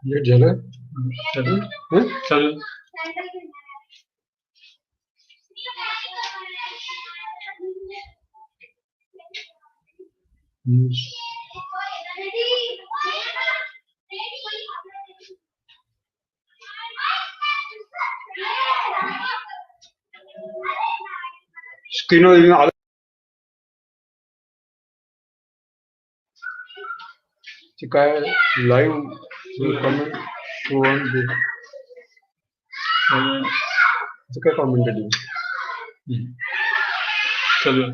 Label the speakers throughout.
Speaker 1: ये जगह चल स्क्रीन काय लाईव्ह कमेंट शो ऑन काय कमेंट चलो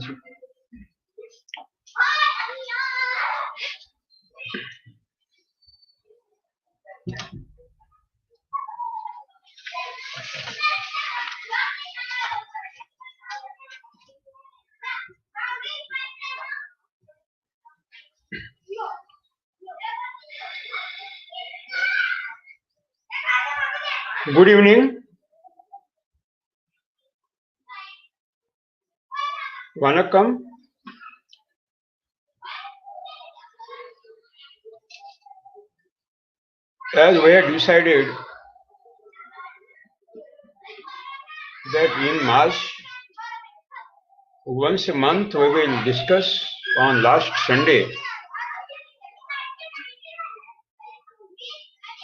Speaker 1: Good evening. Vanakkam. As we had decided that in March, once a month we will discuss on last Sunday.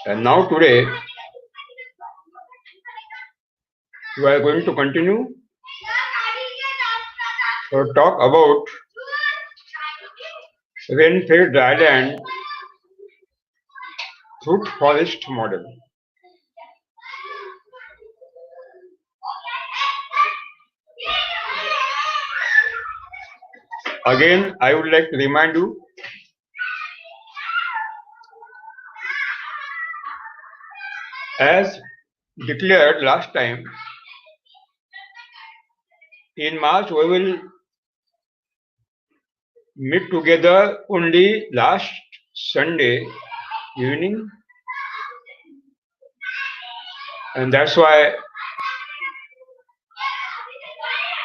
Speaker 1: And now today, we are going to continue to talk about rain-fed dryland fruit forest model. Again, I would like to remind you as declared last time, in March we will meet together only last Sunday evening, and that's why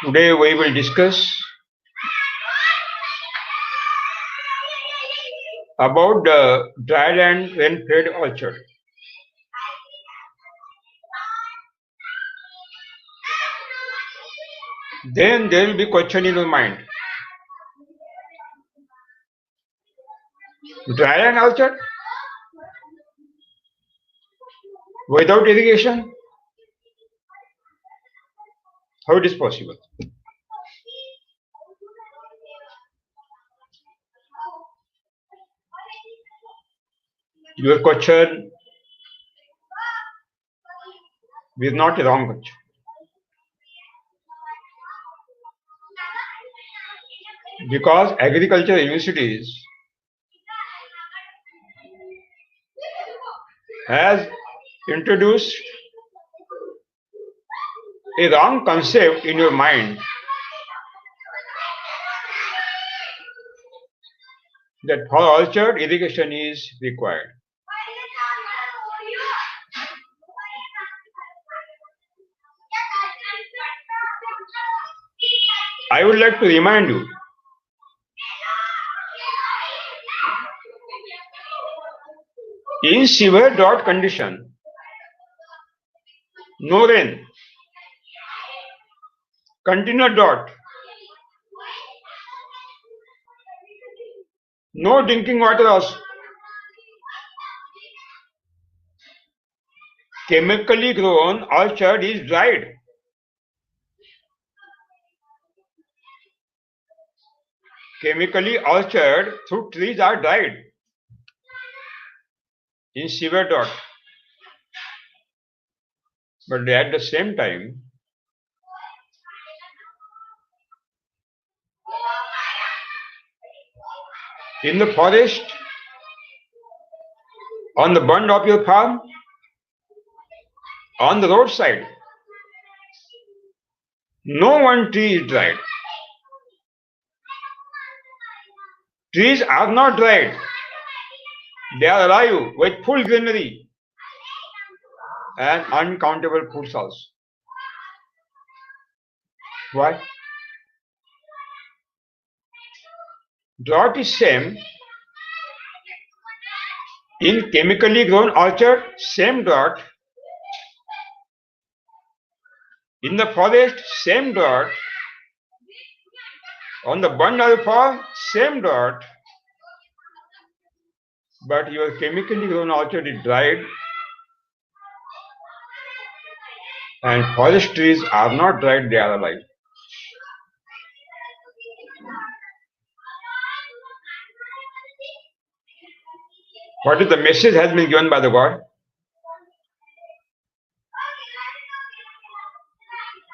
Speaker 1: today we will discuss about the dryland rain-fed orchard. Then there will be question in your mind. Dryland orchard without irrigation? How it is possible? Your question is not a wrong question. Because agriculture universities has introduced a wrong concept in your mind that for orchard irrigation is required. I would like to remind you in severe drought condition, no rain, continuous drought, no drinking water also, chemically grown orchard is dried. Chemically orchard fruit trees are dried in severe drought. But at the same time, in the forest, on the bund of your farm, on the roadside, No one tree is dried. Trees are not dried. They are alive with full greenery and uncountable fruits also. Why? Drought is same in chemically grown orchard, same drought. In the forest, same drought. On the burned oil farm, same drought. But your chemically grown orchard is dried, and forest trees are not dried, they are alive. What is the message has been given by the God?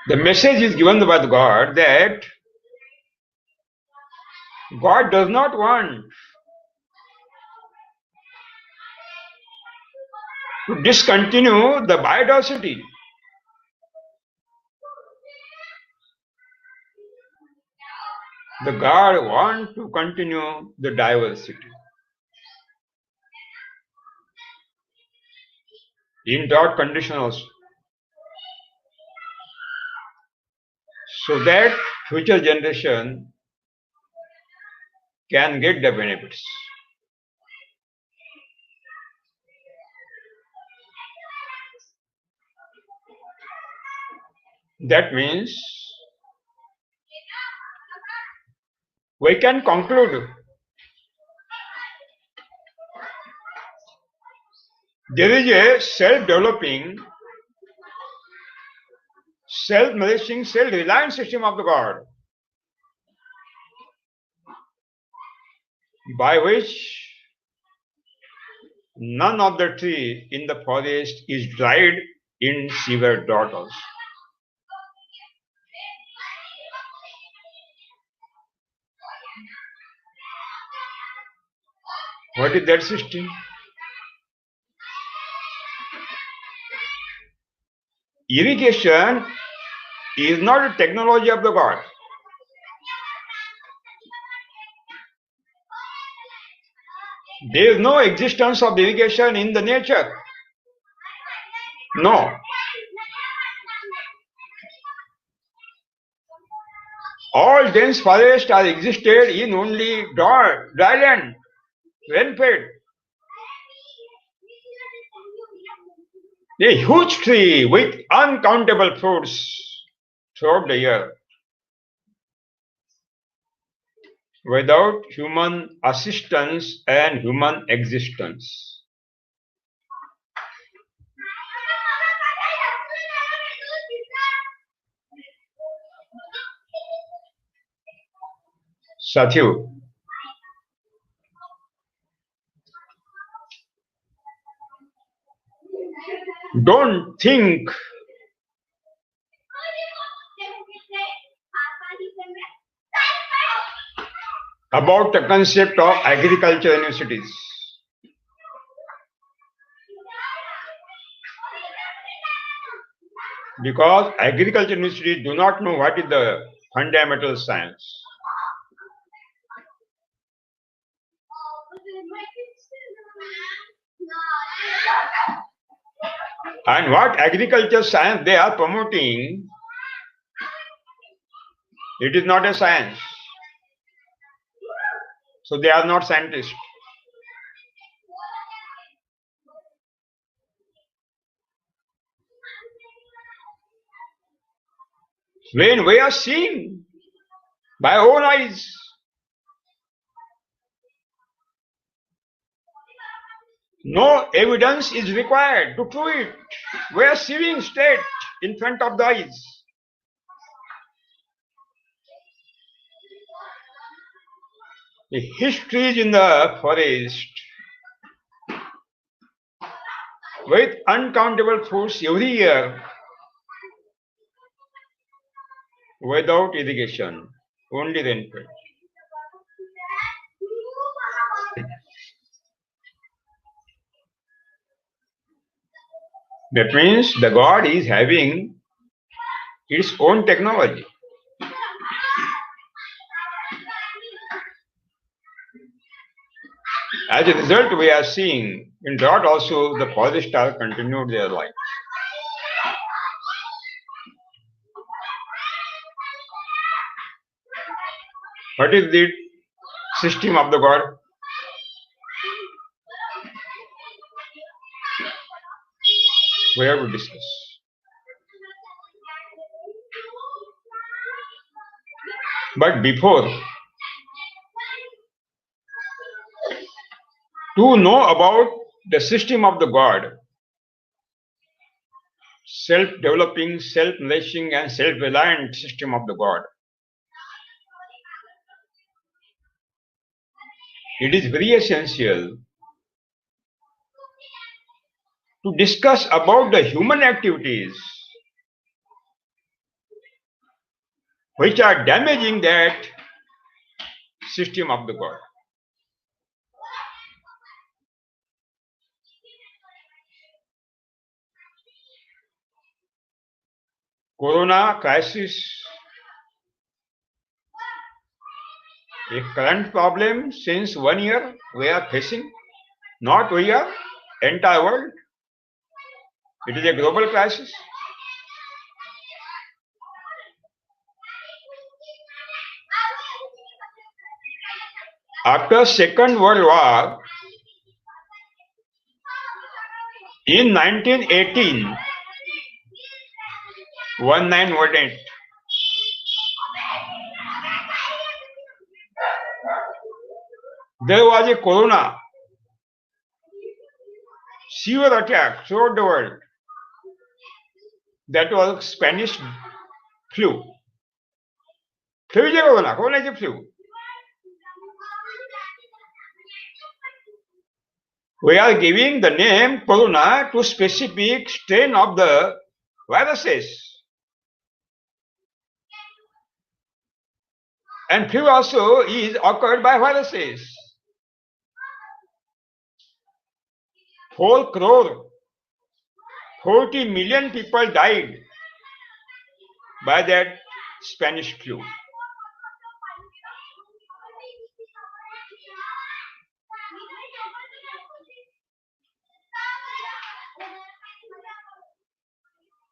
Speaker 1: The message is given by the God that God does not want to discontinue the biodiversity. The God wants to continue the diversity. In drought condition also. So that future generation can get the benefits. That means we can conclude there is a self-developing, self-nourishing, self-reliant system of the God by which none of the tree in the forest is dried in severe drought also. What is that system? Irrigation is not a technology of the God. There is no existence of irrigation in the nature. No. All dense forests are existed in only dry land, rain-fed. A huge tree with uncountable fruits throughout the year. Without human assistance and human existence. Satyu, don't think about the concept of agriculture universities. Because agriculture universities do not know what is the fundamental science. And what agriculture science they are promoting, it is not a science. So they are not scientists. When we are seeing by our own eyes, no evidence is required to prove it. We are seeing straight in front of the eyes. The histories in the forest with uncountable fruits every year without irrigation, only rainfall. That means the God is having its own technology. As a result, we are seeing in drought also the forest stars continued their life. What is the system of the God? We have to discuss. But before, to know about the system of the God, self-developing, self-nourishing and self-reliant system of the God, it is very essential to discuss about the human activities which are damaging that system of the God. Corona crisis, a current problem since 1 year we are facing, not we are, entire world. It is a global crisis. After Second World War, in 1918, 1918, there was a corona, severe attack throughout the world. That was Spanish flu. Flu is a corona. Corona is a flu. We are giving the name corona to specific strain of the viruses. And flu also is occurred by viruses. 4 crore, 40 million people died by that Spanish flu.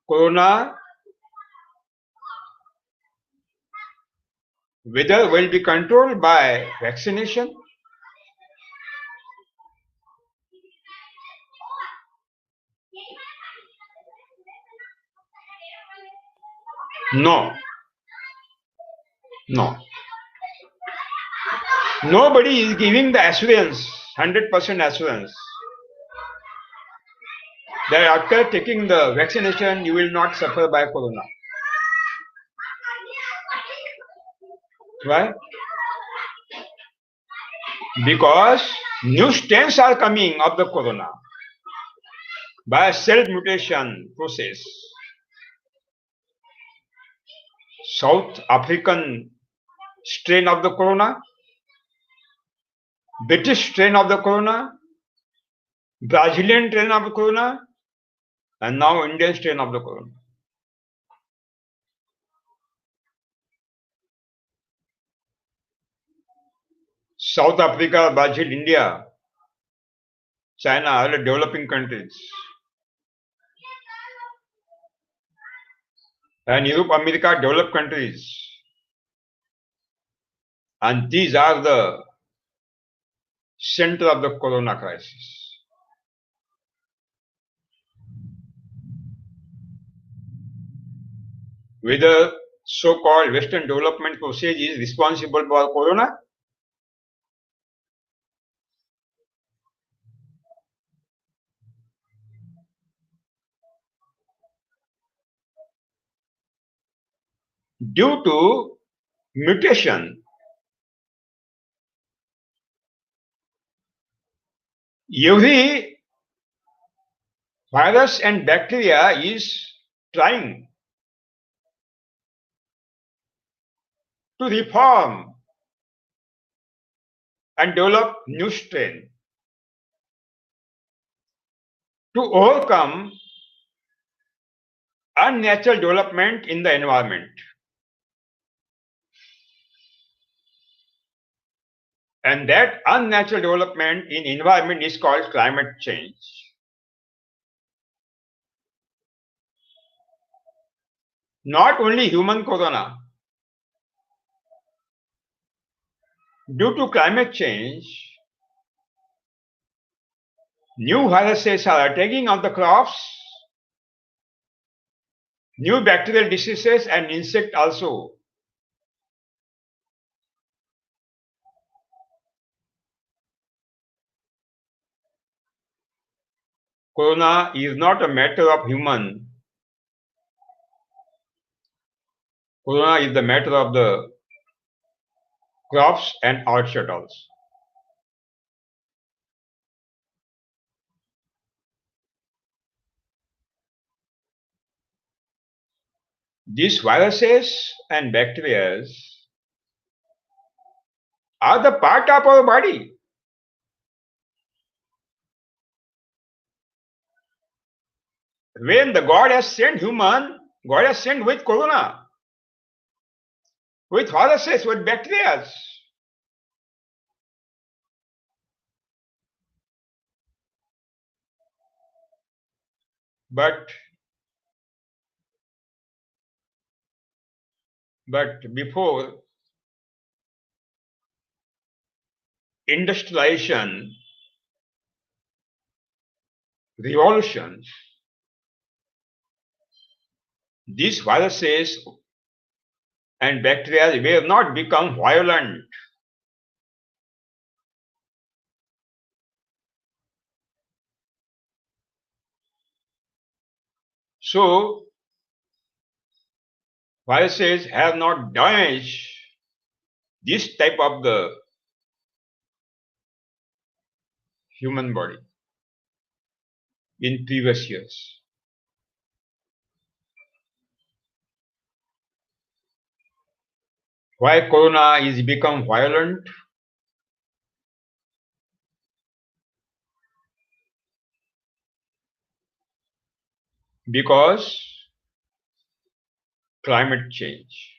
Speaker 1: Corona, whether will be controlled by vaccination, no. Nobody is giving the assurance, 100% assurance, that after taking the vaccination you will not suffer by corona. Why? Because new strains are coming of the corona by self-mutation process. South African strain of the corona, British strain of the corona, Brazilian strain of the corona, and now Indian strain of the corona. South Africa, Brazil, India, China are the developing countries. And Europe, America, developed countries. And these are the center of the corona crisis. Whether so-called Western development process is responsible for corona? Due to mutation, every virus and bacteria is trying to reform and develop new strain to overcome unnatural development in the environment. And that unnatural development in environment is called climate change. Not only human corona. Due to climate change, new viruses are attacking on the crops, new bacterial diseases and insect also. Corona is not a matter of human. Corona is the matter of the crops and orchard also. These viruses and bacteria are the part of our body. When the God has sent human, God has sent with corona, with viruses, with bacteria. But before industrialization, revolution, these viruses and bacteria will not become violent. So viruses have not damaged this type of the human body in previous years. Why corona is become violent? Because climate change.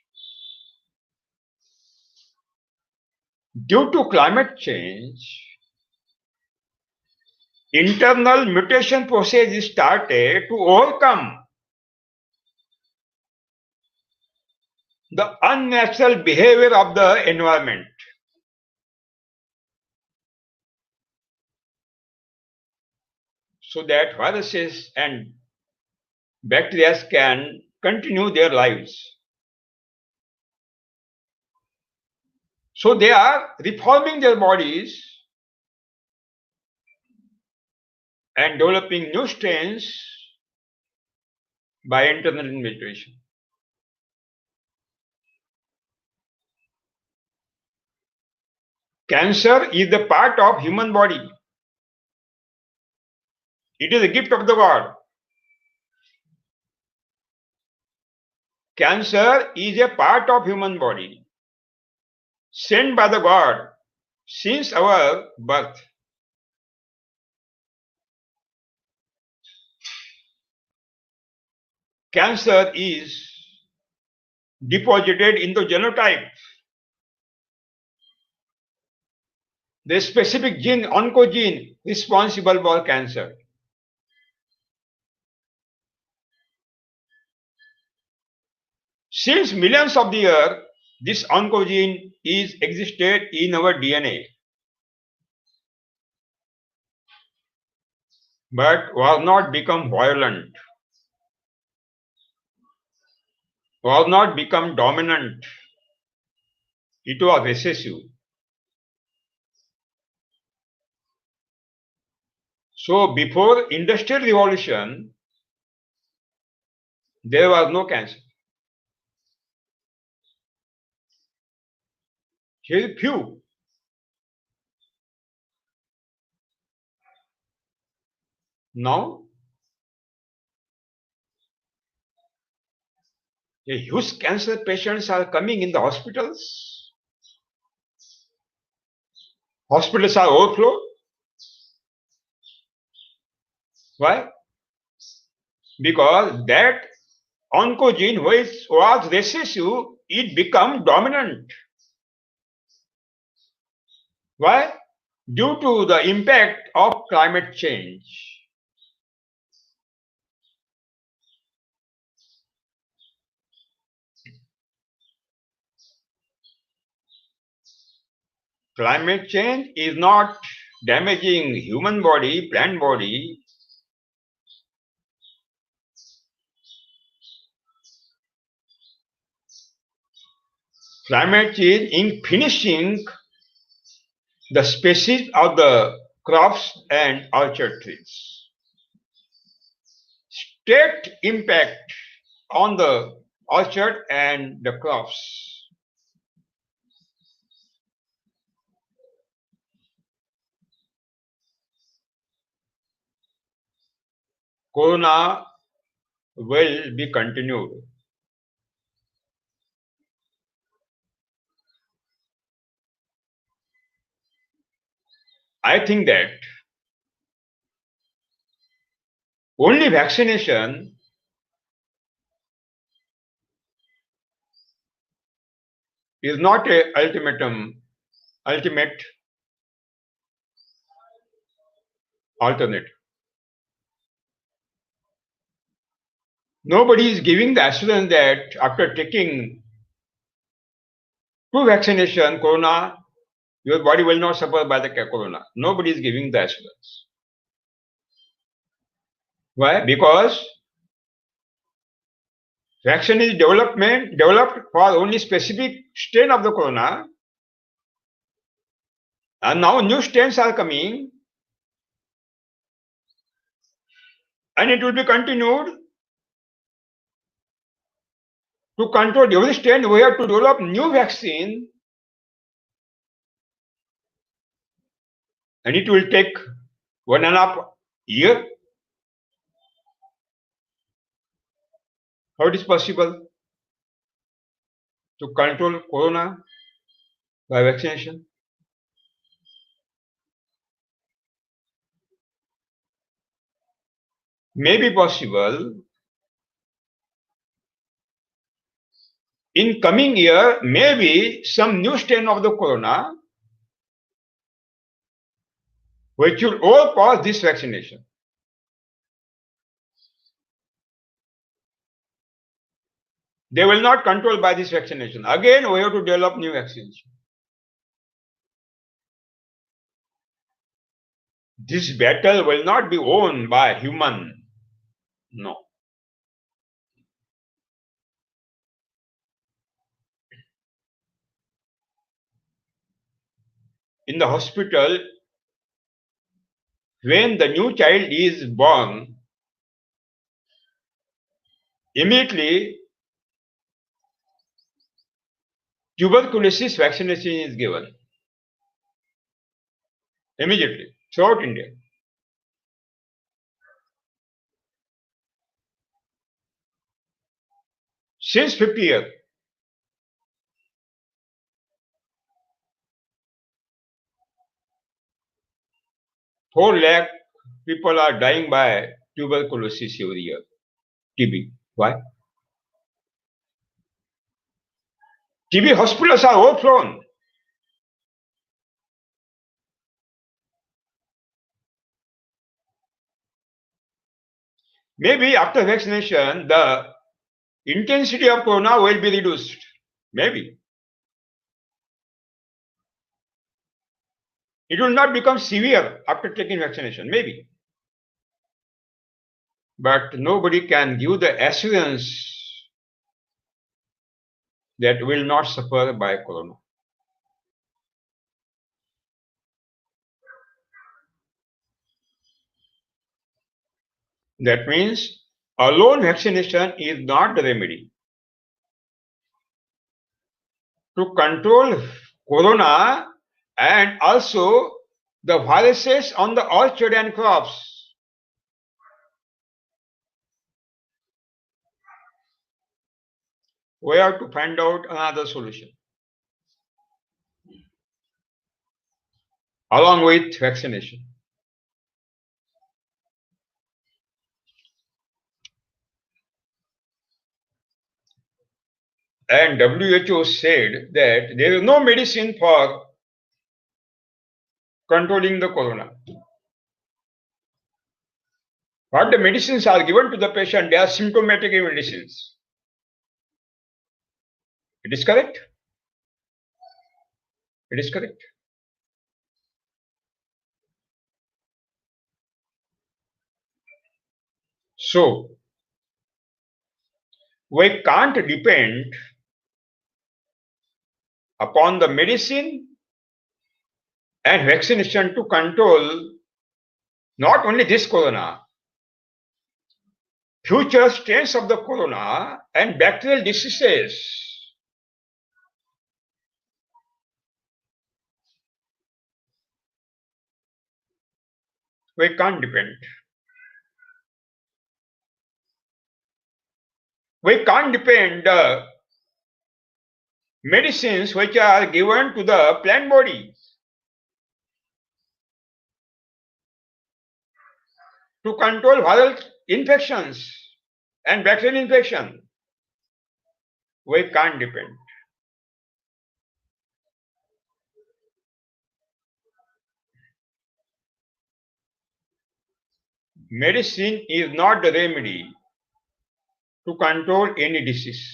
Speaker 1: Due to climate change, internal mutation process is started to overcome the unnatural behavior of the environment. So that viruses and bacteria can continue their lives. So they are reforming their bodies and developing new strains by internal mutation. Cancer is the part of human body. It is a gift of the God. Cancer is a part of human body, sent by the God since our birth. Cancer is deposited in the genotype. The specific gene, oncogene, responsible for cancer. Since millions of the years, this oncogene is existed in our DNA, but was not become violent, was not become dominant. It was recessive. So before industrial revolution, there was no cancer. Here is few. Now, a huge cancer patients are coming in the hospitals. Hospitals are overflow. Why? Because that oncogene which was recessive, it become dominant. Why? Due to the impact of climate change. Climate change is not damaging human body, plant body. Climate change in finishing the species of the crops and orchard trees. State impact on the orchard and the crops. Corona will be continued. I think that only vaccination is not a ultimate alternative. Nobody is giving the assurance that after taking two vaccination, corona, your body will not suffer by the corona. Nobody is giving the assurance. Why? Because vaccine is developed for only specific strain of the corona, and now new strains are coming, and it will be continued. To control every strain, we have to develop new vaccine, and it will take 1.5 years. How it is possible to control corona by vaccination? May be possible. In coming year, maybe some new strain of the corona which will all cause this vaccination. They will not control by this vaccination. Again, we have to develop new vaccines. This battle will not be won by human. No. In the hospital, when the new child is born, immediately tuberculosis vaccination is given. Immediately, throughout India. Since 50 years. Four lakh people are dying by tuberculosis every year. TB. Why? TB hospitals are overflown. Maybe after vaccination, the intensity of corona will be reduced. Maybe. It will not become severe after taking vaccination. Maybe. But nobody can give the assurance that will not suffer by corona. That means alone vaccination is not the remedy. To control corona and also the viruses on the orchard and crops, we have to find out another solution along with vaccination. and WHO said that there is no medicine for controlling the corona. What the medicines are given to the patient, they are symptomatic medicines. It is correct? It is correct. So, we can't depend upon the medicine and vaccination to control not only this corona, future strains of the corona and bacterial diseases. We can't depend. We can't depend medicines which are given to the plant body to control viral infections and bacterial infection. We can't depend. Medicine is not the remedy to control any disease.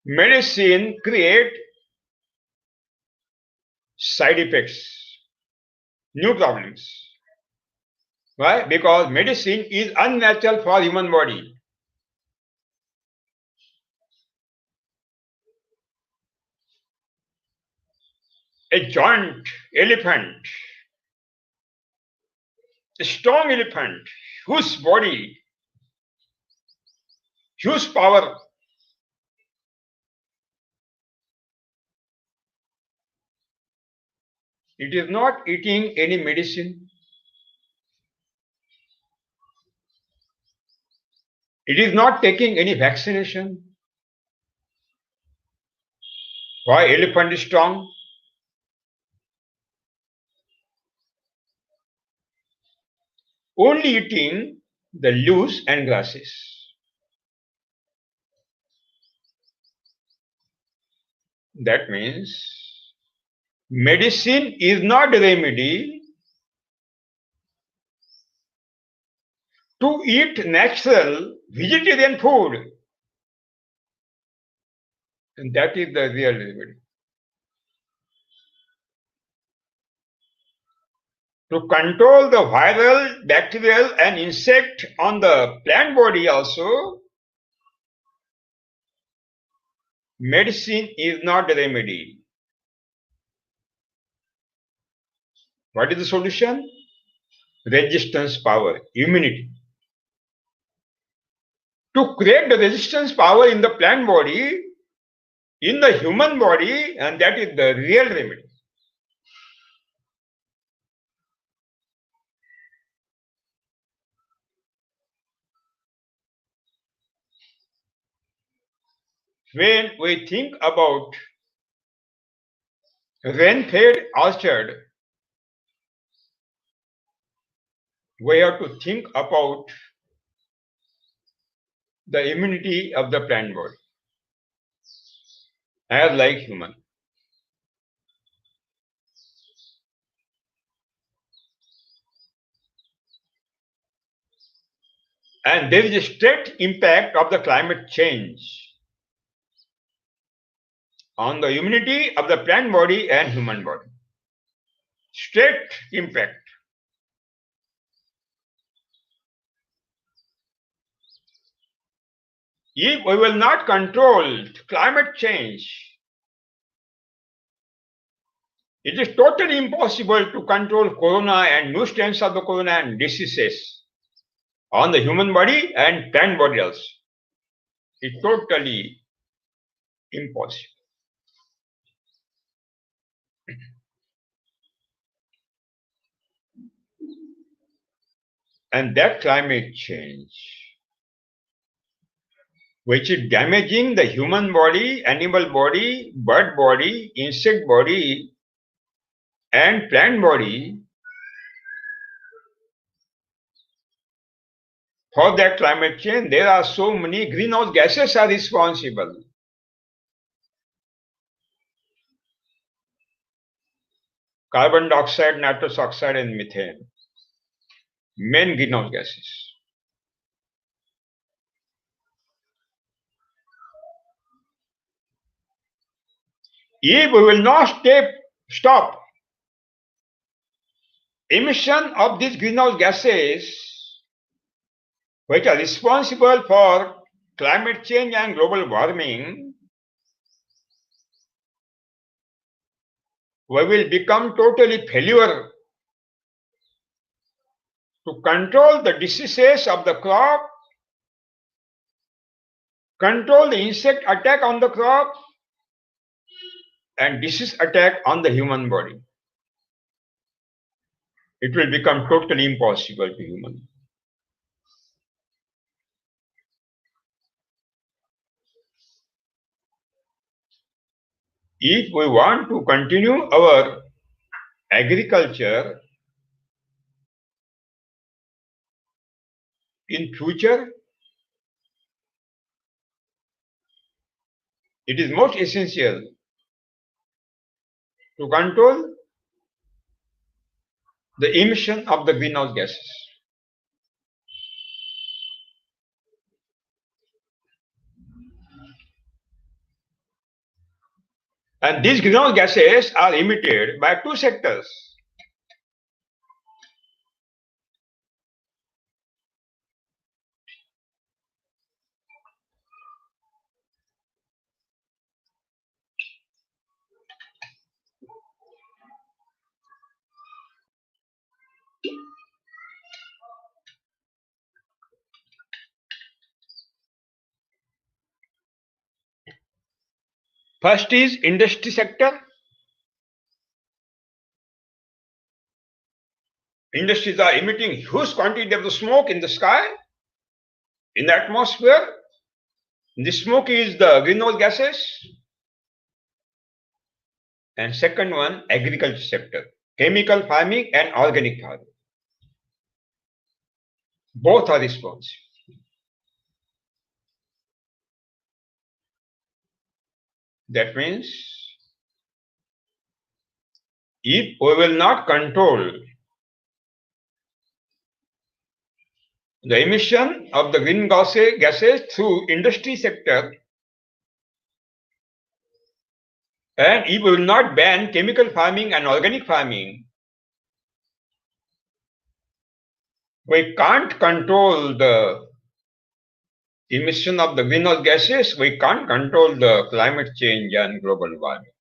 Speaker 1: Medicine creates side effects, new problems. Why? Because medicine is unnatural for human body. A giant elephant, a strong elephant, whose body, huge power, it is not eating any medicine. It is not taking any vaccination. Why elephant is strong? Only eating the leaves and grasses. That means medicine is not a remedy to eat natural vegetarian food. And that is the real remedy. To control the viral, bacterial and insect on the plant body also, medicine is not the remedy. What is the solution? Resistance power, immunity. To create the resistance power in the plant body, in the human body, and that is the real remedy. When we think about rain-fed orchard, we have to think about the immunity of the plant body, as like human. And there is a straight impact of the climate change on the immunity of the plant body and human body. Straight impact. If we will not control climate change, it is totally impossible to control corona and new strains of the corona and diseases on the human body and plant body also. It's totally impossible. And that climate change, which is damaging the human body, animal body, bird body, insect body, and plant body, For that climate change, there are so many greenhouse gases are responsible. Carbon dioxide, nitrous oxide, and methane. Main greenhouse gases. If we will not stop emission of these greenhouse gases, which are responsible for climate change and global warming, we will become totally failure to control the diseases of the crop, control the insect attack on the crop, and disease attack on the human body. It will become totally impossible to human. If we want to continue our agriculture in future, it is most essential to control the emission of the greenhouse gases. And these greenhouse gases are emitted by two sectors. First is industry sector. Industries are emitting huge quantity of the smoke in the sky, in the atmosphere. The smoke is the greenhouse gases. And second one, agriculture sector, chemical farming and organic farming. Both are responsible. That means if we will not control the emission of the greenhouse gases through industry sector, and if we will not ban chemical farming and organic farming, we can't control the emission of the greenhouse gases, we can't control the climate change and global warming.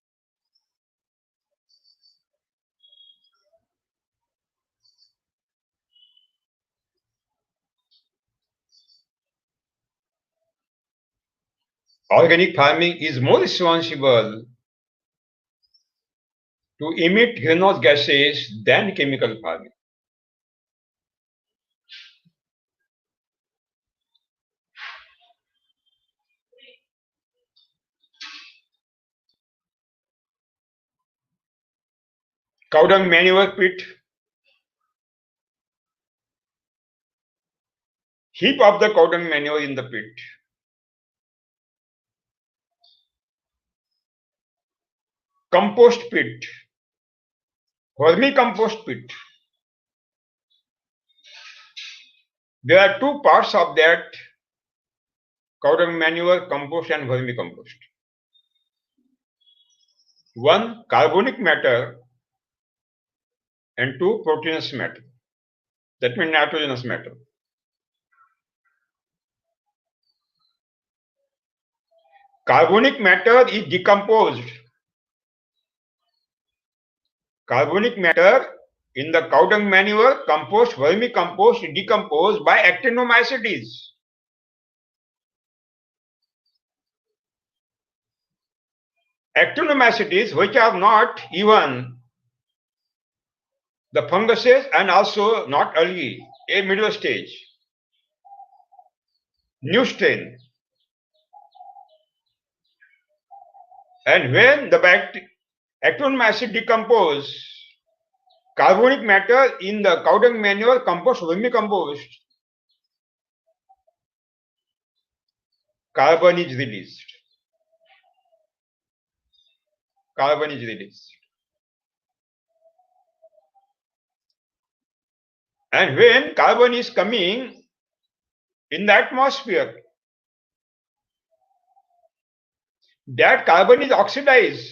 Speaker 1: Organic farming is more responsible to emit greenhouse gases than chemical farming. Cow dung manure pit, heap up the cow dung manure in the pit. Compost pit, vermicompost pit. There are two parts of that cow dung manure, compost and vermicompost. One, carbonic matter, and two, proteinous matter. That means nitrogenous matter. Carbonic matter is decomposed. Carbonic matter in the cow dung manure, compost, vermicompost is decomposed by actinomycetes. Actinomycetes, which are not even the funguses and also not algae, a middle stage, new strain. And when the actinomycete decompose carbonic matter in the cow dung manure, compost, vermicompost, carbon is released. Carbon is released. And when carbon is coming in the atmosphere, that carbon is oxidized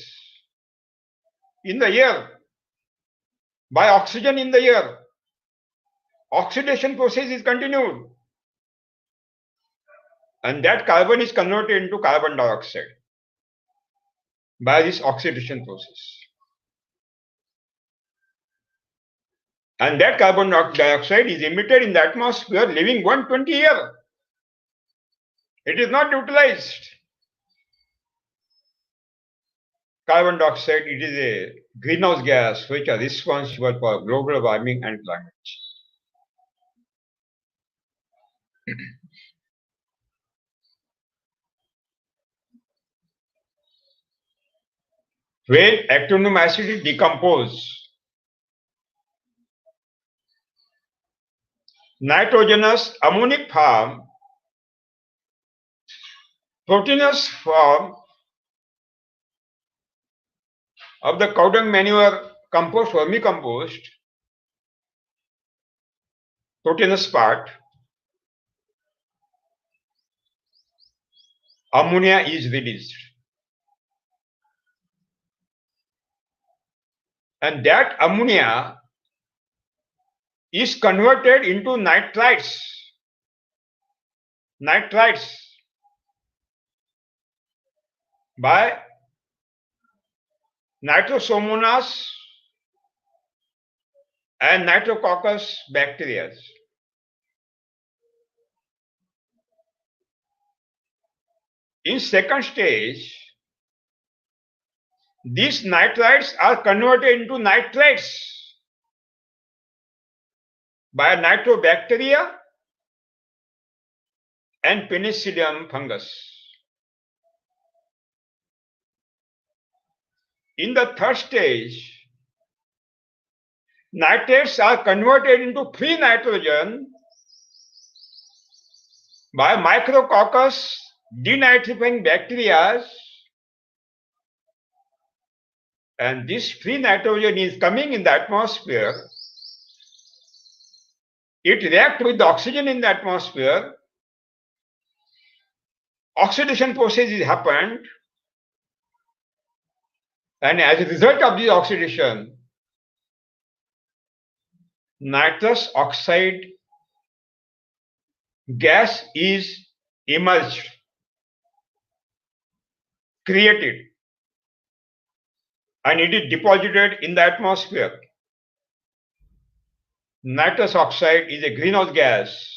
Speaker 1: in the air by oxygen in the air. Oxidation process is continued. And that carbon is converted into carbon dioxide by this oxidation process. And that carbon dioxide is emitted in the atmosphere living 120 years. It is not utilized. Carbon dioxide, it is a greenhouse gas which is responsible for global warming and climate change. When actinium acid is decomposed, nitrogenous ammonic form, proteinous form of the cow dung manure compost, vermicompost, proteinous part, ammonia is released. And that ammonia is converted into nitrites. Nitrites by Nitrosomonas and Nitrococcus bacteria. In second stage, these nitrites are converted into nitrates by Nitrobacteria and Penicillium fungus. In the third stage, nitrates are converted into free nitrogen by Micrococcus denitrifying bacteria, and this free nitrogen is coming in the atmosphere. It reacts with the oxygen in the atmosphere. Oxidation process is happened, and as a result of this oxidation, nitrous oxide gas is emerged, created, and it is deposited in the atmosphere. Nitrous oxide is a greenhouse gas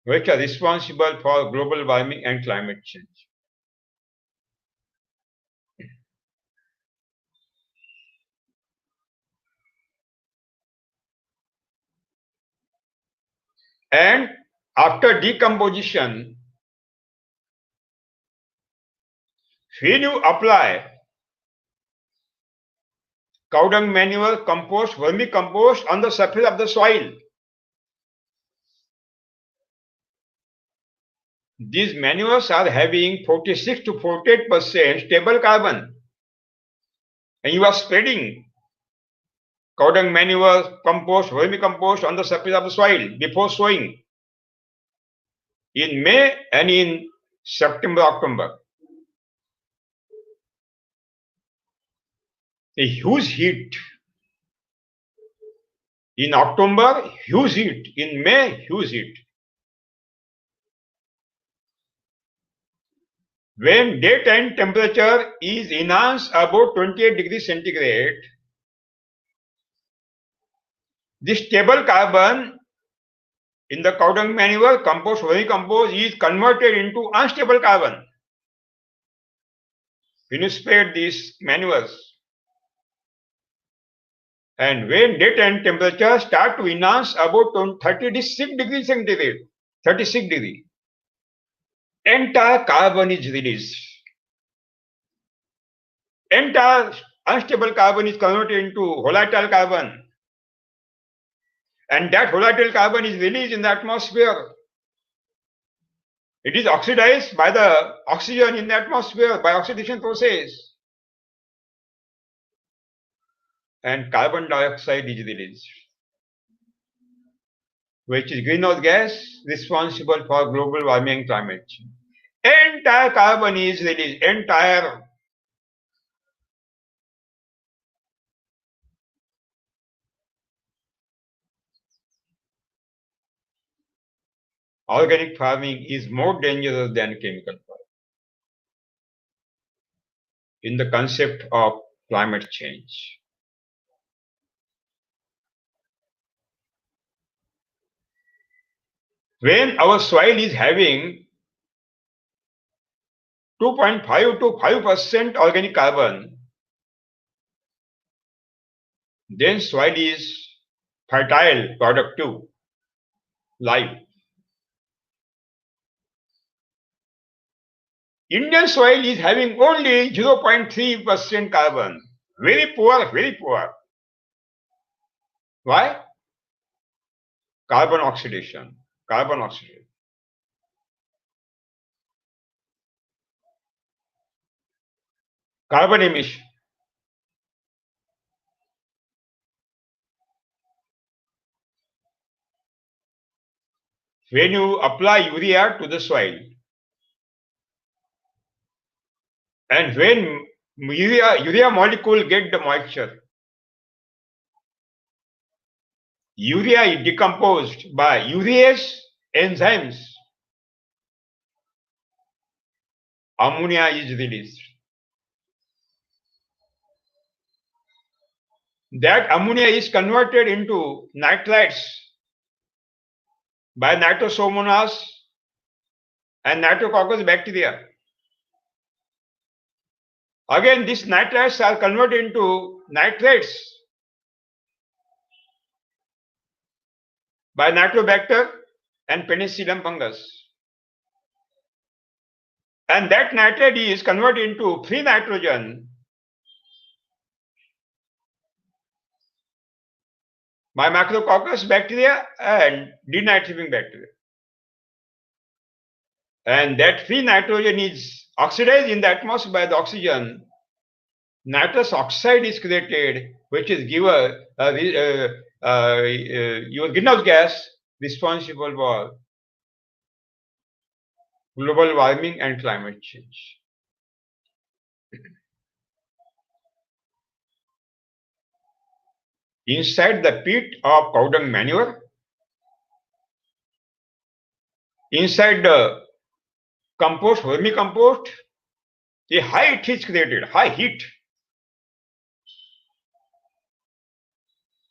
Speaker 1: which are responsible for global warming and climate change. And after decomposition, when you apply cow dung manure, compost, vermicompost on the surface of the soil, these manures are having 46 to 48% stable carbon, and you are spreading cow dung manure, compost, vermicompost on the surface of the soil before sowing in May and in September, October. A huge heat. In October, huge heat. In May, huge heat. When daytime temperature is enhanced above 28 degrees centigrade, this stable carbon in the cow dung manure, compost, vermicompost is converted into unstable carbon. When you spread these manures, and when daytime temperature start to enhance about 36 degrees centigrade, 36 degree, entire carbon is released. Entire unstable carbon is converted into volatile carbon, and that volatile carbon is released in the atmosphere. It is oxidized by the oxygen in the atmosphere by oxidation process. And carbon dioxide is released, which is greenhouse gas responsible for global warming and climate change. Entire carbon is released, entire. Organic farming is more dangerous than chemical farming in the concept of climate change. When our soil is having 2.5 to 5% organic carbon, then soil is fertile, productive, live. Indian soil is having only 0.3% carbon. Very poor, very poor. Why? Carbon oxidation. Carbon oxidation. Carbon emission. When you apply urea to the soil, and when urea molecule get the moisture, urea is decomposed by urease enzymes. Ammonia is released. That ammonia is converted into nitrites by nitrosomonas and nitrococcus bacteria. Again, these nitrites are converted into nitrates by nitrobacter and penicillium fungus. And that nitrate is converted into free nitrogen by macrococcus bacteria and denitrogen bacteria. And that free nitrogen is oxidized in the atmosphere by the oxygen. Nitrous oxide is created, which is given your greenhouse gas responsible for global warming and climate change. Inside the pit of cow dung manure, inside the compost, vermicompost, a high heat is created, high heat.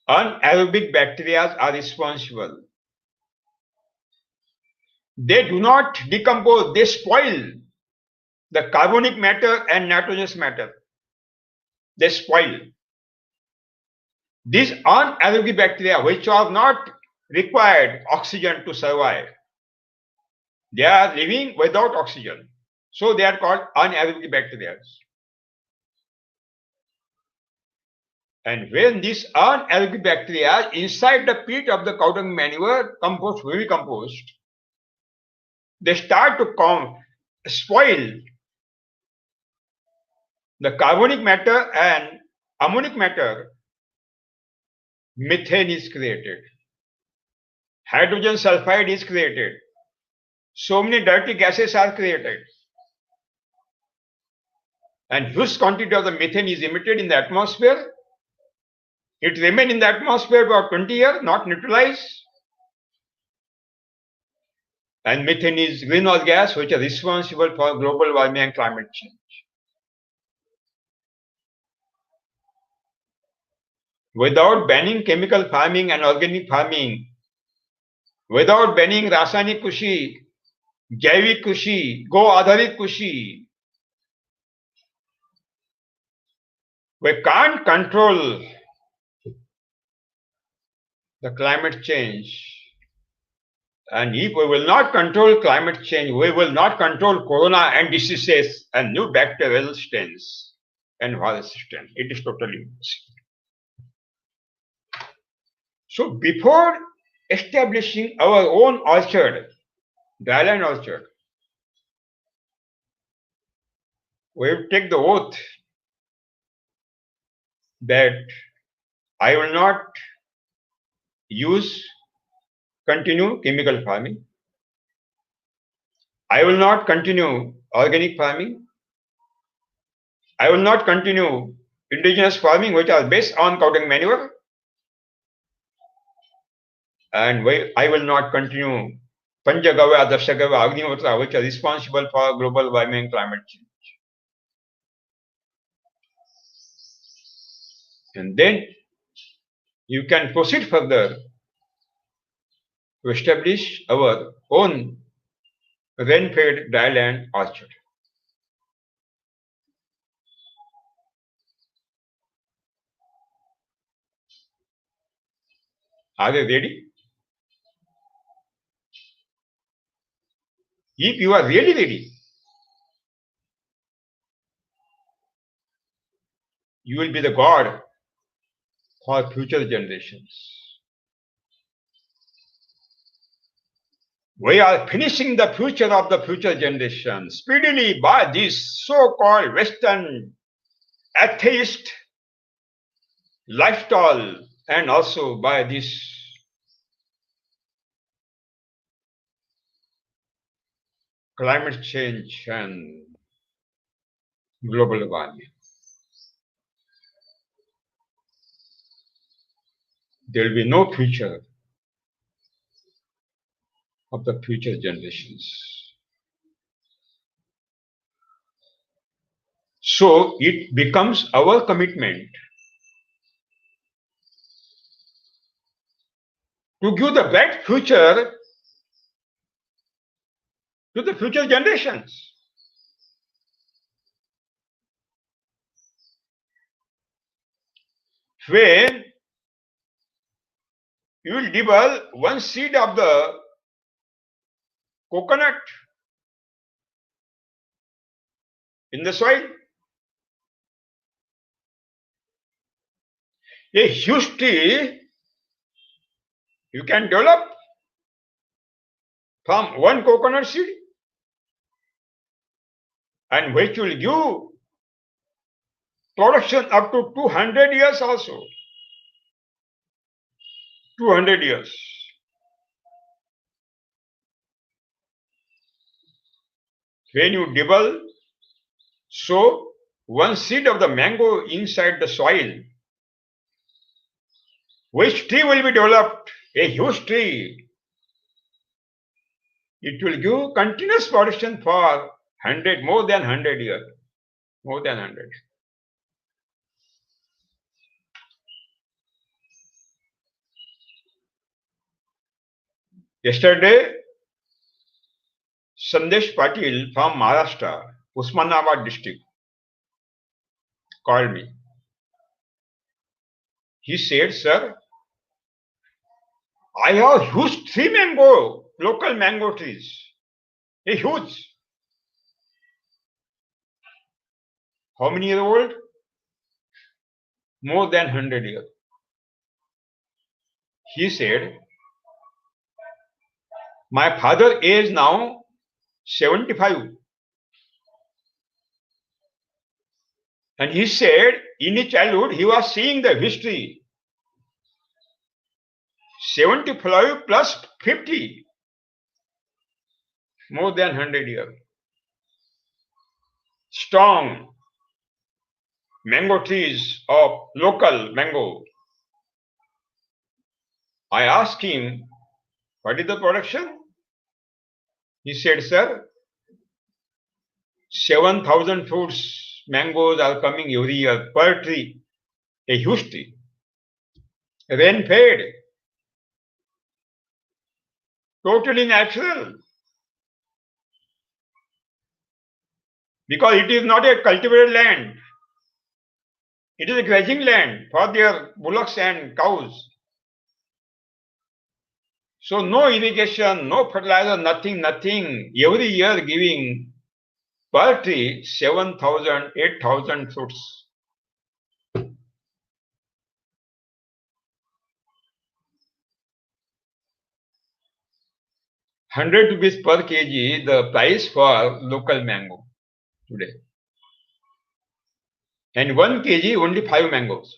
Speaker 1: Anaerobic bacteria are responsible. They do not decompose, they spoil the carbonic matter and nitrogenous matter. They spoil. These anaerobic bacteria, which are not required oxygen to survive, they are living without oxygen. So they are called anaerobic bacteria. And when these anaerobic bacteria inside the pit of the cow dung manure, compost, vermicompost, they start to spoil the carbonic matter and ammonic matter. Methane is created. Hydrogen sulfide is created. So many dirty gases are created. And huge quantity of the methane is emitted in the atmosphere. It remains in the atmosphere for 20 years, not neutralized. And methane is greenhouse gas, which is responsible for global warming and climate change. Without banning chemical farming and organic farming, without banning rasayanik kushi, jaivik kushi, go adharit kushi, we can't control the climate change. And if we will not control climate change, we will not control corona and diseases and new bacterial strains and virus strains. It is totally impossible. So before establishing our own orchard, dryland orchard, we have to take the oath that I will not continue chemical farming. I will not continue organic farming. I will not continue indigenous farming, which are based on cow-dung manure. And I will not continue Panchagavya, Dashagavya, Agnihotra, which are responsible for global warming and climate change. And then you can proceed further to establish our own rain-fed dryland orchard. Are you ready? If you are really ready, you will be the God for future generations. We are finishing the future of the future generations speedily by this so-called Western atheist lifestyle and also by this climate change and global warming. There will be no future of the future generations. So it becomes our commitment to give the bright future to the future generations. When you will dibble one seed of the coconut in the soil, a huge tree you can develop from one coconut seed, and which will give production up to 200 years also. 200 years. When you dibble, sow one seed of the mango inside the soil, which tree will be developed? A huge tree. It will give continuous production for more than 100 years. More than 100. Yesterday, Sandesh Patil from Maharashtra, Usmanabad district, called me. He said, "Sir, I have huge local mango trees. A huge. How many years old? More than 100 years. He said, my father is now 75. And he said, in his childhood, he was seeing the history. 75 plus 50. More than 100 years. Strong mango trees of local mango. I asked him, what is the production? He said, sir, 7,000 fruits, mangoes are coming every year per tree, a huge tree. Rain fed, totally natural. Because it is not a cultivated land. It is a grazing land for their bullocks and cows. So no irrigation, no fertilizer, nothing. Every year giving per tree 7,000, 8,000 fruits. 100 rupees per kg, the price for local mango today. And 1 kg only 5 mangoes.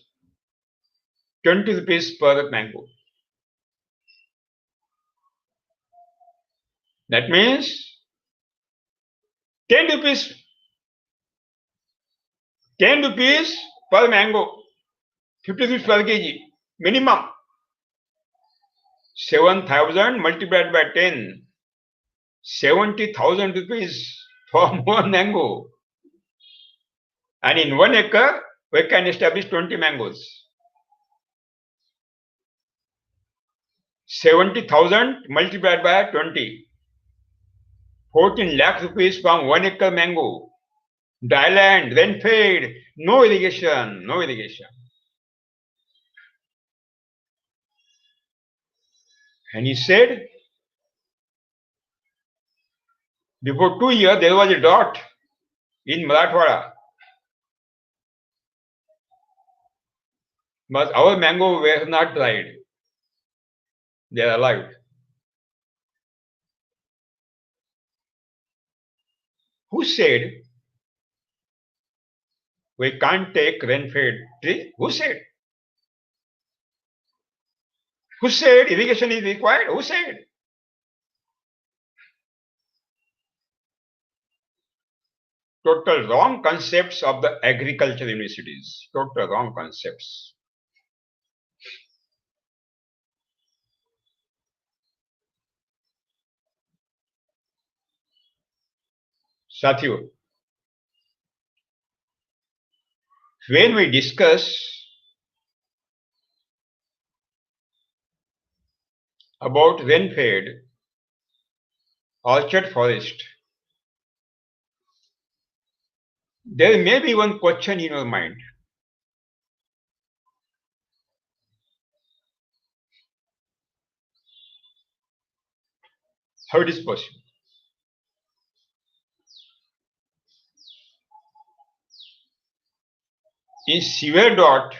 Speaker 1: 20 rupees per mango. That means 10 rupees, 10 rupees per mango, 50 rupees per kg, minimum. 7,000 multiplied by 10, 70,000 rupees for one mango. And in 1 acre, we can establish 20 mangoes. 70,000 multiplied by 20. 14 lakh rupees from 1 acre mango. Dry land, rain fed, no irrigation, no irrigation. And he said, before 2 years, there was a drought in Marathwada. But our mango were not dried. They are alive. Who said we can't take rain-fed tree? Who said? Who said irrigation is required? Who said? Total wrong concepts of the agriculture universities. Total wrong concepts. Sathiyo, when we discuss about rain-fed orchard forest, there may be one question in your mind. How it is possible? In severe drought,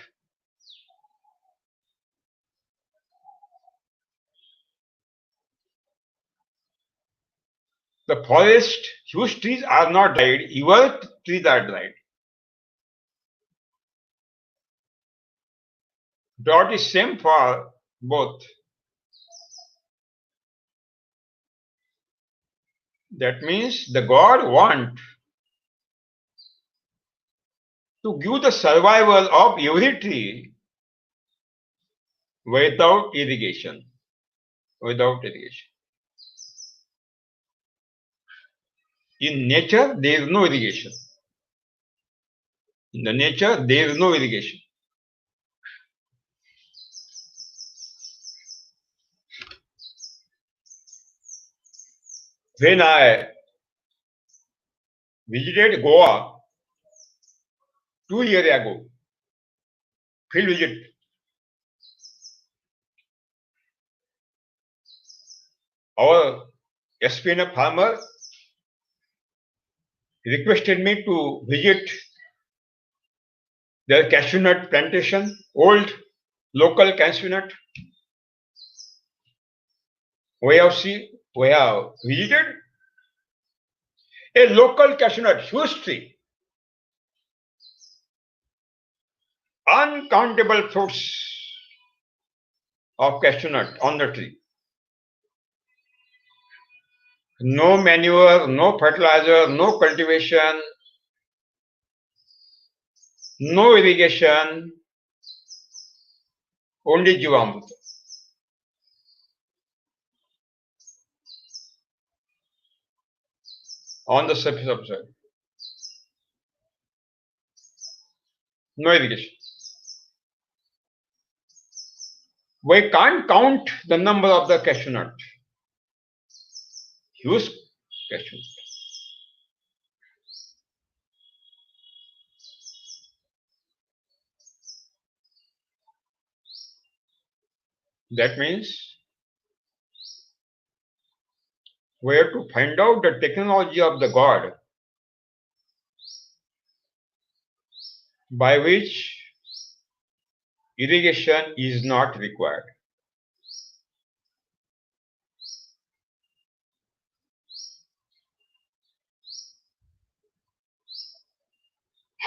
Speaker 1: the forest, huge trees are not dried, even trees are dried. Drought is same for both. That means the God want to give the survival of every tree without irrigation. Without irrigation. In nature, there is no irrigation. In the nature, there is no irrigation. When I visited Goa 2 years ago, field visit, our SPNF farmer requested me to visit their cashew nut plantation, old local cashew nut. We have visited a local cashew nut, huge tree. Uncountable fruits of cashew nut on the tree. No manure, no fertilizer, no cultivation, no irrigation, only Jivamrita. On the surface of the soil. No irrigation. We can't count the number of the cashew nut. Huge cashew nut. That means we have to find out the technology of the God by which irrigation is not required.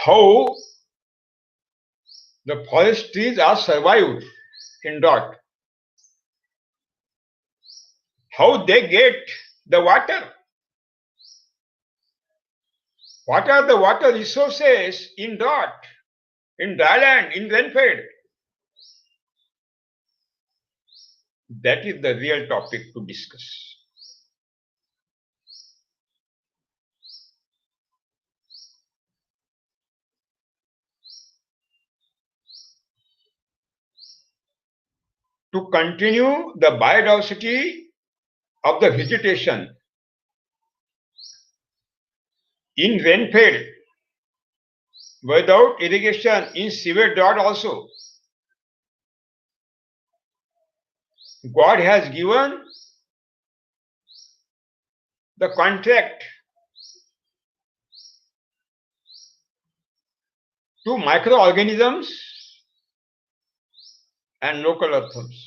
Speaker 1: How The forest trees are survived in drought. How they get the water? What are the water resources in drought, in dryland, in rainfed? That is the real topic to discuss. To continue the biodiversity of the vegetation in rainfed, without irrigation, in severe drought also, God has given the contract to microorganisms and local earthworms.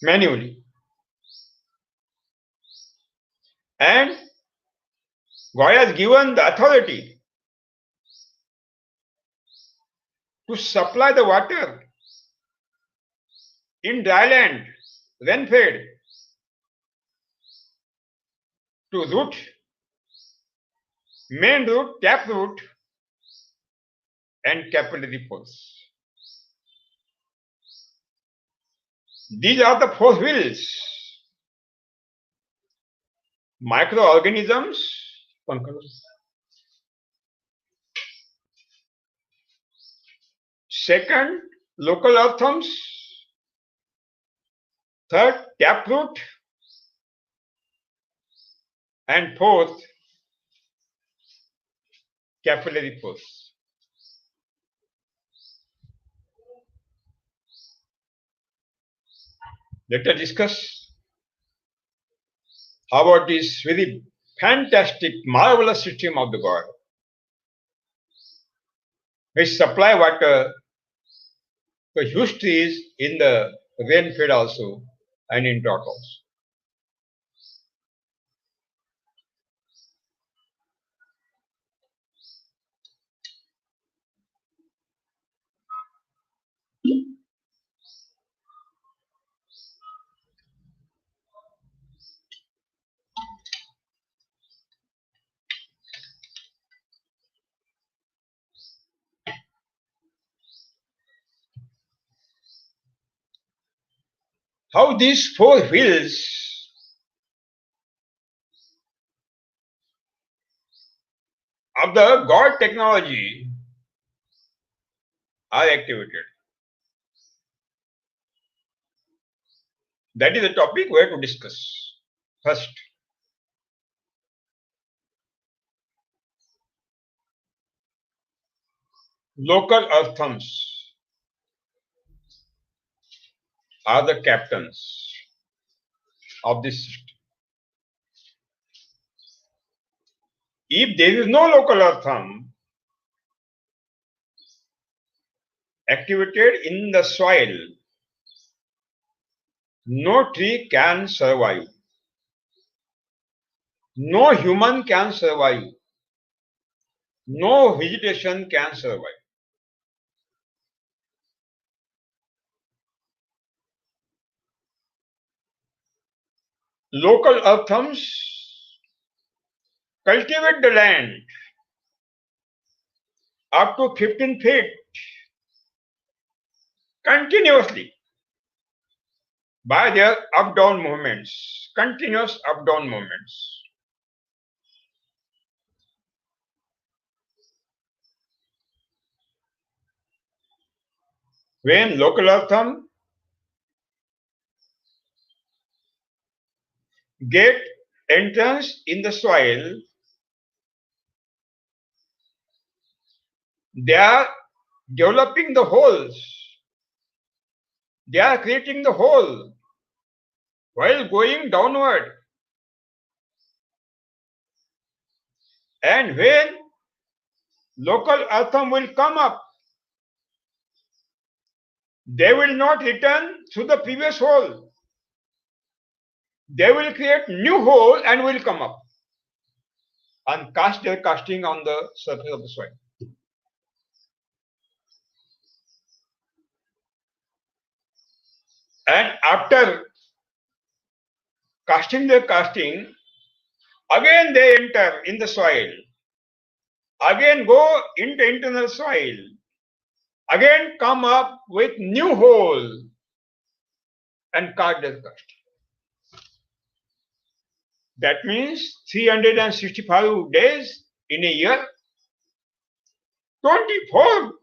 Speaker 1: Manually. And God has given the authority to supply the water in dryland, rainfed, to root, main root, tap root, and capillary pores. These are the four wheels. Microorganisms, second, local earthworms, third, taproot, and fourth, capillary pores. Let us discuss about this very fantastic, marvelous system of the God, which supply water to huge trees in the rainfed also and in drought also. How these four wheels of the God technology are activated. That is the topic we have to discuss. First, local earthworms are the captains of this system. If there is no local earthworm activated in the soil, no tree can survive. No human can survive. No vegetation can survive. Local earthworms cultivate the land up to 15 feet continuously by their up-down movements, continuous up-down movements. When local earthworm get entrance in the soil, they are developing the holes. They are creating the hole while going downward. And when local earthworm will come up, they will not return through the previous hole. They will create new hole and will come up. and cast their casting on the surface of the soil. And after casting their casting, again they enter in the soil, again go into internal soil, again come up with new hole and cast their casting. That means 365 days in a year, 24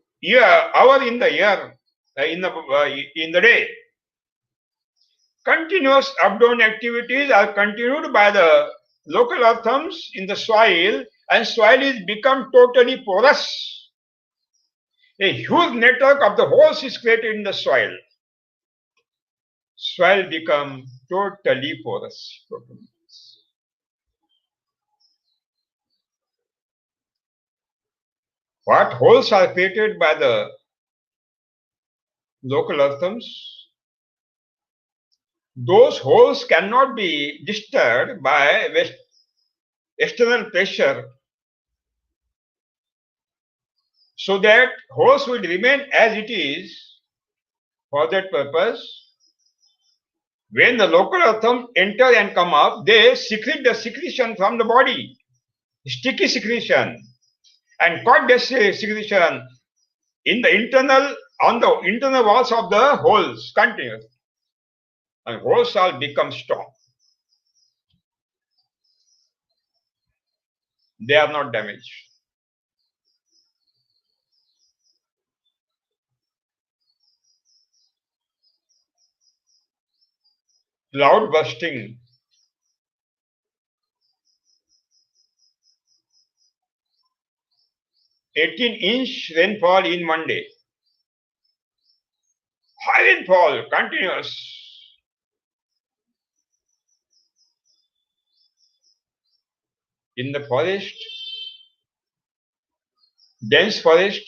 Speaker 1: hours in the year, in the day. Continuous up-down activities are continued by the local earthworms in the soil, and soil is become totally porous. A huge network of the holes is created in the soil. Soil become totally porous. What holes are created by the local earthworms? Those holes cannot be disturbed by external pressure, so that holes will remain as it is. For that purpose, when the local earthworms enter and come up, they secrete the secretion from the body, sticky secretion, and cut the secretion on the internal walls of the holes continuously. And holes all become strong. They are not damaged. Cloud bursting. "18-inch rainfall in one day. High rainfall, continuous. In the forest, dense forest,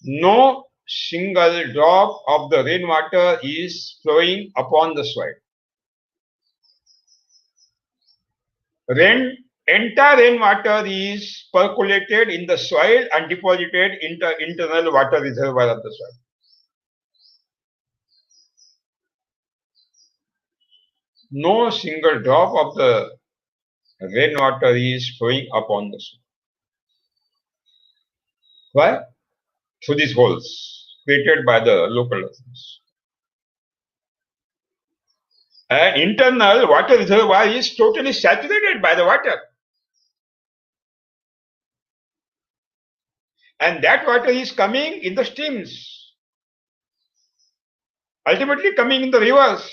Speaker 1: no single drop of the rainwater is flowing upon the soil. Entire rainwater is percolated in the soil and deposited in the internal water reservoir of the soil. No single drop of the rainwater is flowing upon the soil. Why? Through these holes created by the local earthworms. An internal water reservoir is totally saturated by the water. And that water is coming in the streams, ultimately coming in the rivers.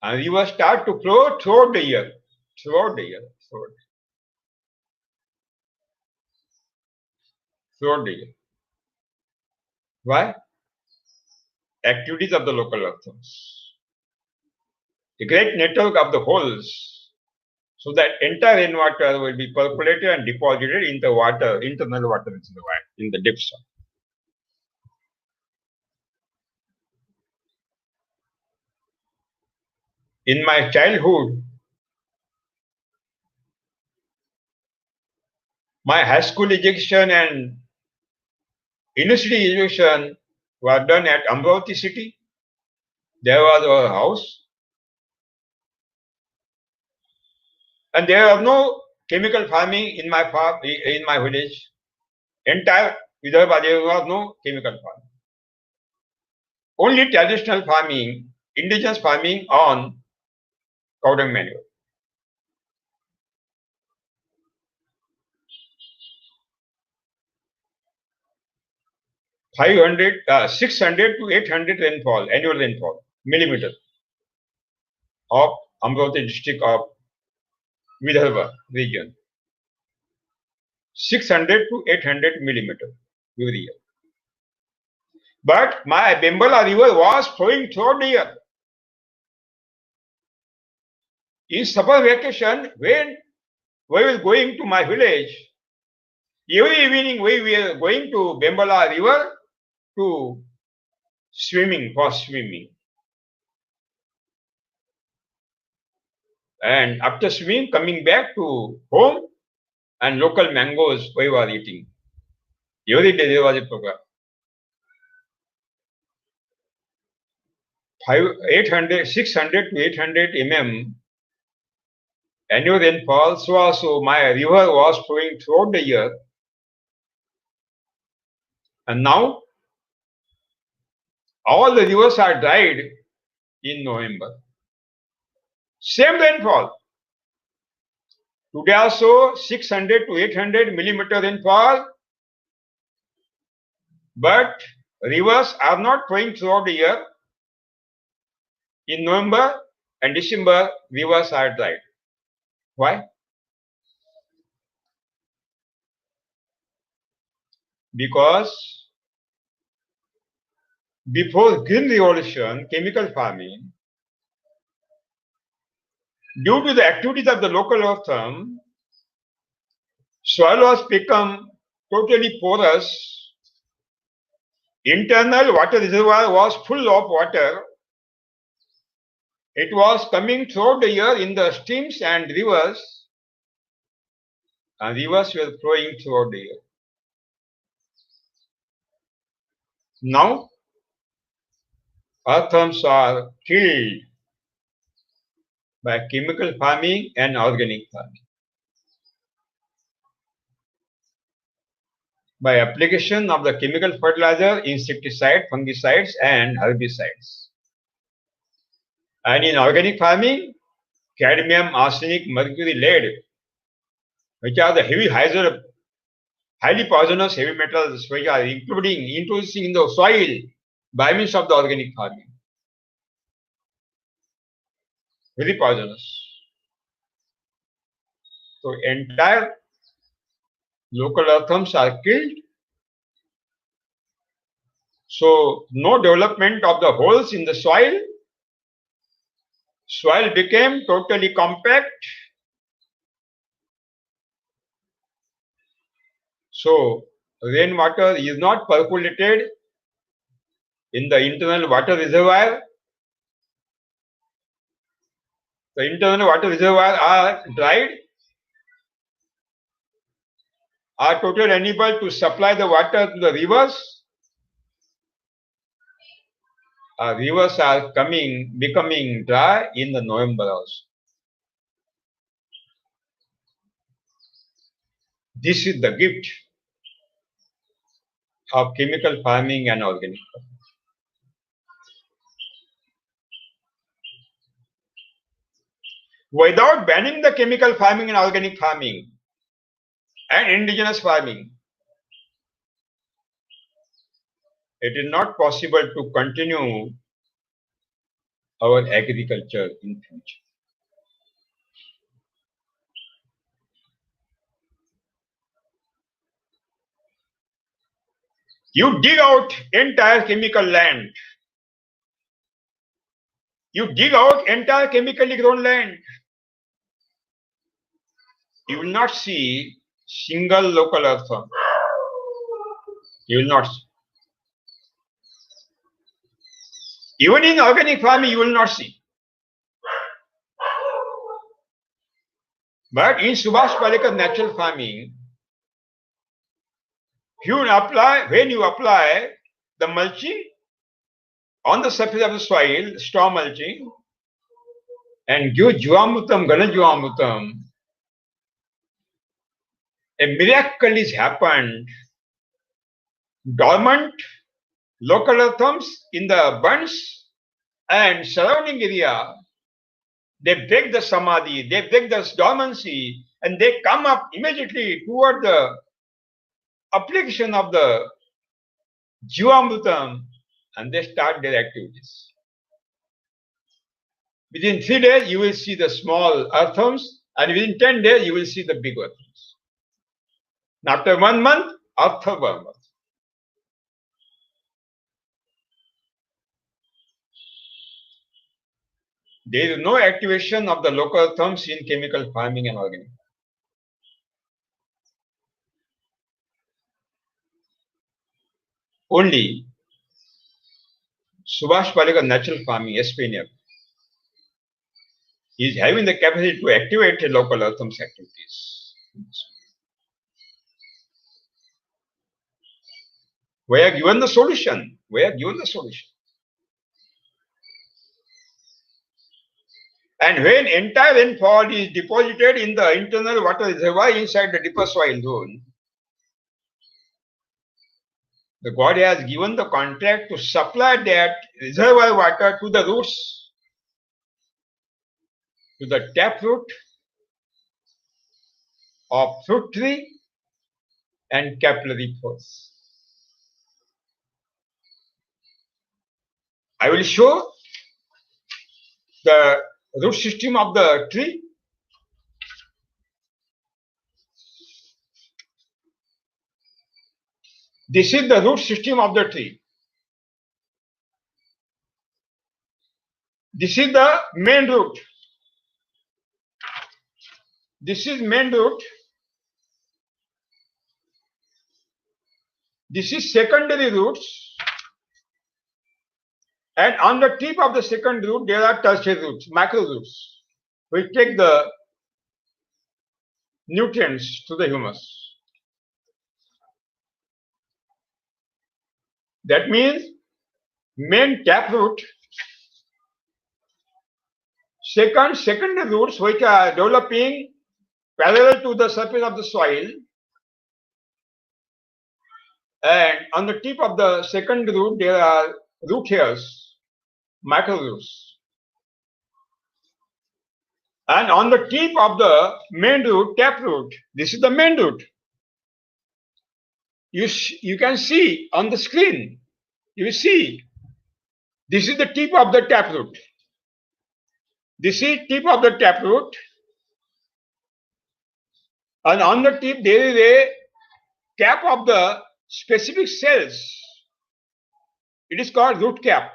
Speaker 1: And rivers start to flow throughout the year. Throughout the year. Why? Activities of the local earthworms. A great network of the holes, so that entire rainwater will be percolated and deposited in the internal water reservoir in the depths. In my childhood, my high school education and university education were done at Amravati city. There was a house, and there was no chemical farming in my village. Entire Vidarbha, there was no chemical farming. Only traditional farming, indigenous farming on cow dung manure. 600 to 800 rainfall, annual rainfall, millimeter of Amravati district of Vidarbha region. 600 to 800 millimeter every year. But my Bembala river was flowing throughout the year. In summer vacation, when we were going to my village, every evening we were going to Bembala river for swimming. And after swimming, coming back to home, and local mangoes we were eating. Every day there was a program. 600 to 800 mm annual rainfall, so my river was flowing throughout the year. And now all the rivers are dried in November. Same rainfall. Today also 600 to 800 millimeter rainfall, but rivers are not flowing throughout the year. In November and December, rivers are dried. Why? Because before Green Revolution, chemical farming, due to the activities of the local earthworm, soil was become totally porous. Internal water reservoir was full of water. It was coming throughout the year in the streams and rivers were flowing throughout the year. Now, earthworms are killed by chemical farming and organic farming. By application of the chemical fertilizer, insecticide, fungicides, and herbicides. And in organic farming, cadmium, arsenic, mercury, lead, which are the highly poisonous heavy metals which are introducing in the soil by means of the organic farming. Very poisonous. So entire local earthworms are killed. So no development of the holes in the soil. Soil became totally compact. So rainwater is not percolated in the internal water reservoir. The internal water reservoirs are dried, are totally unable to supply the water to the rivers. Rivers are becoming dry in the November also. This is the gift of chemical farming and organic farming. Without banning the chemical farming and organic farming and indigenous farming, it is not possible to continue our agriculture in future. You dig out entire chemical land. You dig out entire chemically grown land. You will not see single local earthworm. You will not see. Even in organic farming, you will not see. But in Subhash Palikar natural farming, when you apply the mulching on the surface of the soil, straw mulching, and give Jivamutam, Ganajivamutam, a miracle is happened. Dormant local earthworms in the bunds and surrounding area, they break the samadhi, they break the dormancy, and they come up immediately toward the application of the Jivamrutam, and they start their activities. Within 3 days, you will see the small earthworms, and within 10 days, you will see the big earthworms. And after 1 month, earthworm. There is no activation of the local earthworms in chemical farming and organic. Only Subhash Palikar natural farming, SPNF, is having the capacity to activate local earthworms activities. We are given the solution. We are given the solution. And when entire rainfall is deposited in the internal water reservoir inside the deeper soil zone, the God has given the contract to supply that reservoir water to the roots, to the taproot of fruit tree and capillary pores. I will show the root system of the tree. This is the root system of the tree. This is the main root. This is main root. This is secondary roots. And on the tip of the second root, there are tertiary roots, macro roots, which take the nutrients to the humus. That means main taproot, secondary roots which are developing parallel to the surface of the soil, and on the tip of the second root there are root hairs, macro roots. And on the tip of the main root, taproot, this is the main root. You can see on the screen, you see, this is the tip of the taproot. This is tip of the taproot. And on the tip there is a cap of the specific cells. It is called root cap.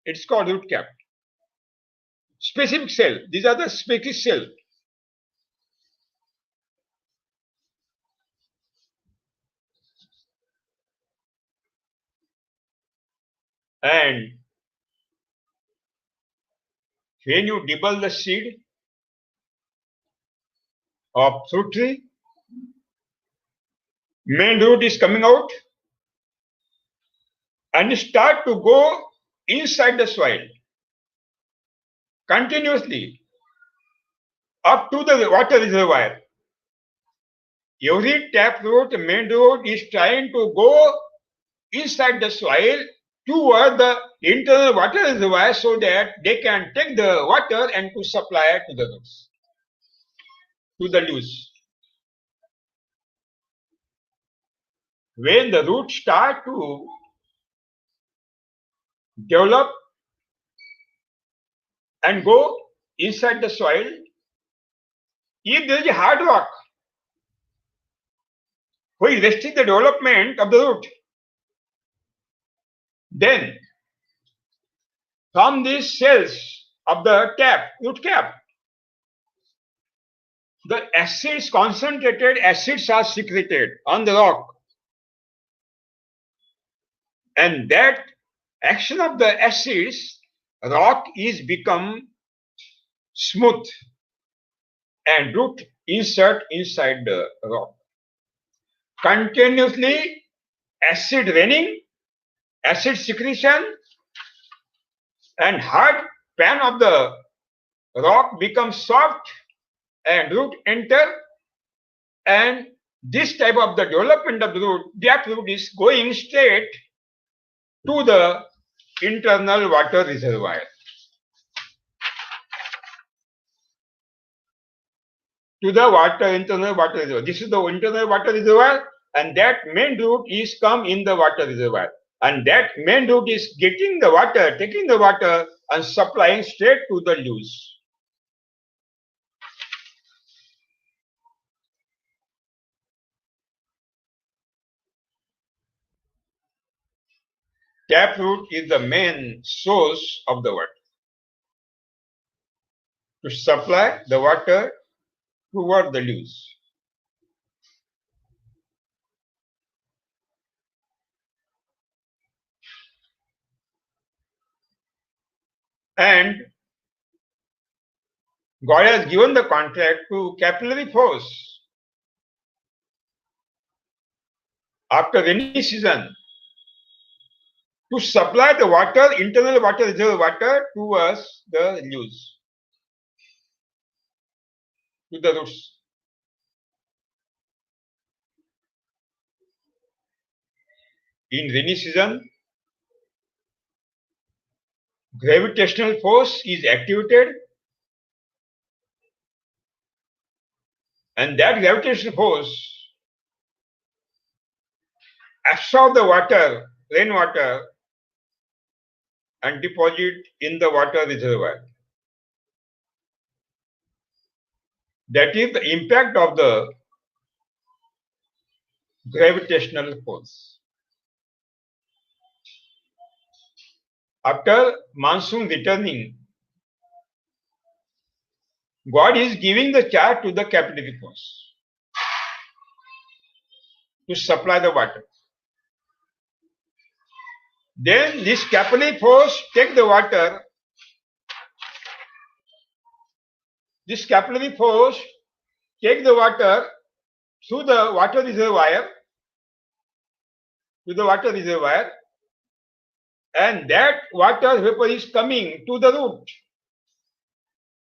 Speaker 1: It's called root cap. Specific cell. These are the specific cell. And when you debulk the seed of fruit tree, main root is coming out and start to go inside the soil continuously up to the water reservoir. Every taproot, main root is trying to go inside the soil toward the internal water reservoir so that they can take the water and to supply it to the roots, to the leaves. When the roots start to develop and go inside the soil, if there is a hard rock which restricts the development of the root, then from these cells of the root cap, the acids, concentrated acids are secreted on the rock. And that action of the acids, rock is become smooth and root insert inside the rock. Continuously acid raining, acid secretion, and hard pan of the rock becomes soft and root enter, and this type of the development of the root, that root is going straight to the internal water reservoir. To the internal water reservoir. This is the internal water reservoir, and that main root is come in the water reservoir. And that main root is getting the water, taking the water and supplying straight to the leaves. Taproot is the main source of the water to supply the water toward the leaves. And God has given the contract to capillary force after rainy season to supply the water, internal water, reserve water towards the leaves, to the roots. In rainy season, gravitational force is activated, and that gravitational force absorb the water, rainwater, and deposit in the water reservoir. That is the impact of the gravitational force. After monsoon returning, God is giving the charge to the capillary force to supply the water. Then this capillary force take the water. This capillary force take the water through the water reservoir, and that water vapor is coming to the root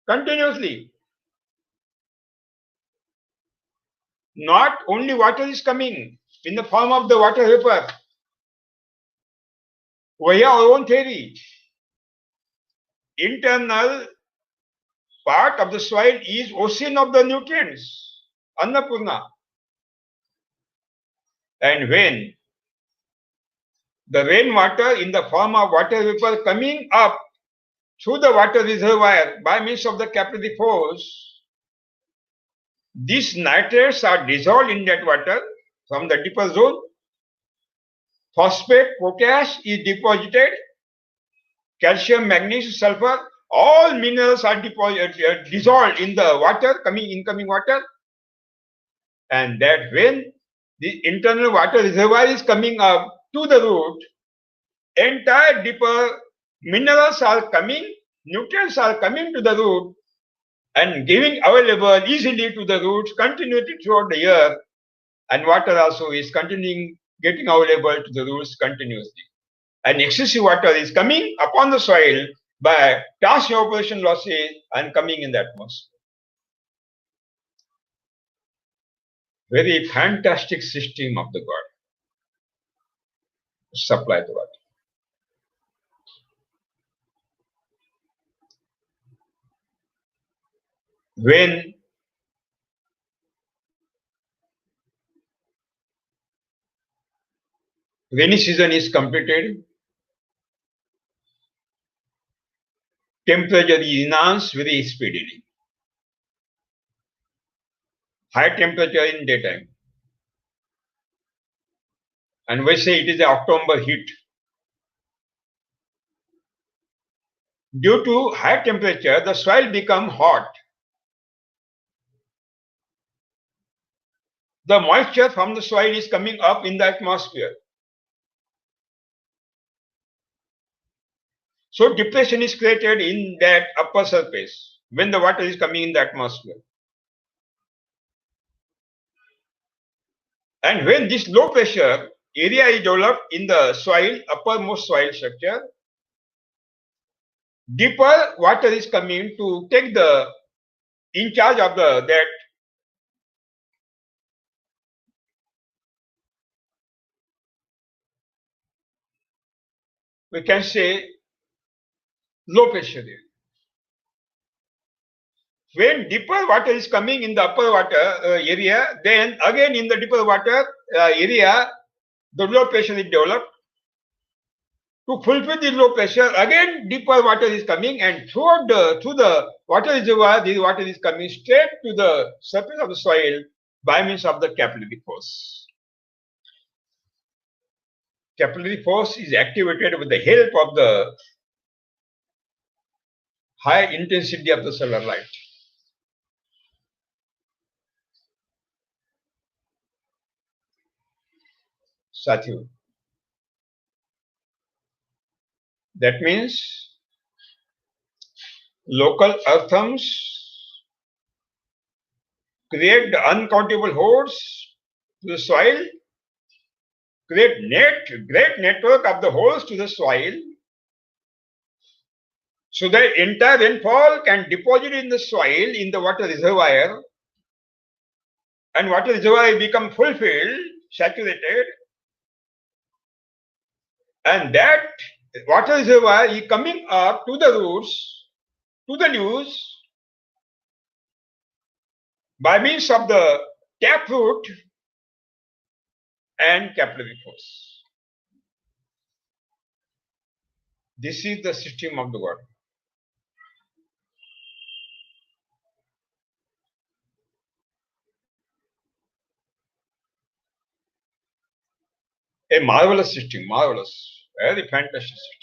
Speaker 1: continuously. Not only water is coming in the form of the water vapor. We have our own theory. Internal part of the soil is ocean of the nutrients, Annapurna. And when the rainwater in the form of water vapor coming up through the water reservoir by means of the capillary force, these nitrates are dissolved in that water from the deeper zone. Phosphate, potash is deposited, calcium, magnesium, sulfur, all minerals are dissolved in the water, incoming water. And that when the internal water reservoir is coming up to the root, entire deeper minerals are coming, nutrients are coming to the root and giving available easily to the roots continuity throughout the year, and water also is continuing getting available to the roots continuously. And excessive water is coming upon the soil by task evaporation losses and coming in the atmosphere. Very fantastic system of the God to supply the water. When rainy season is completed, temperature is enhanced very speedily. High temperature in daytime. And we say it is the October heat. Due to high temperature, the soil becomes hot. The moisture from the soil is coming up in the atmosphere. So depression is created in that upper surface when the water is coming in the atmosphere. And when this low pressure area is developed in the soil, uppermost soil structure, deeper water is coming to take the in charge of that we can say low pressure area. When deeper water is coming in the upper water area, then again in the deeper water area, the low pressure is developed. To fulfill the low pressure, again deeper water is coming, and through the water reservoir, this water is coming straight to the surface of the soil by means of the capillary force. Capillary force is activated with the help of the high intensity of the solar light. Satyu. That means local earthworms create the uncountable holes to the soil, create great network of the holes to the soil, so that entire rainfall can deposit in the soil in the water reservoir, and water reservoir become fulfilled, saturated, and that water reservoir is coming up to the roots, to the leaves, by means of the taproot and capillary force. This is the system of the God. A marvelous system, marvelous, very fantastic system.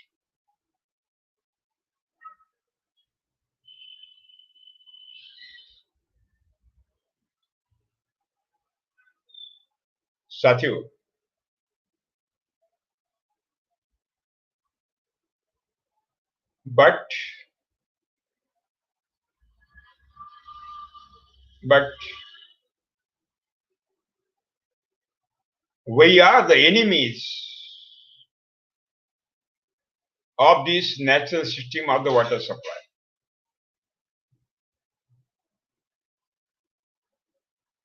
Speaker 1: Satyu, but we are the enemies of this natural system of the water supply.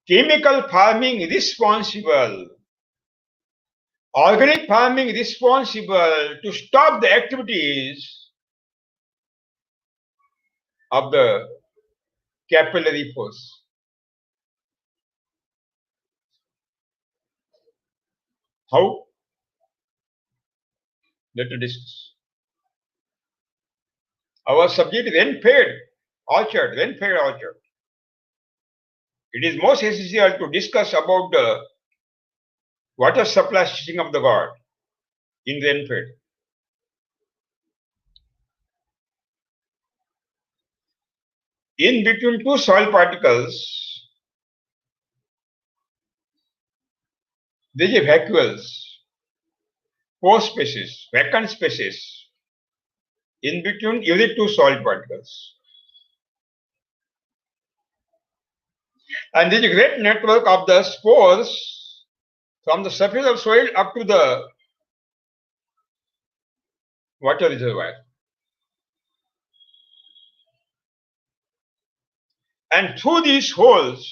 Speaker 1: Chemical farming responsible, organic farming responsible to stop the activities of the capillary force. How? Let us discuss. Our subject is rain-fed orchard, rain-fed orchard. It is most essential to discuss about the water supply system of the God in rain-fed. In between two soil particles, there is a vacuoles, pore spaces, vacant spaces in between every two soil particles. And there is a great network of the spores from the surface of soil up to the water reservoir. And through these holes,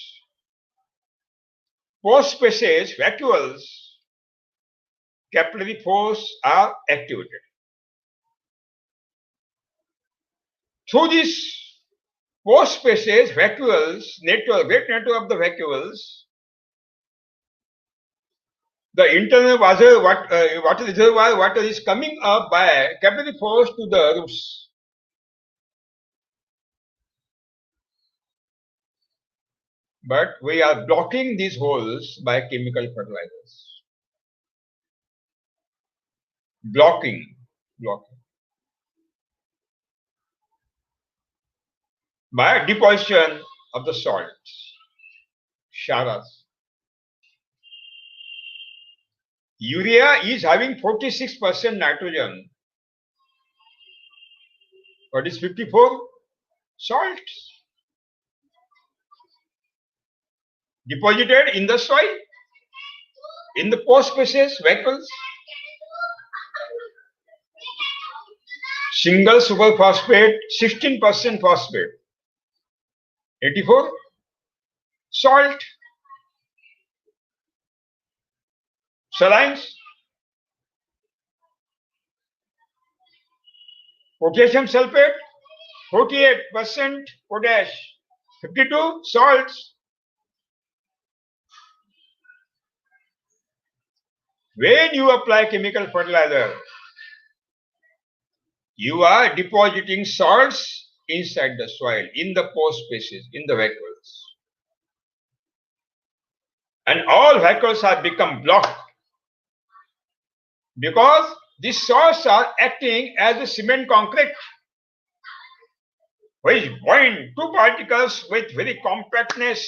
Speaker 1: pore spaces, vacuoles, capillary force are activated. Through these pore spaces, vacuoles, great network of the vacuoles, the internal water reservoir water is coming up by capillary force to the roots. But we are blocking these holes by chemical fertilizers. Blocking. By deposition of the salts, ksharas. Urea is having 46% nitrogen. What is 54? Salts. Deposited in the soil, in the pore spaces, vacuoles. Single superphosphate, 16% phosphate. 84, salt. Salines. Potassium sulfate, 48% potash. 52, salts. When you apply chemical fertilizer, you are depositing salts inside the soil, in the pore spaces, in the vacuoles. And all vacuoles have become blocked because these salts are acting as a cement concrete, which bind two particles with very compactness,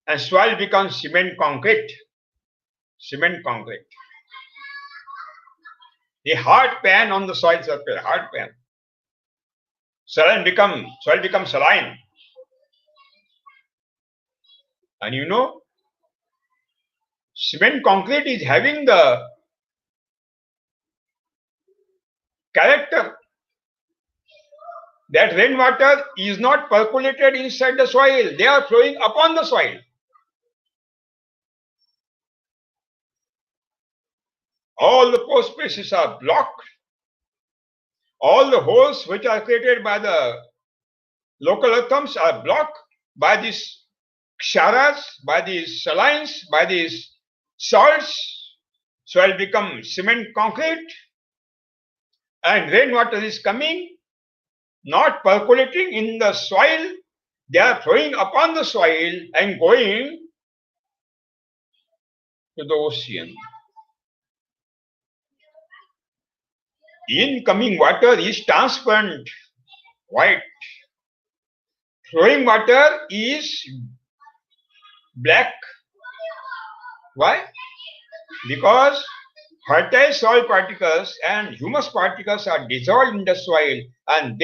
Speaker 1: and soil becomes cement concrete. Cement concrete. A hard pan on the soil surface, hard pan. Soil becomes saline. And you know, cement concrete is having the character that rainwater is not percolated inside the soil, they are flowing upon the soil. All the pore spaces are blocked. All the holes which are created by the local earthworms are blocked by these ksharas, by these salines, by these salts. Soil becomes cement concrete, and rainwater is coming, not percolating in the soil. They are flowing upon the soil and going to the ocean. Incoming water is transparent, white. Flowing water is black. Why? Because fertile soil particles and humus particles are dissolved in the soil, and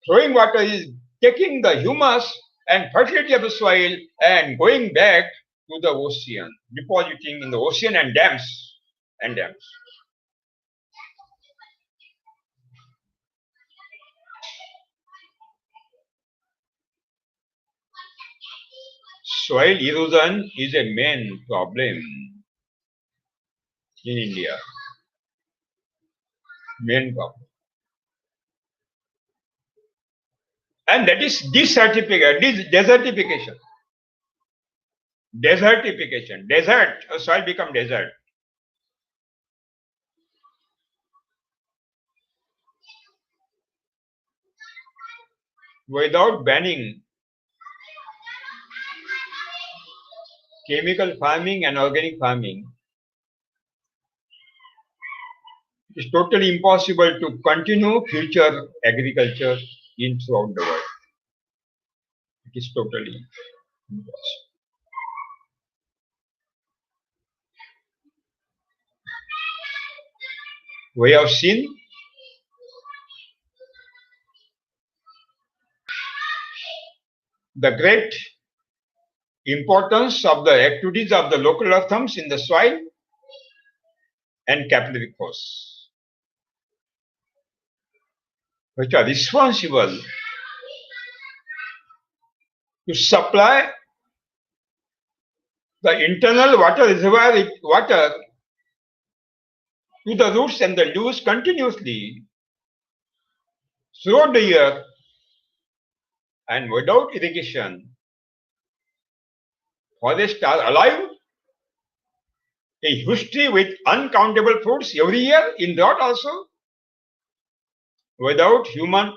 Speaker 1: flowing water is taking the humus and fertility of the soil and going back to the ocean, depositing in the ocean and dams. Soil erosion is a main problem in India. Main problem. And that is desertification. Desertification. Desert, soil become desert. Without banning chemical farming and organic farming, it is totally impossible to continue future agriculture throughout the world. It is totally impossible. We have seen the great importance of the activities of the local earthworms in the soil and capillary force, which are responsible to supply the internal water reservoir water to the roots and the leaves continuously throughout the year. And without irrigation, forests are alive, a history with uncountable fruits every year in drought also. Without human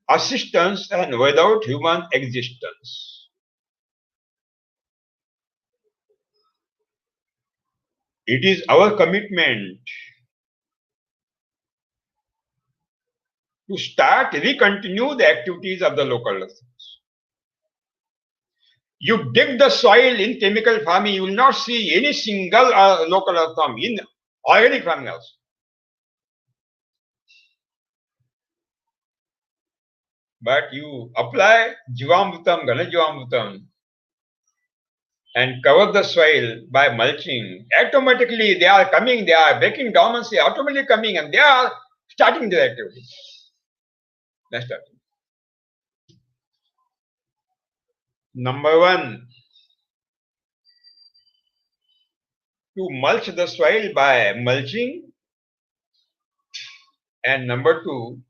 Speaker 1: assistance and without human existence. It is our commitment to recontinue the activities of the local earthworms. You dig the soil in chemical farming, you will not see any single local earthworm in organic farming also. But you apply Jivamrutam, Ghanajivamrutam and cover the soil by mulching, automatically they are coming, they are breaking dormancy, automatically coming, and they are starting their activities. That's starting. Number one, to mulch the soil by mulching, and number two,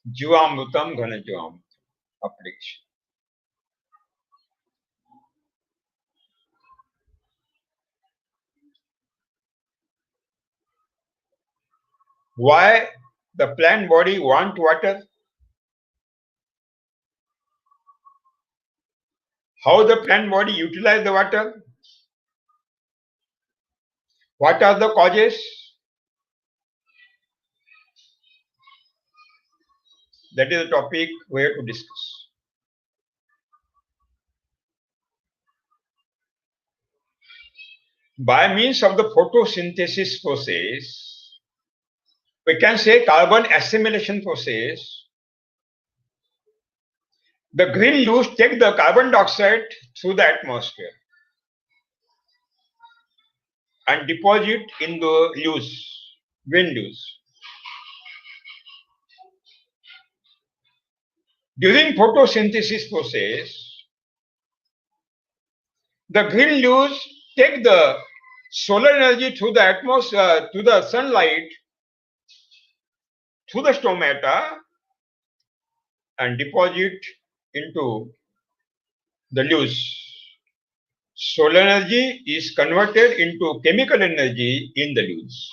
Speaker 1: Jivamrutam, Ghanajivamrutam application. Why the plant body want water? How the plant body utilize the water? What are the causes? That is the topic we have to discuss. By means of the photosynthesis process, we can say carbon assimilation process, The green leaves take the carbon dioxide through the atmosphere and deposit in the leaves, green leaves. During photosynthesis process, the green leaves take the solar energy through the atmosphere, to the sunlight, through the stomata, and deposit into the leaves. Solar energy is converted into chemical energy in the leaves.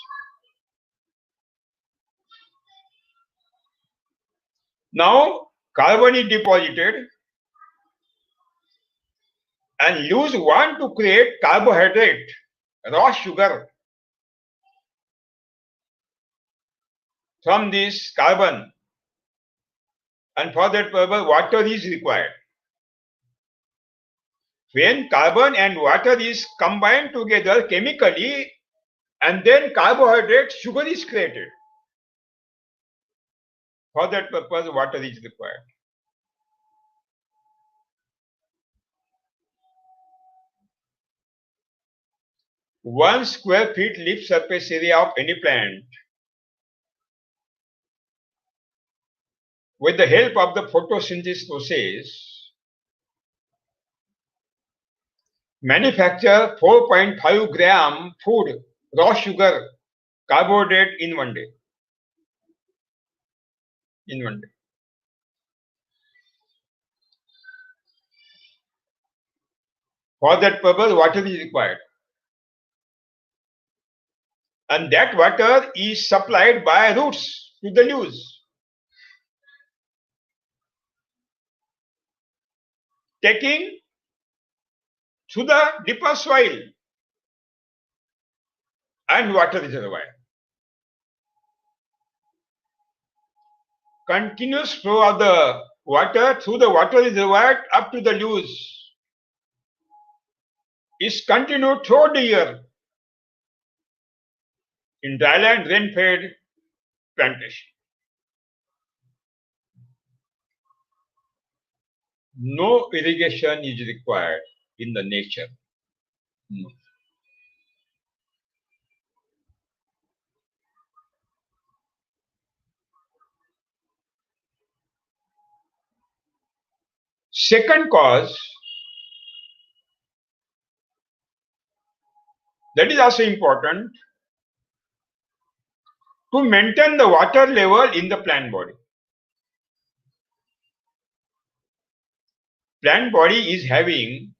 Speaker 1: Now, carbon is deposited and leaves want to create carbohydrate, raw sugar from this carbon, and for that purpose water is required. When carbon and water is combined together chemically, and then carbohydrate, sugar is created. For that purpose water is required. One square feet leaf surface area of any plant, with the help of the photosynthesis process, manufacture 4.5 gram food, raw sugar, carbohydrate in one day. For that purpose, water is required. And that water is supplied by roots to the leaves, taking to the deeper soil and water reservoir. Continuous flow of the water through the water reservoir up to the leaves is continued throughout the year in dryland rain-fed plantation. No irrigation is required in the nature. No. Second cause, that is also important, to maintain the water level in the plant body. Plant body is having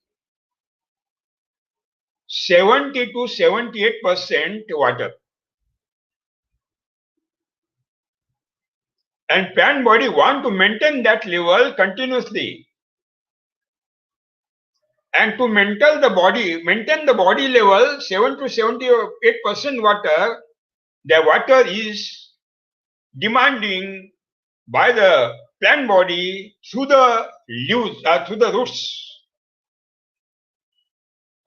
Speaker 1: 70 to 78% water. And plant body want to maintain that level continuously. And to maintain the body level 7 to 78% water, the water is demanding by the plant body through the leaves, through the roots.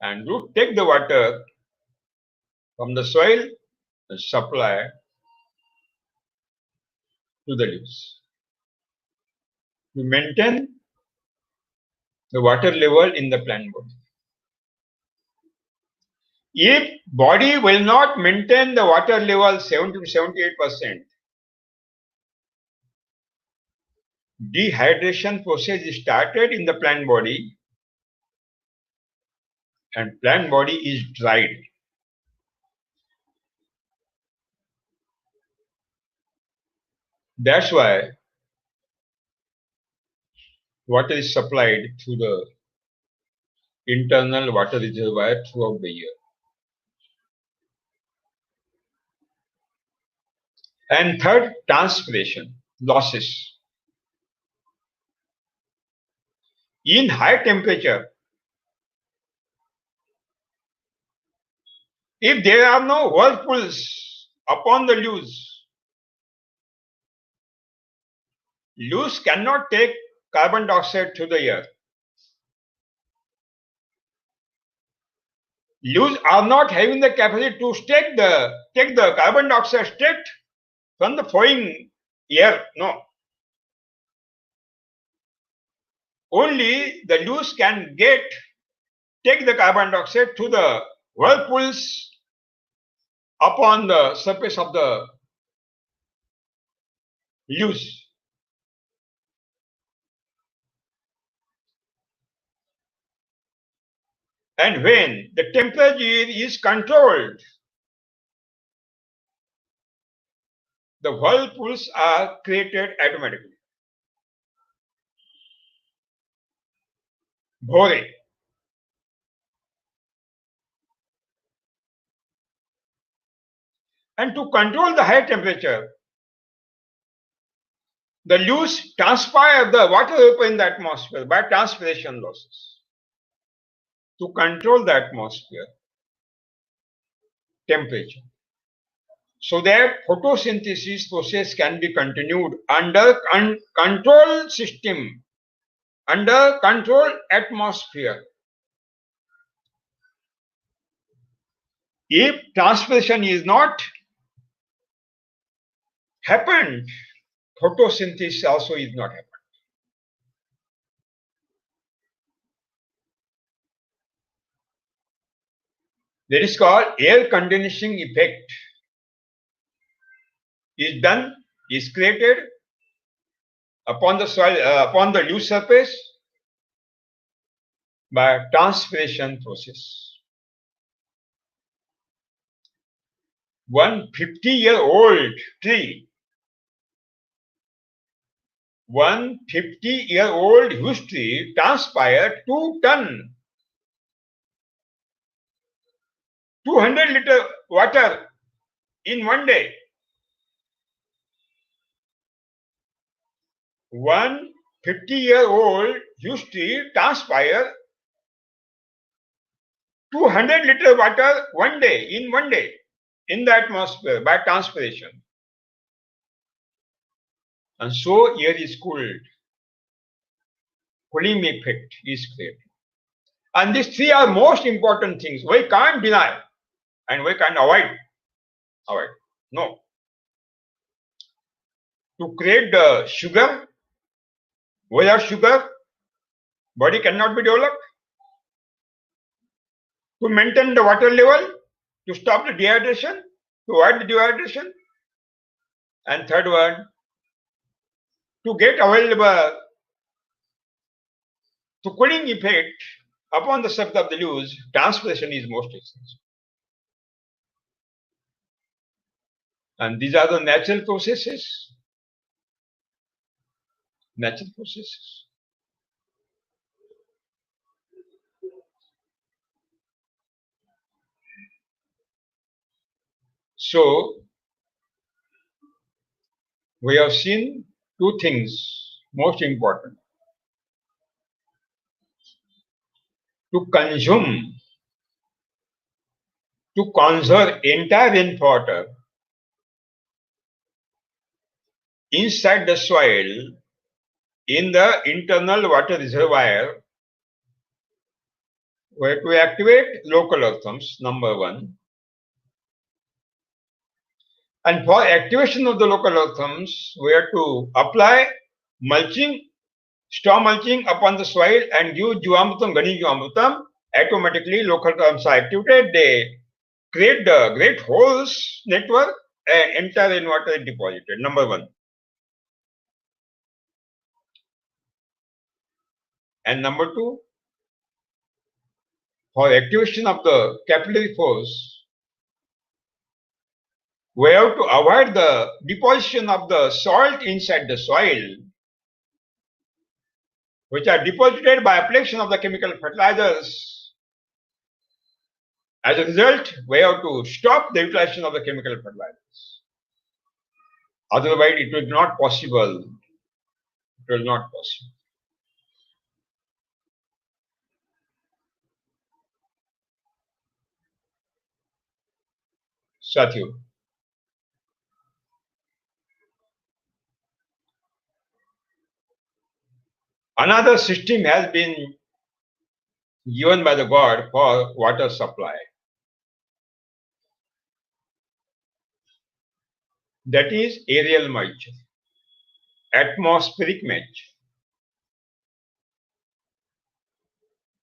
Speaker 1: And root take the water from the soil and supply to the leaves to maintain the water level in the plant body. If body will not maintain the water level 70 to 78%, dehydration process is started in the plant body and plant body is dried. That's why water is supplied through the internal water reservoir throughout the year. And third, transpiration, losses. In high temperature, if there are no whirlpools upon the leaves cannot take carbon dioxide through the air. Leaves are not having the capacity to take the carbon dioxide straight from the flowing air. No. only the loose can take the carbon dioxide through the whirlpools upon the surface of the loose. And when the temperature is controlled, the whirlpools are created automatically. Bhore. And to control the high temperature, the loose transpire the water vapor in the atmosphere by transpiration losses. To control the atmosphere temperature, so that photosynthesis process can be continued under control system, under controlled atmosphere. If transpiration is not happened, photosynthesis also is not happened. That is called air conditioning effect. Is created upon the soil, upon the loose surface by transpiration process. One 50-year-old tree, one 50-year-old huge tree transpired 2 ton, 200-liter water in one day. One 50-year-old huge tree transpired 200-liter water one day, in the atmosphere by transpiration. And so air is cooled. Cooling effect is created. And these three are most important things. We can't deny and we can't avoid. No. To create the sugar, without sugar, body cannot be developed. To maintain the water level, to stop the dehydration, to avoid the dehydration. And third one, to get available to cooling effect upon the surface of the loose, transpiration is most essential. And these are the natural processes. Natural processes. So, we have seen two things most important. To consume, to conserve entire rainwater inside the soil in the internal water reservoir, we have to activate local earthworms, number one. And for activation of the local earthworms, we have to apply mulching, straw mulching upon the soil and give Jivamrutam, Ghani Jivamrutam. Automatically local earthworms are activated. They create the great holes network and entire rainwater is deposited. Number one. And number two, for activation of the capillary force, we have to avoid the deposition of the salt inside the soil, which are deposited by application of the chemical fertilizers. As a result, we have to stop the utilization of the chemical fertilizers. Otherwise, it will not possible. It will not possible. Satyu. Another system has been given by the God for water supply. That is aerial moisture, atmospheric moisture.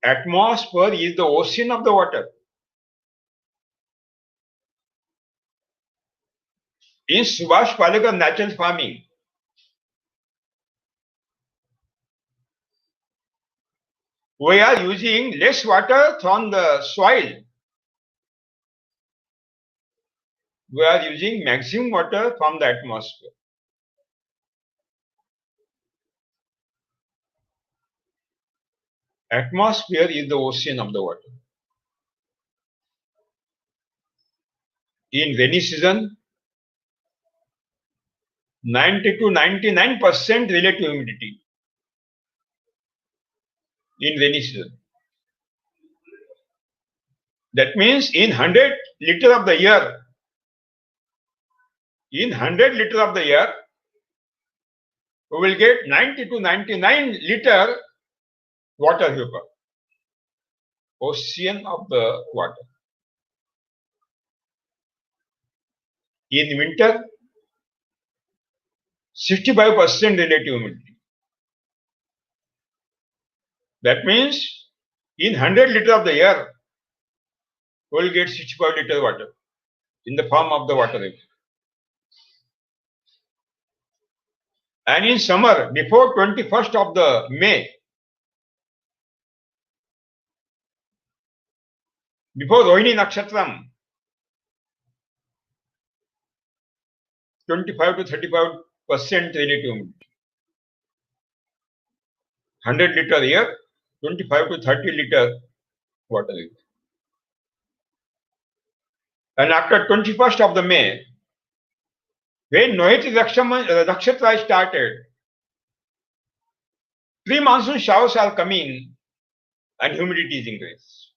Speaker 1: Atmosphere is the ocean of the water. In Subhash Palekar natural farming, we are using less water from the soil. We are using maximum water from the atmosphere. Atmosphere is the ocean of the water. In rainy season, 90 to 99% relative humidity. In rainy season. That means in 100 liter of the year, we will get 90 to 99 liter water vapor. Ocean of the water. In winter, 65% relative humidity. That means in 100 liter of the year, we will get 65 liter water in the form of the water vapor. And in summer, before 21st of the May, before Rohini Nakshatram, 25 to 35% relative humidity. 100 liter a year, 25 to 30 liter water vapor. And after 21st of the May, when Nohiti Nakshatra started, pre-monsoon showers are coming and humidity is increased.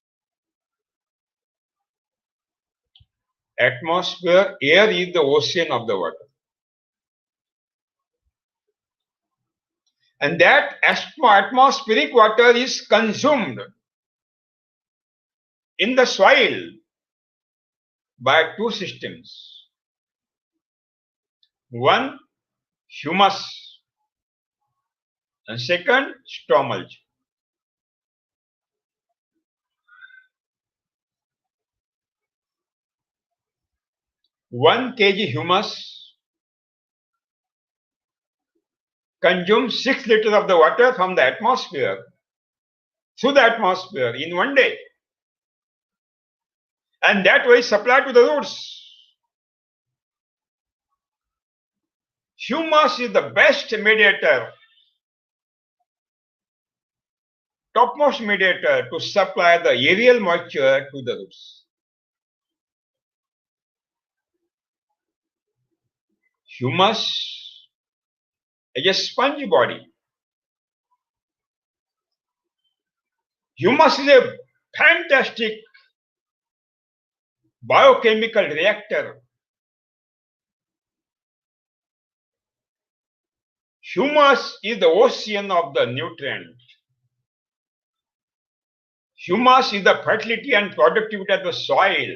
Speaker 1: Atmosphere, air is the ocean of the water. And that atmospheric water is consumed in the soil by two systems. One, humus, and second, stomach. One kg humus consumes 6 liters of the water from the atmosphere through the atmosphere in one day. And that was supplied to the roots. Humus is the best mediator, topmost mediator to supply the aerial moisture to the roots. Humus is a spongy body. Humus is a fantastic biochemical reactor. Humus is the ocean of the nutrient. Humus is the fertility and productivity of the soil.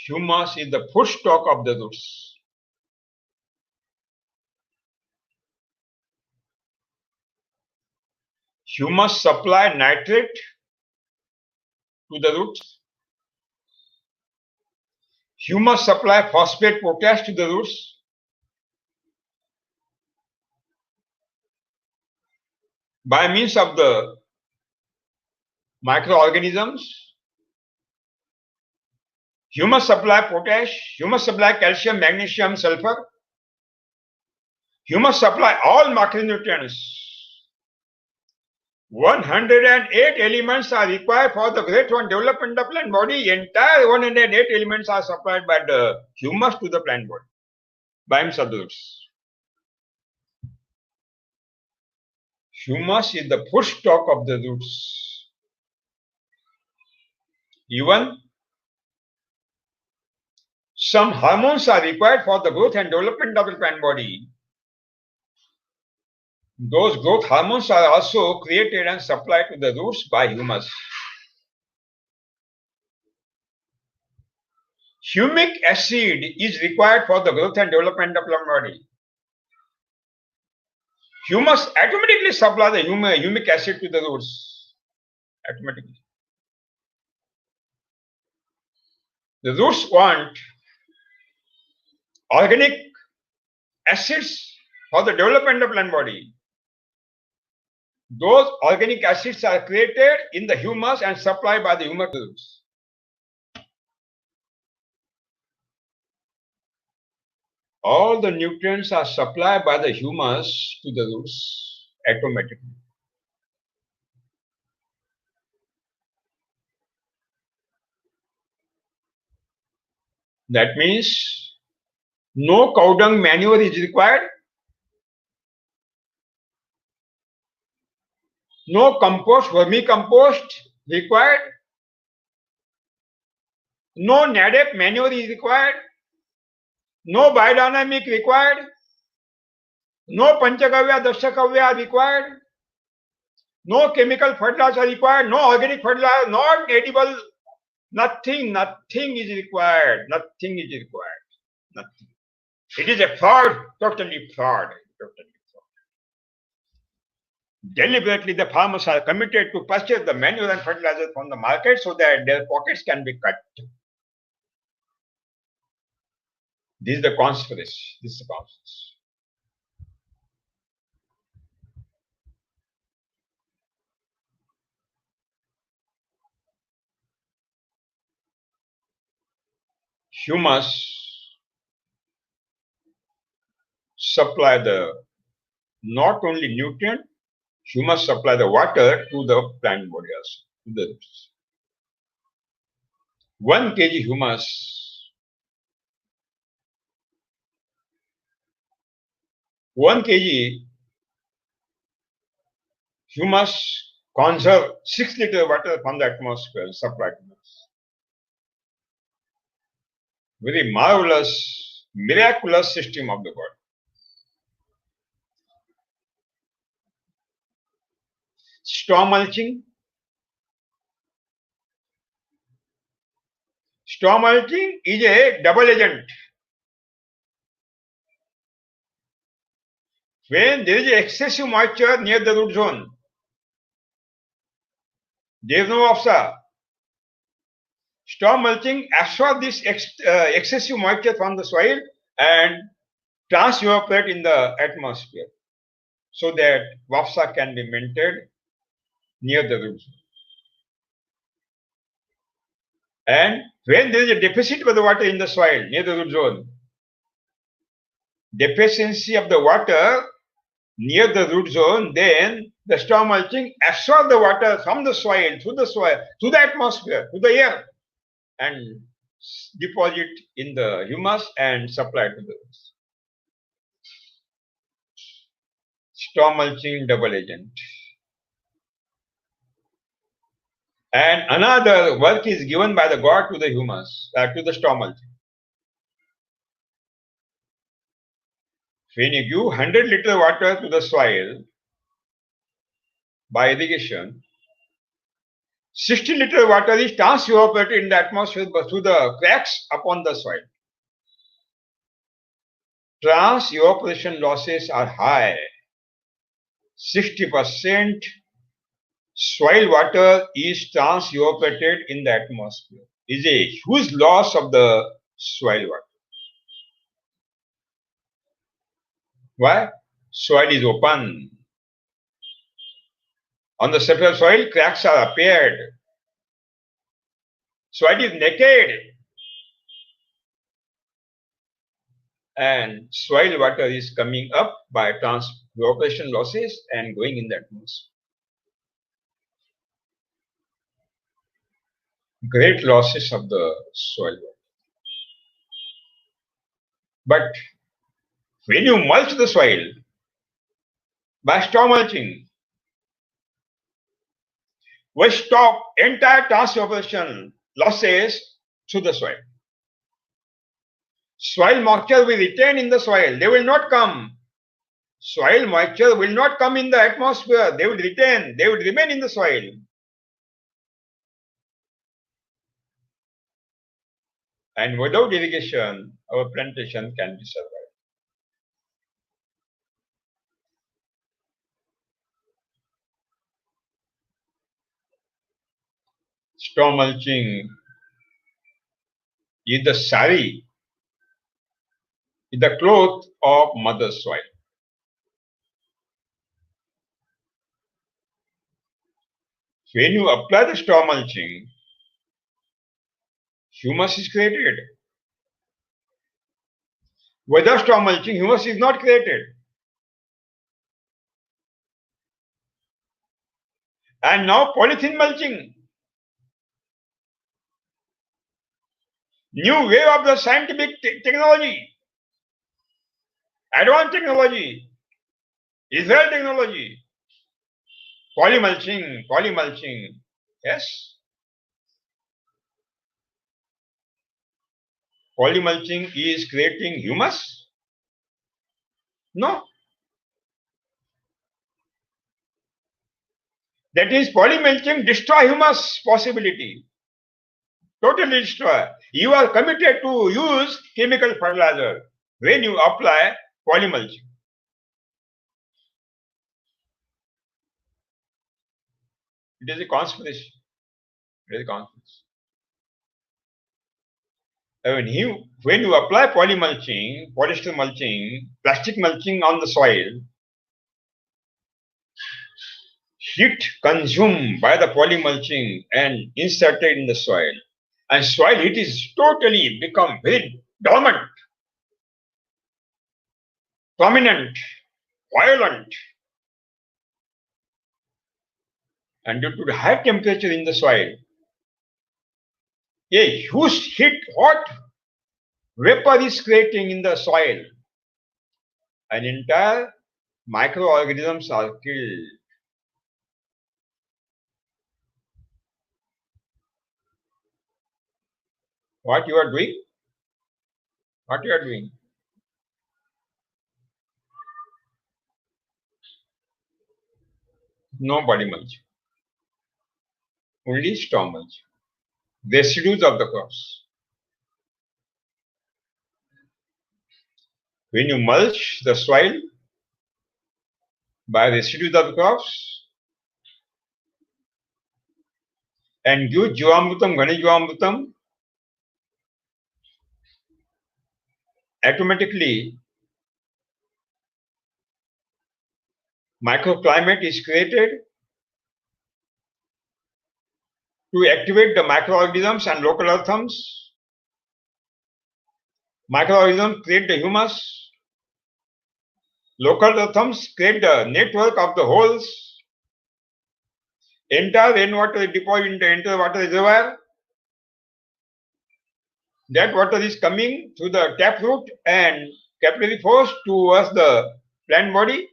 Speaker 1: Humus is the food stock of the roots. Humus supply nitrate to the roots. Humus supply phosphate, potash to the roots. By means of the microorganisms, humus supply potash, humus supply calcium, magnesium, sulfur. Humus supply all macronutrients. 108 elements are required for the growth and development of plant body. Entire 108 elements are supplied by the humus to the plant body by means of the roots. Humus is the food stock of the roots. Even some hormones are required for the growth and development of the plant body. Those growth hormones are also created and supplied to the roots by humus. Humic acid is required for the growth and development of plant body. Humus automatically supply the humic acid to the roots. Automatically. The roots want organic acids for the development of plant body. Those organic acids are created in the humus and supplied by the humus roots. All the nutrients are supplied by the humus to the roots automatically. That means no cow dung manure is required, no compost, vermicompost required, no NADEP manure is required, no biodynamic required, no Panchagavya, Dashakavya required, no chemical fertilizer required, no organic fertilizer, not edible, nothing is required, nothing is required, nothing. It is a fraud, totally fraud, totally fraud. Deliberately, the farmers are committed to purchase the manure and fertilizer from the market so that their pockets can be cut. This is the conspiracy. This is the conspiracy. Humus supply the not only nutrient, humus supply the water to the plant body also, to the roots. 1 kg humus, 1 kg humus conserve 6 liters water from the atmosphere supplied to us. Very marvelous, miraculous system of the God. Straw mulching. Straw mulching is a double agent. When there is excessive moisture near the root zone, there is no OFSA. Straw mulching absorbs this excessive moisture from the soil and trans-evaporate in the atmosphere so that OFSA can be maintained near the root zone. And when there is a deficit of the water in the soil near the root zone, deficiency of the water near the root zone, then the straw mulching absorbs the water from the soil, to the atmosphere, to the air, and deposit in the humus and supply to the roots. Straw mulching double agent. And another work is given by the God to the humus, to the straw mulching. When you give 100 liters water to the soil by irrigation, 60 liters water is trans-evaporated in the atmosphere through the cracks upon the soil. Trans-evaporation losses are high. 60% soil water is trans-evaporated in the atmosphere. It is a huge loss of the soil water. Why? Soil is open. On the surface of soil, cracks are appeared. Soil is naked. And soil water is coming up by trans-evaporation losses and going in the atmosphere. Great losses of the soil water. But when you mulch the soil by straw mulching, we stop entire trans-evaporation losses to the soil. Soil moisture will retain in the soil. They will not come. Soil moisture will not come in the atmosphere. They will retain. They will remain in the soil. And without irrigation, our plantation can be survived. Straw mulching is the sari, is the cloth of mother soil. When you apply the straw mulching, humus is created. Without straw mulching, humus is not created. And now polythene mulching. New wave of the scientific technology. Advanced technology. Israel technology. Polymulching. Yes. Polymulching is creating humus? No. That is, polymulching destroy humus possibility. Totally destroy. You are committed to use chemical fertilizer when you apply polymulching. It is a conspiracy. It is a conspiracy. When you apply polymulching, polyester mulching, plastic mulching on the soil, heat consumed by the polymulching and inserted in the soil, and soil heat is totally become very dominant, prominent, violent, and due to the high temperature in the soil, a huge heat, hot vapor is creating in the soil, and entire microorganisms are killed. What you are doing? What you are doing? No body mulch. Only straw mulch. Residues of the crops. When you mulch the soil by residues of the crops and give Jivamrutam, Ghana Jivamrutam, automatically microclimate is created to activate the microorganisms and local earthworms. Microorganisms create the humus. Local earthworms create the network of the holes. Entire rainwater is deposited into the water reservoir. That water is coming through the taproot and capillary force towards the plant body.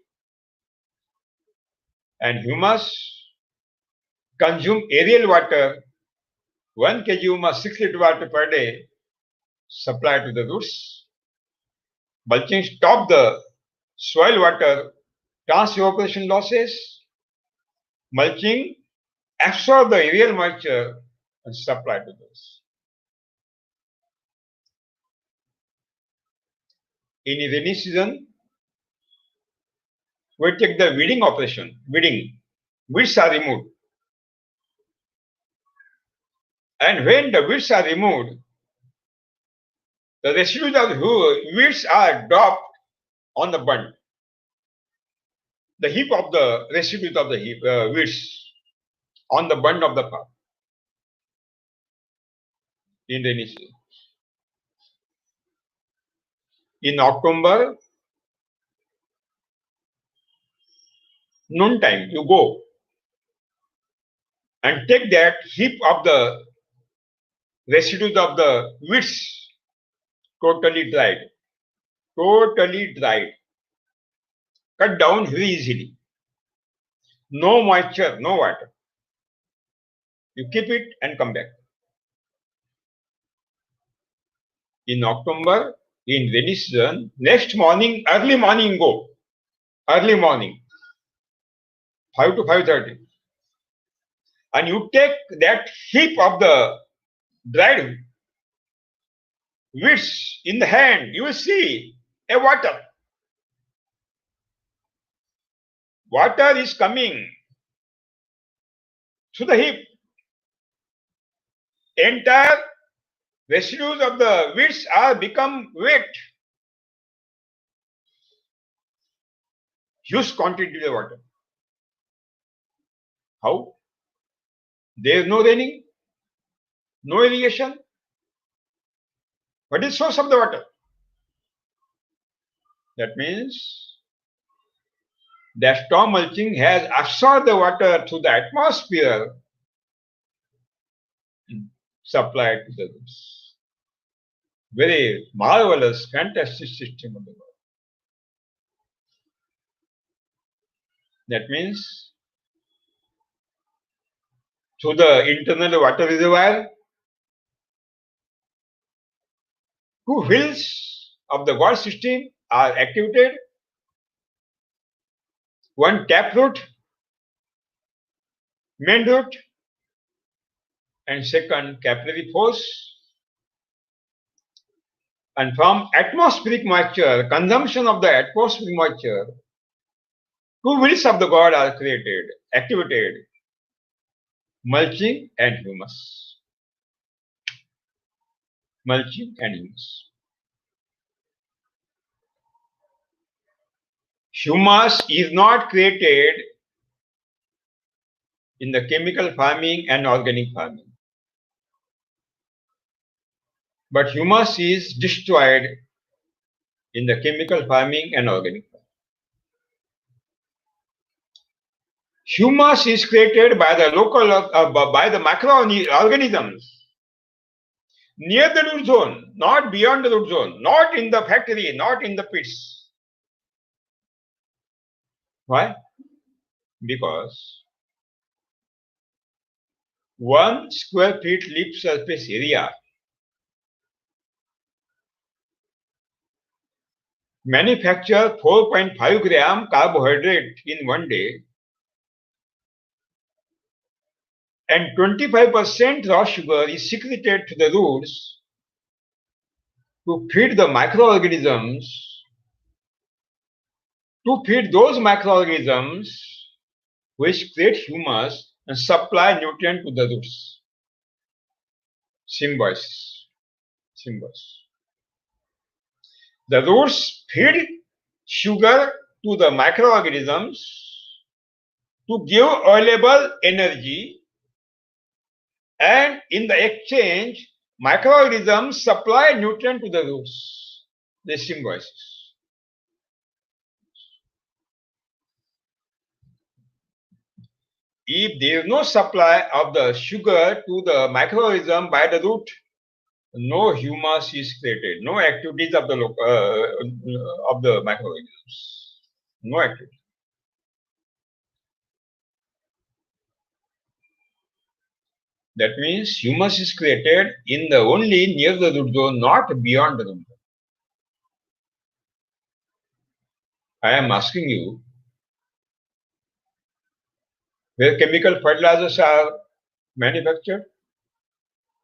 Speaker 1: And humus consume aerial water, 1 kg humus, 6 liter water per day, supply to the roots. Mulching stop the soil water transevaporation losses. Mulching absorb the aerial moisture and supply to those. In rainy season, we take the weeding operation. Weeds are removed. And when the weeds are removed, the residues of the weeds are dropped on the bund. The heap of the residues of the weeds on the bund of the path in rainy season. In October, noontime, you go and take that heap of the residues of the weeds, totally dried, cut down very easily. No moisture, no water. You keep it and come back. In October, in rainy season, next morning, early morning go. Early morning, 5 to 5:30. And you take that heap of the dried weeds in the hand, you will see a water. Water is coming through the heap. entire residues of the weeds are become wet. Huge quantity of water. How? There is no raining, no irrigation. What is source of the water? That means that storm mulching has absorbed the water through the atmosphere and supplied to the roots. Very marvelous, fantastic system of the world. That means through the internal water reservoir, two wheels of the God system are activated. One taproot, main root, and second capillary force. And from atmospheric moisture, consumption of the atmospheric moisture, two wheels of the God are created, activated, mulching and humus. Mulching and humus. Humus is not created in the chemical farming and organic farming. But humus is destroyed in the chemical farming and organic farming. Humus is created by the by the microorganisms near the root zone, not beyond the root zone, not in the factory, not in the pits. Why? Because 1 square feet leaf surface area manufacture 4.5 gram carbohydrate in one day and 25% raw sugar is secreted to the roots to feed the microorganisms, to feed those microorganisms which create humus and supply nutrient to the roots. Symbiosis. The roots feed sugar to the microorganisms to give available energy, and in the exchange, microorganisms supply nutrient to the roots. The symbiosis. If there is no supply of the sugar to the microorganism by the root, no humus is created, no activities of the microorganisms, no activity. That means humus is created in the only near the root zone, not beyond the root zone. I am asking you, where chemical fertilizers are manufactured?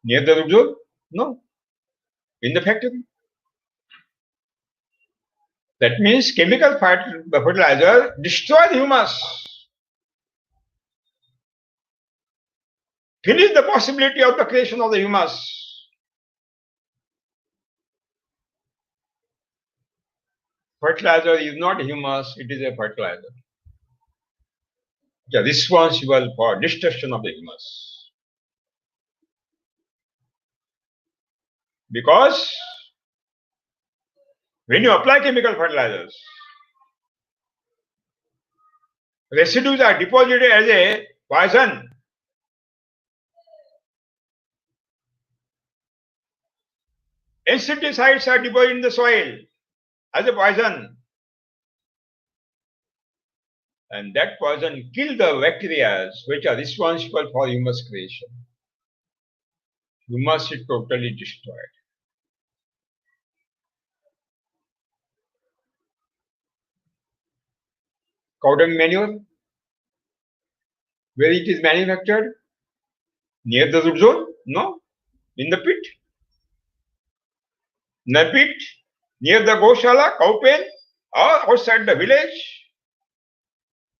Speaker 1: Near the root zone? No. In the factory. That means chemical fertilizer destroy the humus. Finish the possibility of the creation of the humus. Fertilizer is not humus, it is a fertilizer. It is responsible for destruction of the humus. Because when you apply chemical fertilizers, residues are deposited as a poison. Insecticides are deposited in the soil as a poison. And that poison kills the bacteria which are responsible for humus creation. Humus is totally destroyed. Cow dung manure, where it is manufactured? Near the root zone? No. In the pit. In the pit, near the goshala, cow pen, or outside the village.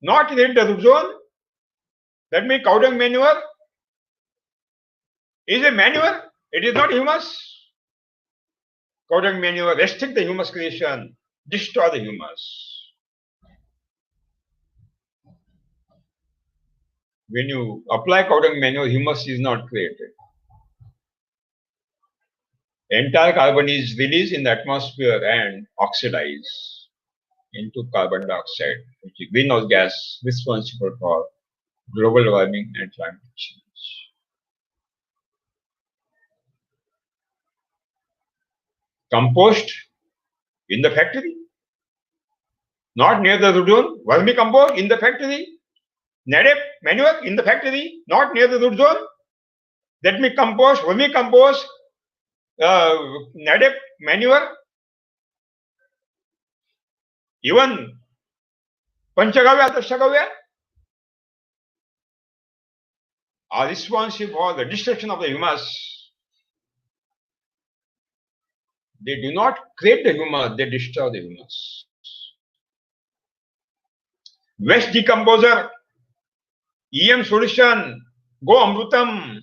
Speaker 1: Not near the root zone. That means cow dung manure is a manure. It is not humus. Cowdung manure restrict the humus creation, destroy the humus. When you apply cowdung manure, humus is not created. Entire carbon is released in the atmosphere and oxidized into carbon dioxide, which is greenhouse gas responsible for global warming and climate change. Compost in the factory, not near the root zone. Vermicompost in the factory. Native manure in the factory, not near the root zone. That means compost, vermicompost, native manure, even panchagavya, dashagavya are responsible for the destruction of the humus. They do not create the humus, they destroy the humus. Waste decomposer, EM solution, Go Amrutam,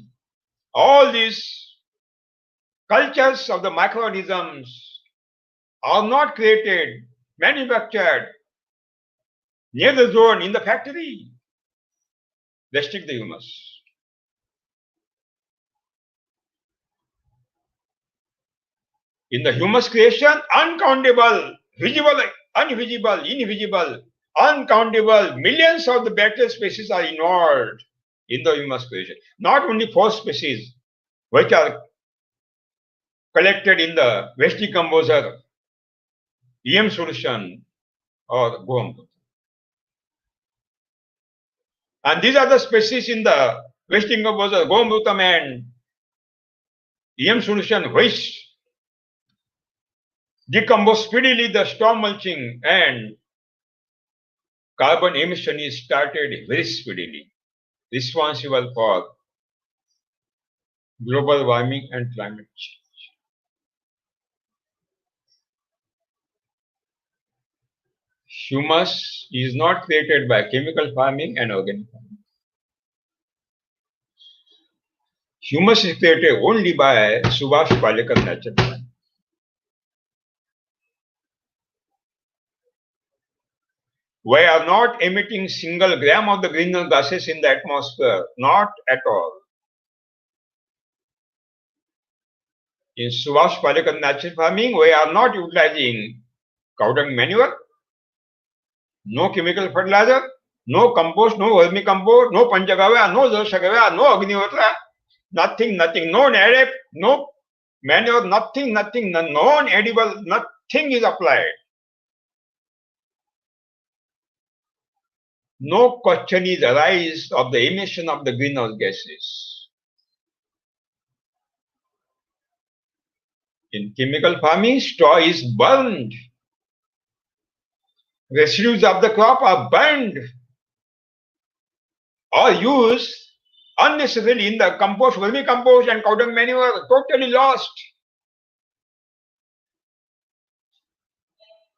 Speaker 1: all these cultures of the microorganisms are not created, manufactured near the zone in the factory. Restrict the humus. In the humus creation, uncountable, visible, invisible, uncountable, millions of the bacterial species are involved in the humus creation. Not only 4 species which are collected in the waste decomposer, EM solution or Goam. And these are the species in the waste decomposer, Goamrutam and EM solution which decompose speedily the storm mulching and carbon emission is started very speedily, responsible for global warming and climate change. Humus is not created by chemical farming and organic farming. Humus is created only by Subhash Palekar natural farming. We are not emitting single gram of the greenhouse gases in the atmosphere, not at all. In Subhash Palekar natural farming, we are not utilizing cowdung manure, no chemical fertilizer, no compost, no vermicompost, no panchagavya, no dashagavya, no agnihotra, nothing, no native, no manure, nothing, non-edible, nothing is applied. No question is arise of the emission of the greenhouse gases. In chemical farming, straw is burned. Residues of the crop are burned or used unnecessarily in the compost, vermicompost and cowdung manure, totally lost.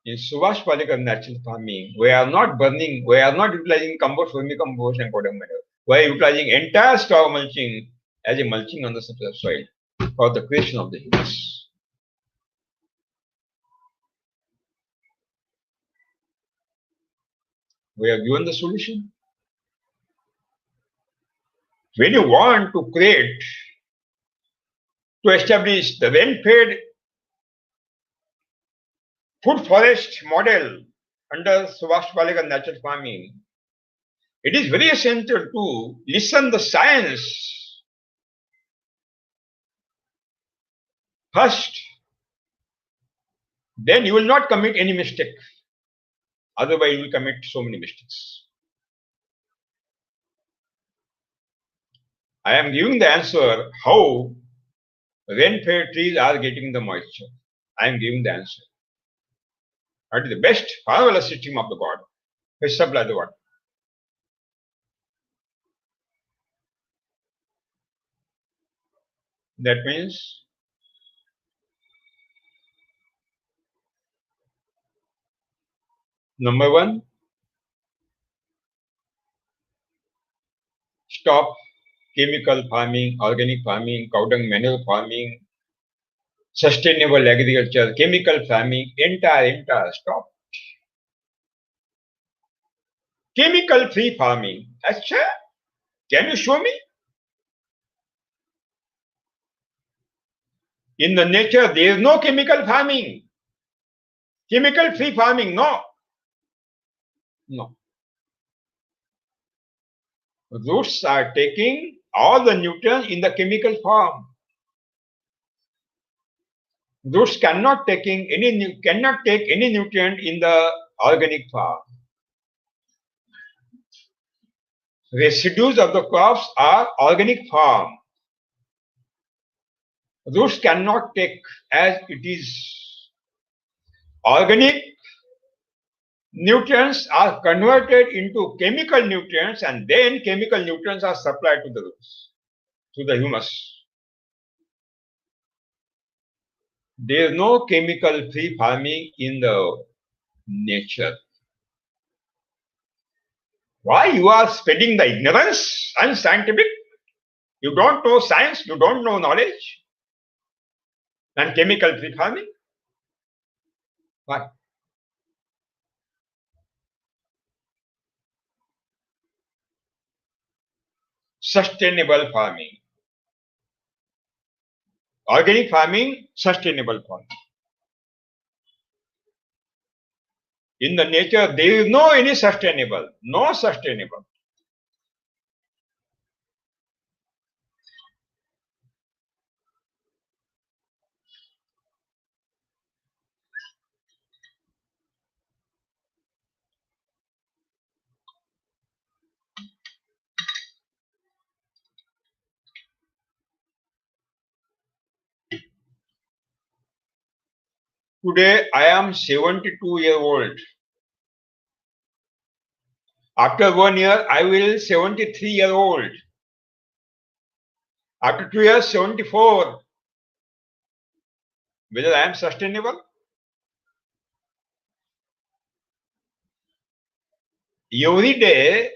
Speaker 1: In Subhash Palekar natural farming, we are not burning, we are not utilizing compost, vermicompost and cowdung manure. We are utilizing entire straw mulching as a mulching on the surface of soil for the creation of the humus. We have given the solution. When you want to create, to establish the rain-fed food forest model under Subhash Palekar natural farming, it is very essential to listen the science first. Then you will not commit any mistake. Otherwise, you will commit so many mistakes. I am giving the answer how rain-fed trees are getting the moisture. I am giving the answer. What is the best farmer system of the God? Which supply the water. That means number 1, stop chemical farming, organic farming, cow dung manure farming, sustainable agriculture, chemical farming, entire stop. Chemical free farming. Acha, can you show me? In the nature, there is no chemical farming. Chemical free farming, no. No. Roots are taking all the nutrients in the chemical form. Roots cannot take any nutrient in the organic form. Residues of the crops are organic form. Roots cannot take, as it is organic nutrients are converted into chemical nutrients, and then chemical nutrients are supplied to the roots, to the humus. There is no chemical free farming in the nature. Why you are spreading the ignorance, unscientific? You don't know science, you don't know knowledge. And chemical free farming? Why? Sustainable farming. Organic farming, sustainable farming. In the nature, there is no any sustainable, no sustainable. Today, I am 72 years old. After 1 year, I will 73 years old. After 2 years, 74. Whether I am sustainable? Every day,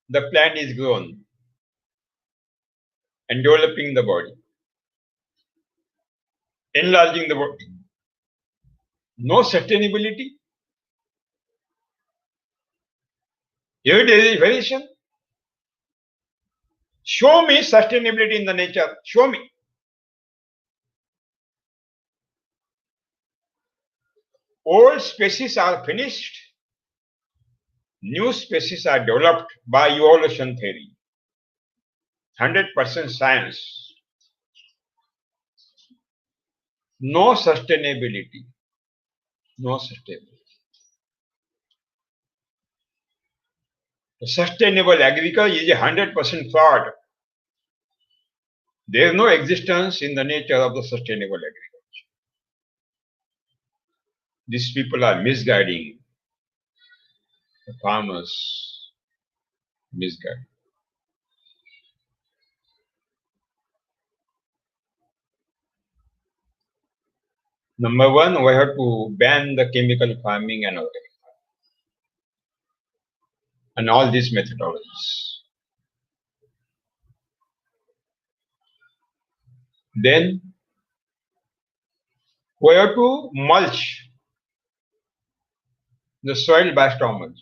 Speaker 1: the plant is grown and developing the body, enlarging the body. No sustainability. Every day is variation. Show me sustainability in the nature. Show me. Old species are finished. New species are developed by evolution theory. 100% science. No sustainability. No sustainability. Sustainable agriculture is 100% fraud. There is no existence in the nature of the sustainable agriculture. These people are misguiding the farmers. Misguiding. Number one, we have to ban the chemical farming and organic farming and all these methodologies. Then we have to mulch the soil by straw mulch.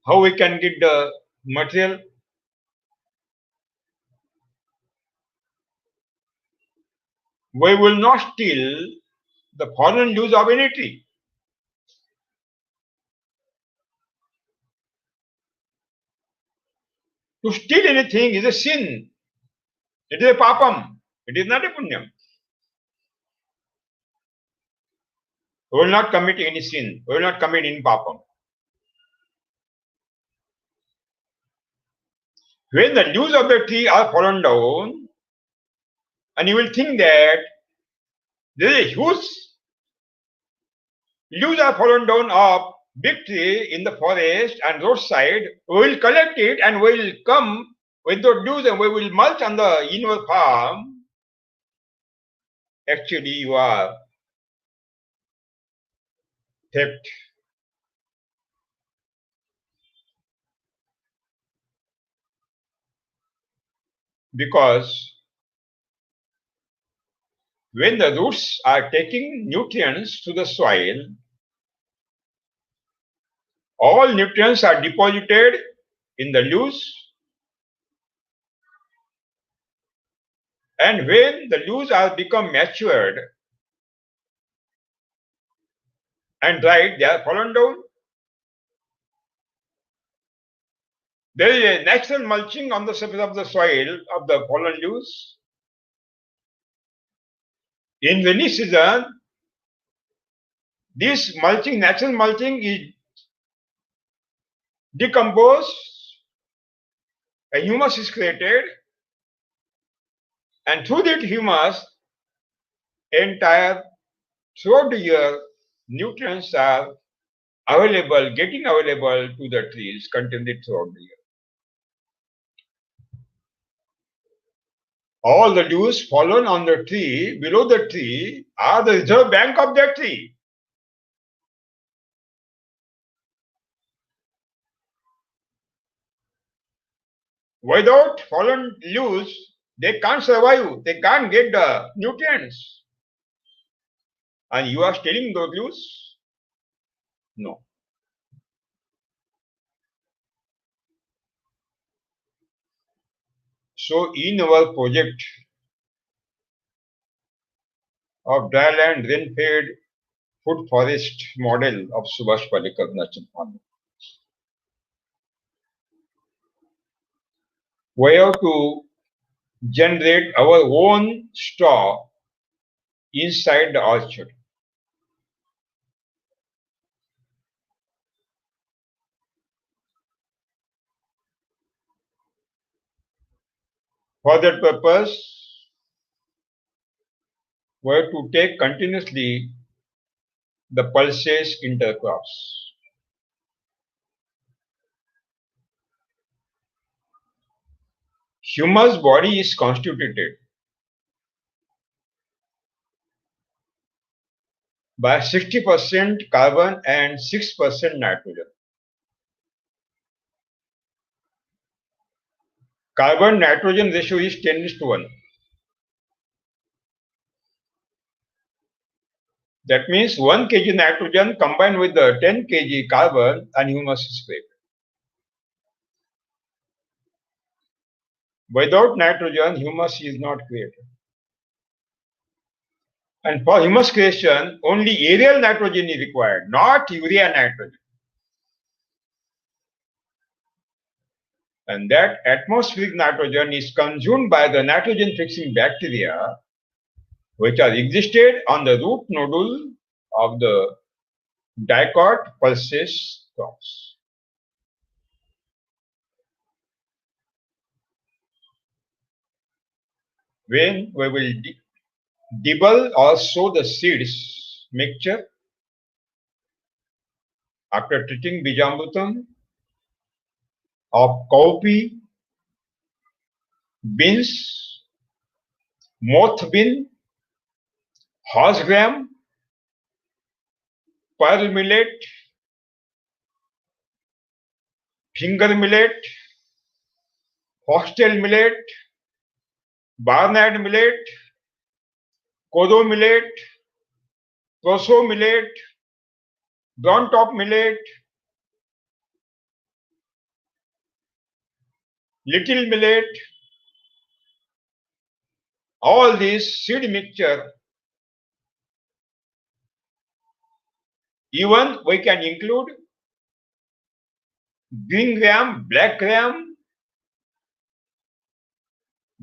Speaker 1: How we can get the material? We will not steal the foreign leaves of any tree. To steal anything is a sin. It is a papam. It is not a punyam. We will not commit any sin. We will not commit any papam. When the leaves of the tree are fallen down, and you will think that there is a huge leaves are fallen down of big tree in the forest and roadside, we will collect it and we will come with those leaves and we will mulch on in your farm. Actually, you are theft. because when the roots are taking nutrients to the soil, all nutrients are deposited in the leaves, and when the leaves are become matured and dried, they are fallen down. There is a natural mulching on the surface of the soil of the fallen leaves. In rainy season, this mulching, natural mulching, is decomposed, a humus is created, and through that humus, throughout the year, nutrients are getting available to the trees continually throughout the year. All the leaves fallen on the tree, below the tree, are the reserve bank of that tree. Without fallen leaves, they can't survive. They can't get the nutrients. And you are stealing those leaves? No. So in our project of dryland rain-fed food forest model of Subhash Palikar National Farm, we have to generate our own straw inside the orchard. For that purpose, we have to take continuously the pulses intercrops. Humus body is constituted by 60% carbon and 6% nitrogen. Carbon-nitrogen ratio is 10:1. That means 1 kg nitrogen combined with the 10 kg carbon and humus is created. Without nitrogen, humus is not created. And for humus creation, only aerial nitrogen is required, not urea nitrogen. And that atmospheric nitrogen is consumed by the nitrogen-fixing bacteria which are existed on the root nodule of the dicot pulses crops. When we will dibble or sow the seeds mixture after treating Bijamrutam of cowpea, beans, moth bean, horse gram, pearl millet, finger millet, foxtail millet, barnyard millet, kodo millet, proso millet, brown top millet, little millet, all these seed mixture. Even we can include green gram, black gram,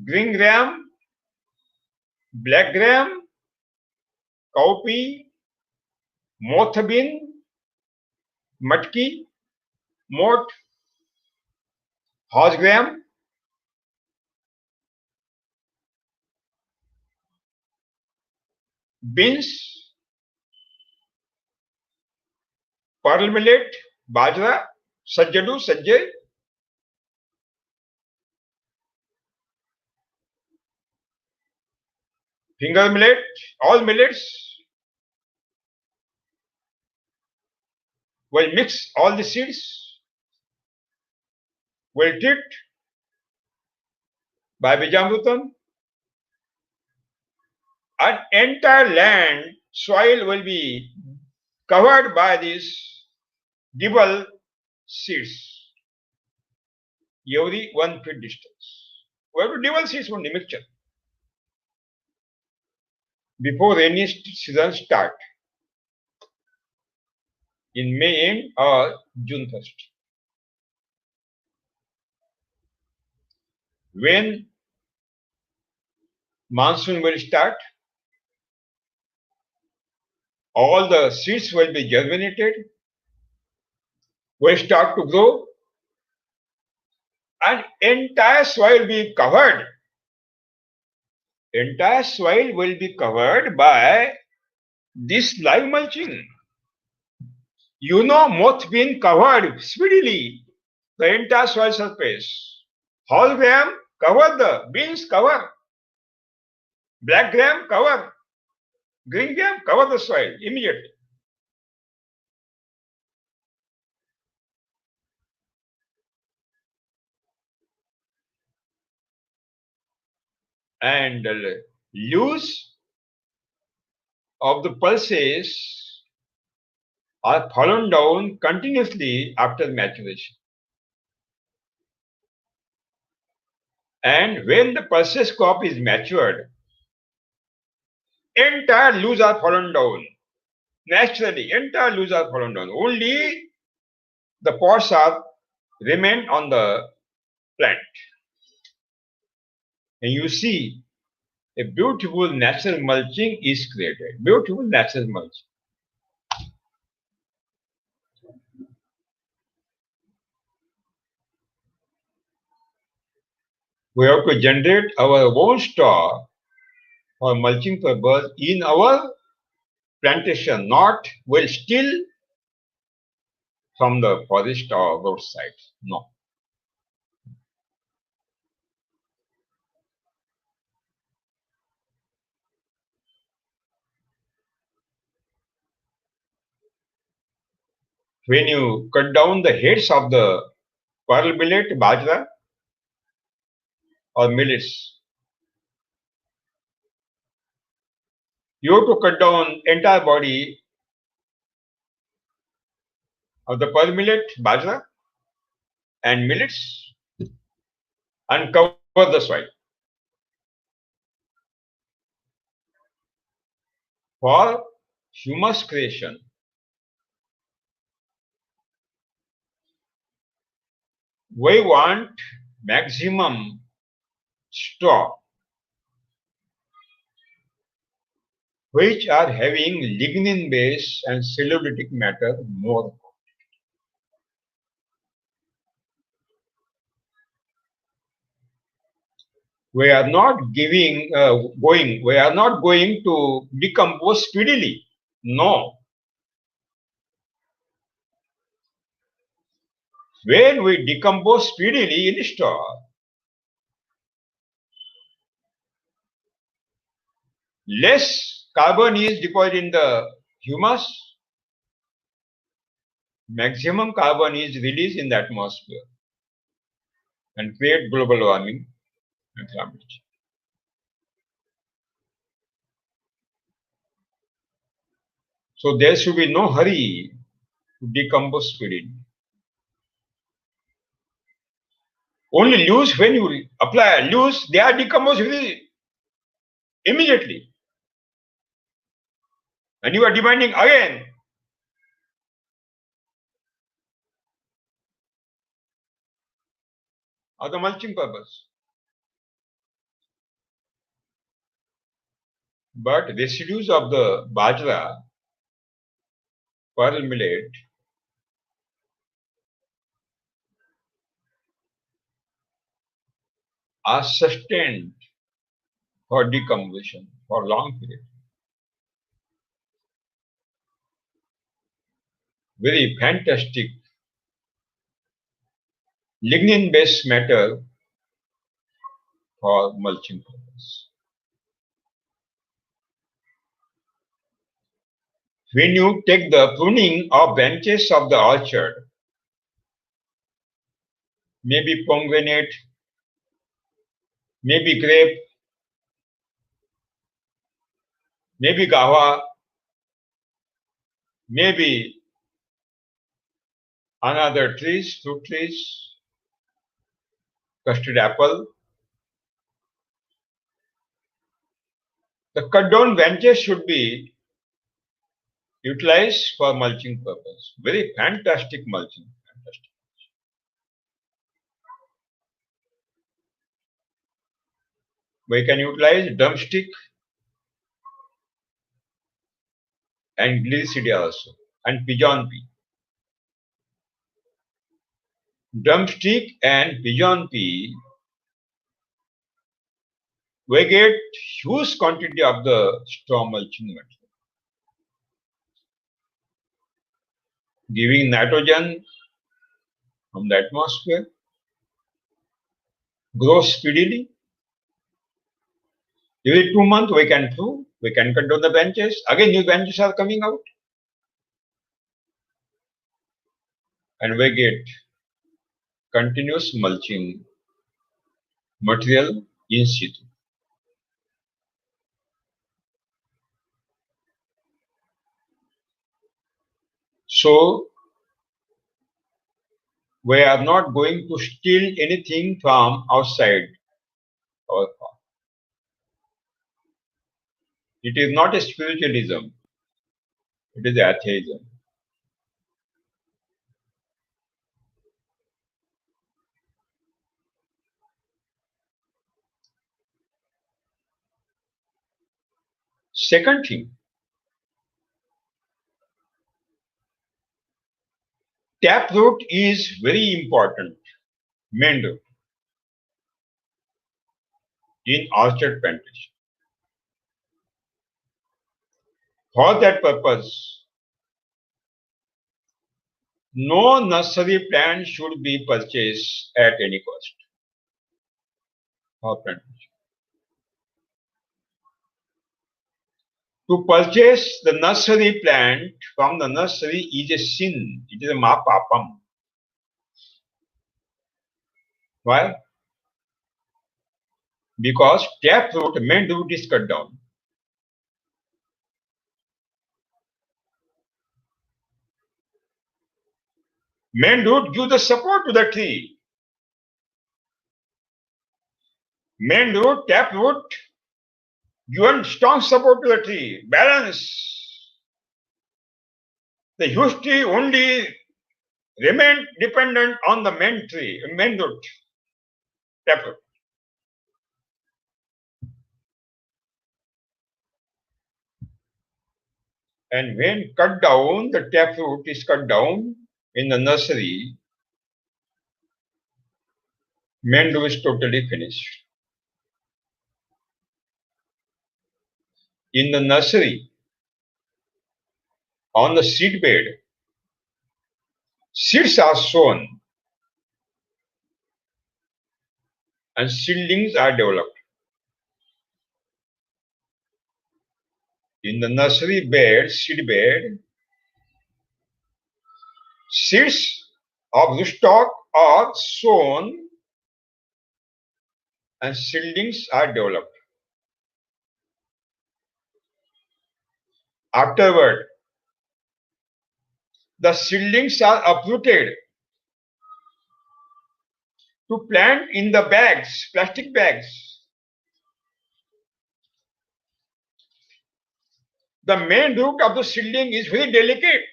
Speaker 1: green gram, black gram, cowpea, moth bean, matki, moth, horse gram, beans, pearl millet, bajra, sajjadu, sajjay, finger millet, all millets. We'll mix all the seeds. We'll treat by Bijamrutam, an entire land soil will be covered by these double seeds every 1 feet distance. We have to double seeds from the mixture before rainy season start in May end or June 1st. When monsoon will start, all the seeds will be germinated, will start to grow, and entire soil will be covered. Entire soil will be covered by this live mulching. You know, moth bean covered speedily the entire soil surface. Whole gram cover the beans cover. Black gram cover. Green gram cover the soil immediately. And leaves of the pulses are fallen down continuously after maturation. And when the pulses crop is matured, entire leaves are fallen down. Naturally, entire leaves are fallen down. Only the pods are remain on the plant. And you see a beautiful natural mulching is created. Beautiful natural mulching. We have to generate our own straw for mulching purpose in our plantation, not will steal from the forest or roadside. No. When you cut down the heads of the pearl millet, bajra, or millets, you have to cut down entire body of the pearl millet, bajra, and millets and cover the soil. For humus creation, we want maximum straw which are having lignin base and cellulosic matter more. We are not going to decompose speedily. No. When we decompose speedily in straw, less carbon is deposited in the humus, maximum carbon is released in the atmosphere and create global warming and climate change. So there should be no hurry to decompose speedily. Only leaves, when you apply leaves, they are decomposed immediately. And you are demanding again of the mulching purpose. But residues of the bajra, pearl millet, are sustained for decomposition for long period. Very fantastic lignin-based matter for mulching purpose. When you take the pruning of branches of the orchard, maybe pomegranate maybe grape, maybe guava, maybe another trees, fruit trees, custard apple. The cut down branches should be utilized for mulching purpose. Very fantastic mulching. Fantastic. We can utilize drumstick and glycidia also, and pigeon pea. Drumstick and pigeon pea, we get huge quantity of the straw mulching material, giving nitrogen from the atmosphere, grows speedily. Every 2 months we can prune, we can cut down the branches. Again, new branches are coming out. And we get continuous mulching material in situ. So, we are not going to steal anything from outside our farm. It is not a spiritualism, it is atheism. Second thing, taproot is very important, main root, in orchard plantation. For that purpose, no nursery plant should be purchased at any cost for plantation. To purchase the nursery plant from the nursery is a sin. It is a mahapapam. Why? Because taproot, main root is cut down. Main root gives the support to the tree. Main root, taproot, given strong support to the tree. Balance. The huge tree only remain dependent on the main tree, main root, taproot. And when cut down, the taproot is cut down in the nursery, main root is totally finished. In the nursery, on the seed bed, seeds are sown and seedlings are developed. In the nursery bed, seed bed, seeds of rootstock are sown and seedlings are developed. Afterward, the seedlings are uprooted to plant in the bags, plastic bags. The main root of the seedling is very delicate.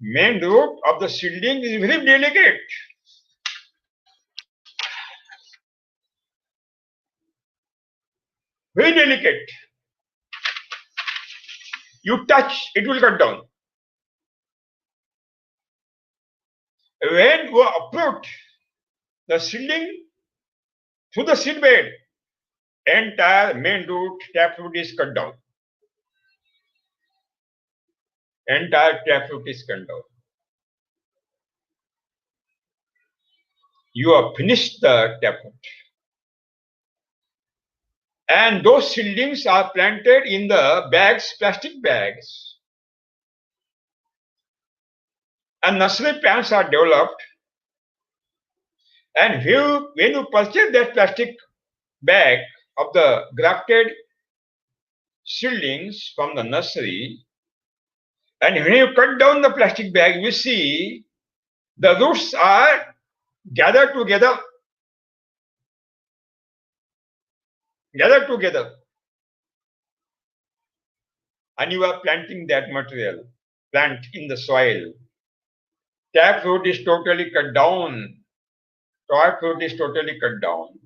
Speaker 1: Main root of the seedling is very delicate. Very delicate. You touch, it will cut down. When you uproot the seedling through the seed bed, entire main root, taproot is cut down. Entire taproot is cut down. You have finished the taproot. And those seedlings are planted in the bags, plastic bags. And nursery plants are developed. And when you purchase that plastic bag of the grafted seedlings from the nursery, and when you cut down the plastic bag, you see the roots are gathered together, and you are planting that material, plant in the soil. Taproot is totally cut down. Taproot is totally cut down.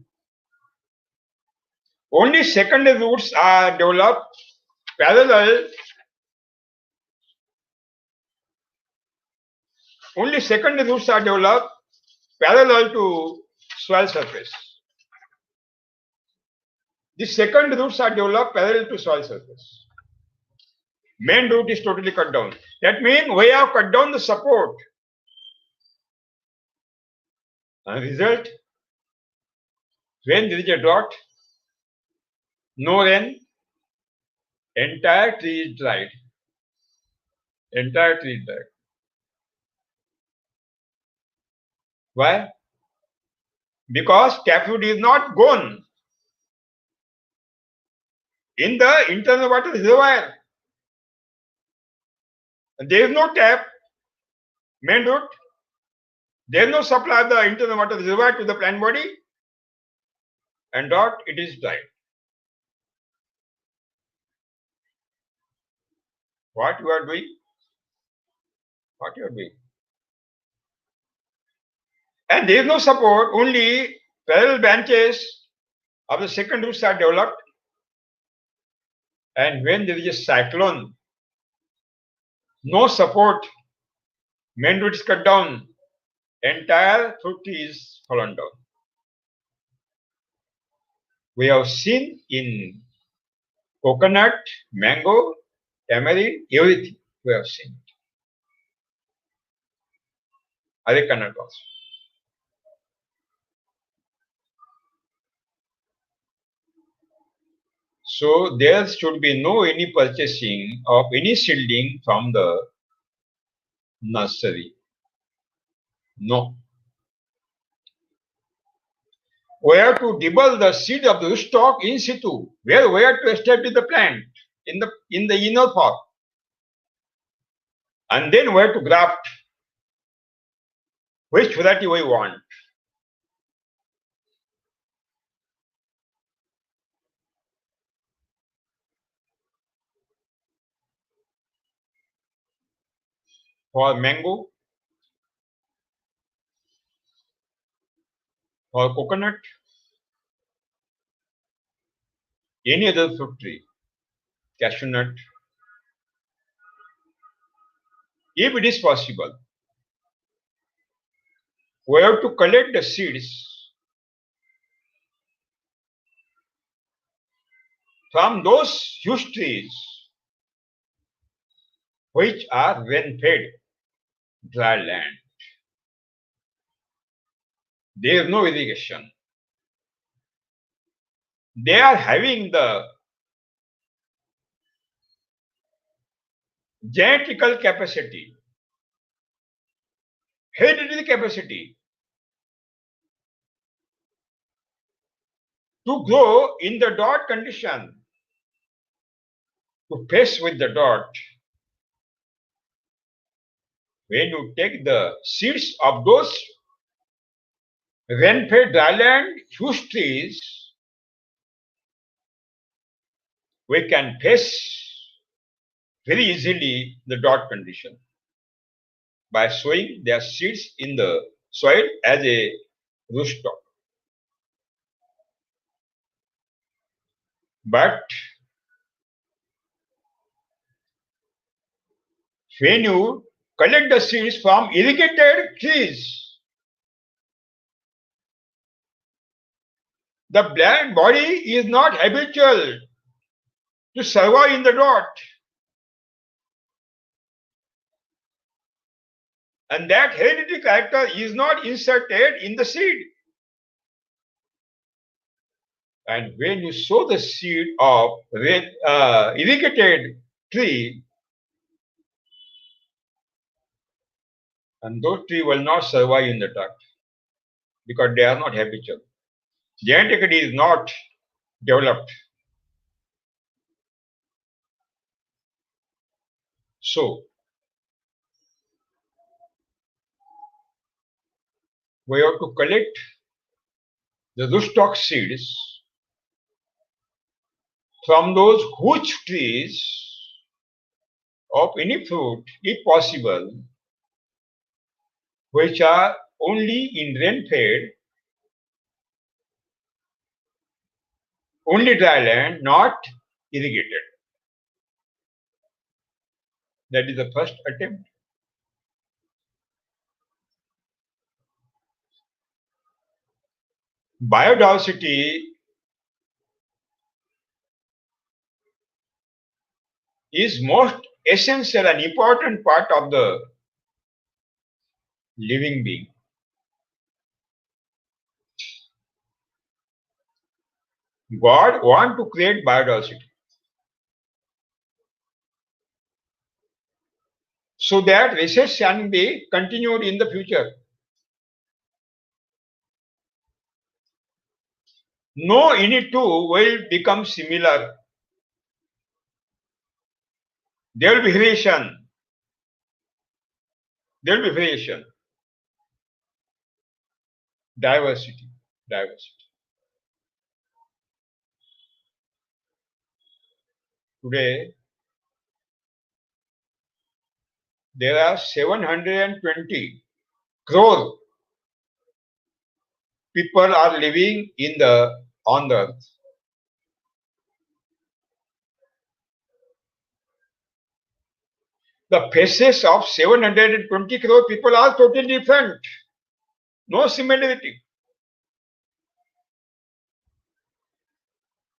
Speaker 1: Only secondary roots are developed parallel. Only secondary roots are developed parallel to soil surface. The second roots are developed parallel to soil surface. Main root is totally cut down. That means we have cut down the support. And result, when there is a drought, no rain, entire tree is dried. Entire tree is dried. Why? Because taproot is not gone in the internal water reservoir. There is no tap, main root. There is no supply of the internal water reservoir to the plant body, and drought, it is dried. What you are doing? What you are doing? And there is no support, only parallel branches of the second roots are developed. And when there is a cyclone, no support, main root is cut down, entire fruit is fallen down. We have seen in coconut, mango, tamarind, everything we have seen. Arecanut also. So there should be no any purchasing of any seedling from the nursery. No. We have to debulk the seed of the rootstock in situ, where we have to establish the plant in the inner form. And then we have to graft which variety we want. For mango, for coconut, any other fruit tree, cashew nut, if it is possible, we have to collect the seeds from those huge trees which are rain-fed dry land. There is no irrigation. They are having the genetical capacity, hereditary capacity to grow in the drought condition, to face with the drought. When you take the seeds of those rain-fed dryland huge trees, we can face very easily the drought condition by sowing their seeds in the soil as a rootstock. But when you collect the seeds from irrigated trees, the plant body is not habitual to survive in the drought. And that hereditary character is not inserted in the seed. And when you sow the seed of irrigated tree, and those tree will not survive in the drought. because they are not habitual. Genetically is not developed. So, we have to collect the rootstock seeds from those huge trees of any fruit, if possible, which are only in rain-fed, only dry land, not irrigated. That is the first attempt. Biodiversity is most essential and important part of the living being. God wants to create biodiversity so that research can be continued in the future. No any two will become similar. There will be variation. There will be variation. Diversity. Today, there are 720 crore people are living on the earth. The faces of 720 crore people are totally different. No similarity.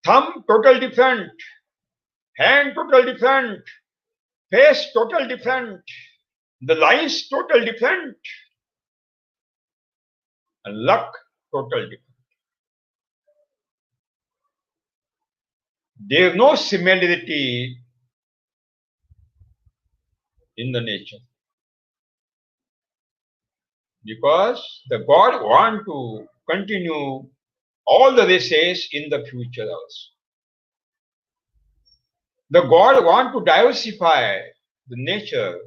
Speaker 1: Thumb total different. Hand total different. Face total different. The lines total different. And luck total different. There is no similarity in the nature. Because the God want to continue all the races in the future also. The God want to diversify the nature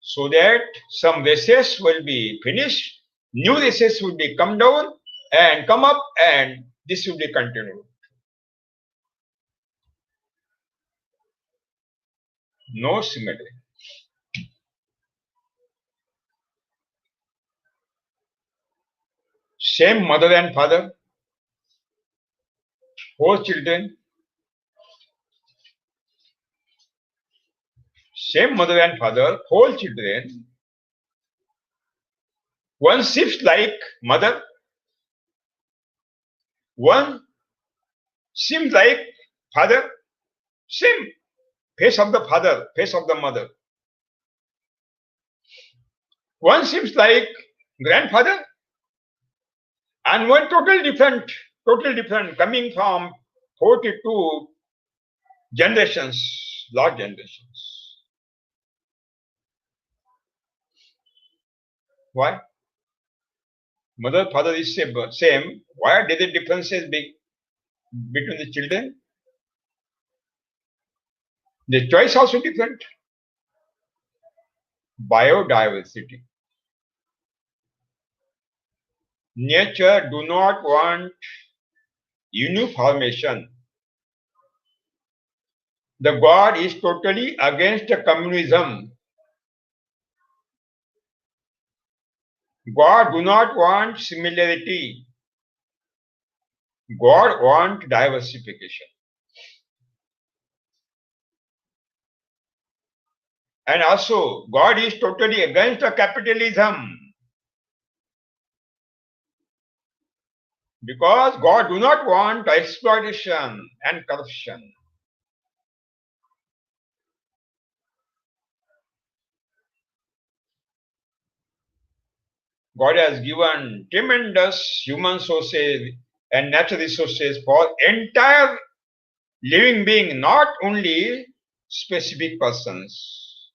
Speaker 1: so that some races will be finished, new races will be come down and come up, and this will be continued. No symmetry. Same mother and father, 4 children. Same mother and father, 4 children. One seems like mother, one seems like father, same face of the father, face of the mother. One seems like grandfather, and one totally different, coming from 42 generations, large generations. Why? Mother, father is same. Why did the differences be between the children? The choice also different. Biodiversity. Nature do not want uniformation. The God is totally against communism. God do not want similarity. God want diversification. And also, God is totally against capitalism. Because God do not want exploitation and corruption. God has given tremendous human sources and natural resources for entire living being, not only specific persons,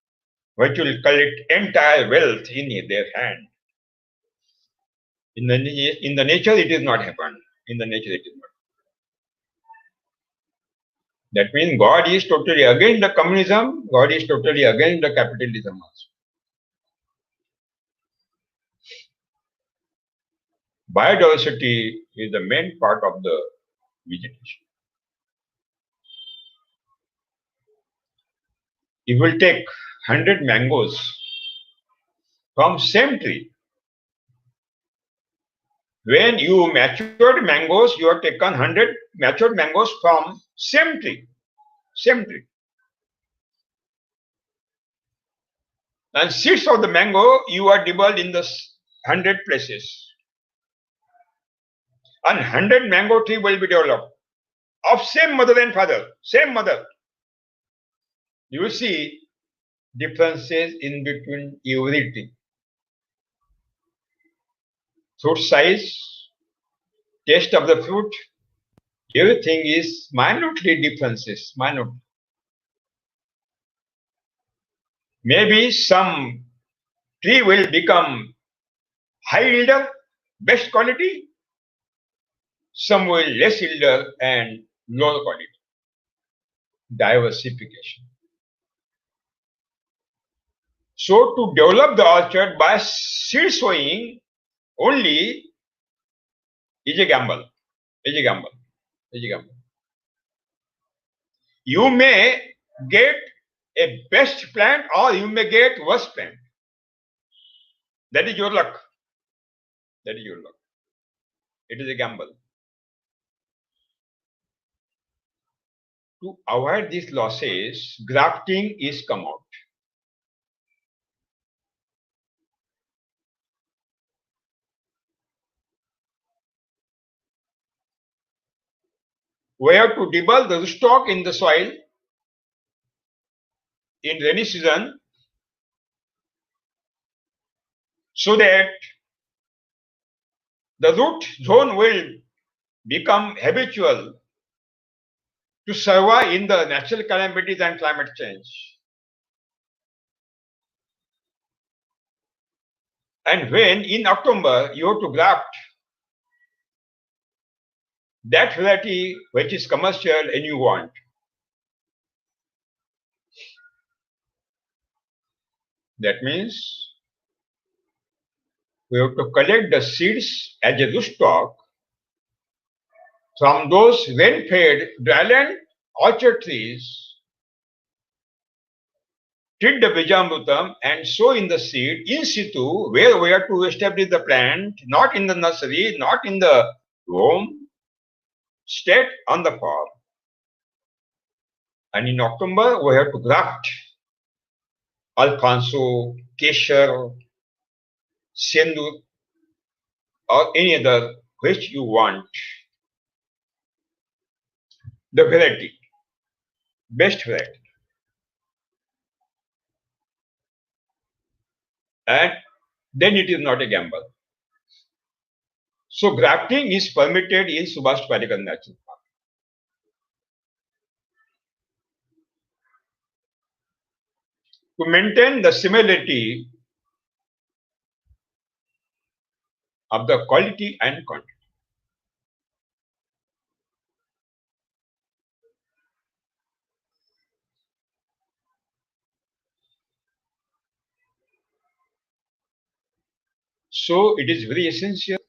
Speaker 1: which will collect entire wealth in their hand. In the nature, it is not happened. In the nature, it is not. That means God is totally against the communism. God is totally against the capitalism also. Biodiversity is the main part of the vegetation. If we take 100 mangoes from same tree, when you matured mangoes, you have taken 100 matured mangoes from same tree, same tree. And seeds of the mango, you are divulged in the 100 places. And 100 mango tree will be developed of same mother and father, same mother. You will see differences in between everything. Fruit size, taste of the fruit, everything is minutely differences, minute. Maybe some tree will become high yielder, best quality, some will less yielder and lower quality. Diversification. So to develop the orchard by seed sowing only is a gamble. Is a gamble. Is a gamble. You may get a best plant or you may get worst plant. That is your luck. That is your luck. It is a gamble. To avoid these losses, grafting is come out. We have to debulk the rootstock in the soil in rainy season so that the root zone will become habitual to survive in the natural calamities and climate change. And when in October you have to graft that variety which is commercial and you want, that means we have to collect the seeds as a rootstock from those rain-fed dryland orchard trees, treat the Bijamrutam and sow in the seed in situ where we have to establish the plant, not in the nursery, not in the home, straight on the farm. And in October, we have to graft Alfonso, Kesher, Sendur, or any other which you want. The variety, best variety. And then it is not a gamble. So grafting is permitted in Subhash Parekar National Park. To maintain the similarity of the quality and quantity. So it is very essential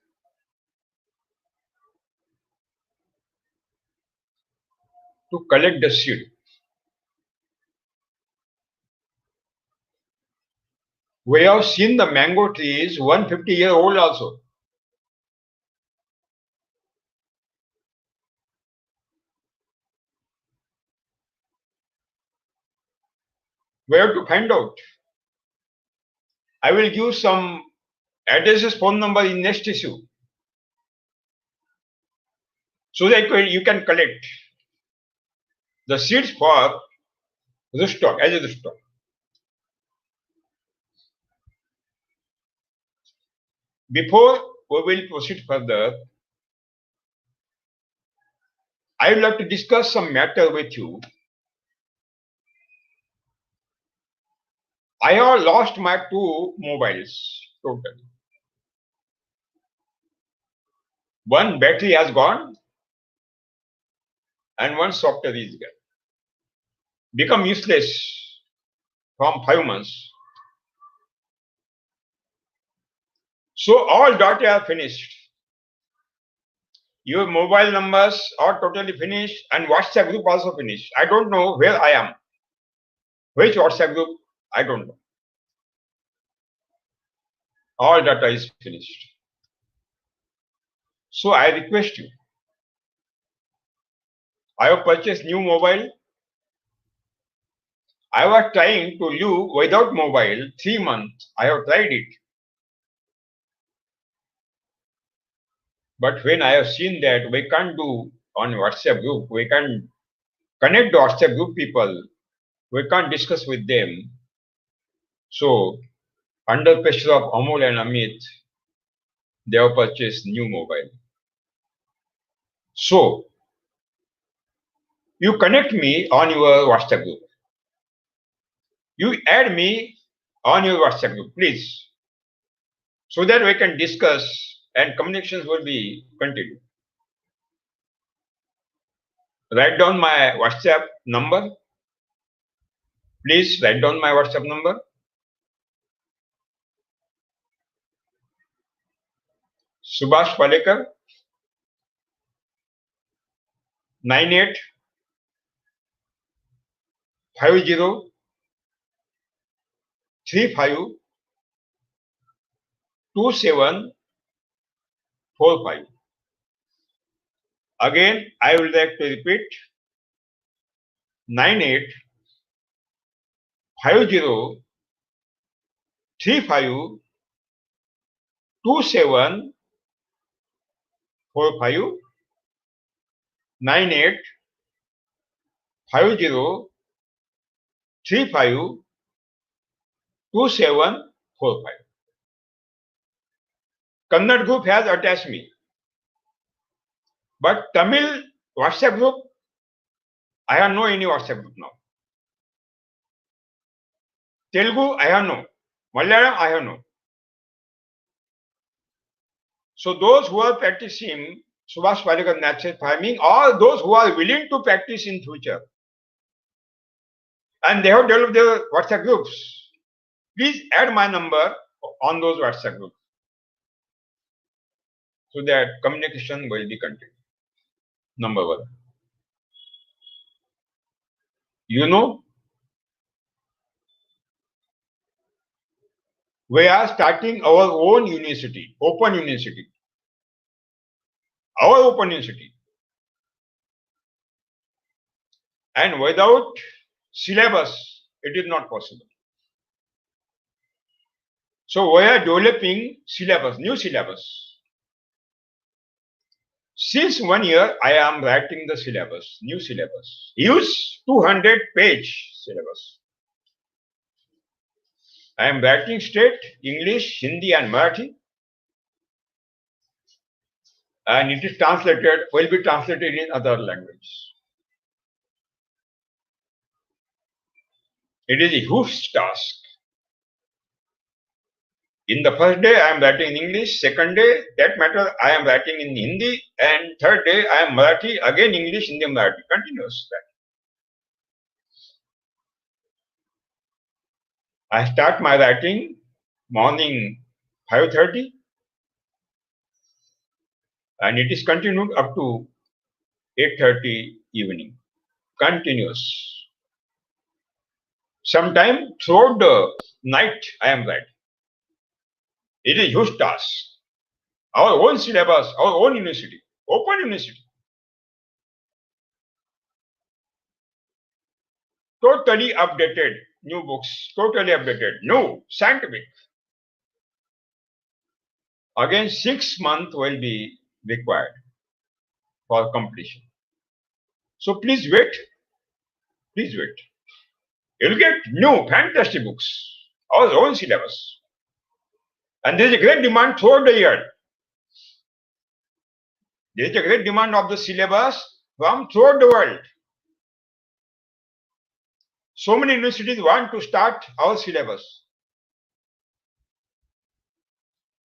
Speaker 1: to collect the seed. We have seen the mango trees 150-year-old also. We have to find out. I will give some addresses, phone number in next issue, so that you can collect the seeds for rootstock as a rootstock. Before we will proceed further, I would like to discuss some matter with you. I have lost my two mobiles totally. One battery has gone and one software is become useless from 5 months. So all data are finished. Your mobile numbers are totally finished and WhatsApp group also finished. I don't know where I am. Which WhatsApp group? I don't know. All data is finished. So I request you. I have purchased new mobile. I was trying to live without mobile 3 months. I have tried it. But when I have seen that we can't do on WhatsApp group, we can't connect the WhatsApp group people, we can't discuss with them. So under pressure of Amol and Amit, they have purchased new mobile. So you connect me on your WhatsApp group. You add me on your WhatsApp group, please, so that we can discuss and communications will be continued. Write down my WhatsApp number. Please write down my WhatsApp number. Subhash Palekar 98 50 35 2745. Again, I would like to repeat 98 50 35 2745 98 50 35 2745. Kannada group has attached me. But Tamil WhatsApp group, I have no any WhatsApp group now. Telugu, I have no. Malayalam, I have no. So those who are practicing Subhash Palekar natural farming, or those who are willing to practice in future, and they have developed their WhatsApp groups, please add my number on those WhatsApp groups so that communication will be continued. Number one. You know, we are starting our own university, open university. Our open university. And without syllabus, it is not possible. So we are developing syllabus, new syllabus. Since 1 year, I am writing the syllabus, new syllabus. Use 200-page syllabus. I am writing straight English, Hindi and Marathi. And it is translated, will be translated in other languages. It is a huge task. In the first day, I am writing in English. Second day, that matter, I am writing in Hindi. And third day, I am Marathi, again English, Hindi, Marathi. Continuous. I start my writing morning 5:30. And it is continued up to 8:30 evening. Continuous. Sometime throughout the night, I am writing. It is a huge task. Our own syllabus, our own university, open university. Totally updated, new books, totally updated, new, scientific. Again, 6 months will be required for completion. So please wait. Please wait. You'll get new, fantastic books, our own syllabus. And there is a great demand throughout the year. There is a great demand of the syllabus from throughout the world. So many universities want to start our syllabus.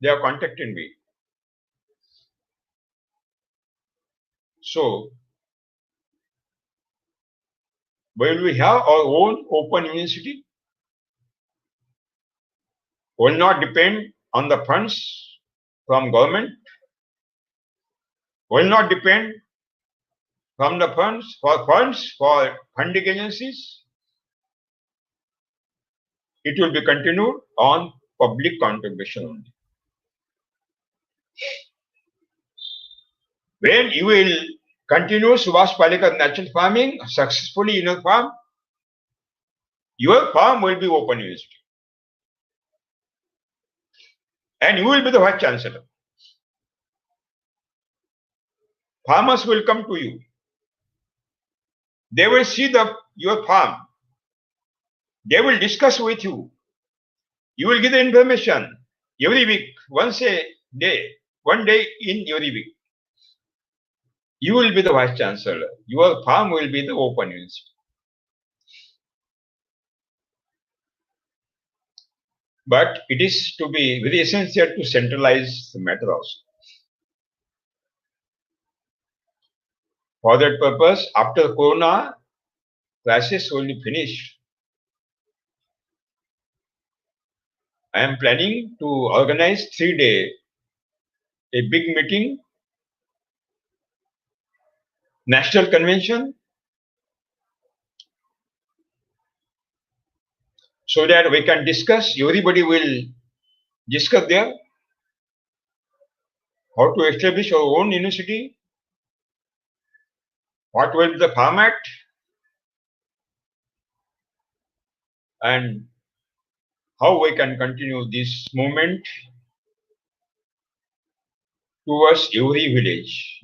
Speaker 1: They have contacted me. So, will we have our own open university? Will not depend on the funds from government, will not depend from the funds for funding agencies. It will be continued on public contribution only. When you will continue Subhash Palekar natural farming successfully in your farm will be open university. And you will be the vice chancellor. Farmers will come to you. They will see your farm. They will discuss with you. You will give the information every week, one day in every week. You will be the vice chancellor. Your farm will be the open university. But it is to be very essential to centralize the matter also. For that purpose, after Corona crisis will be finished, I am planning to organize 3-day a big meeting, national convention, so that we can discuss, everybody will discuss there how to establish our own university, what will be the format, and how we can continue this movement towards every village.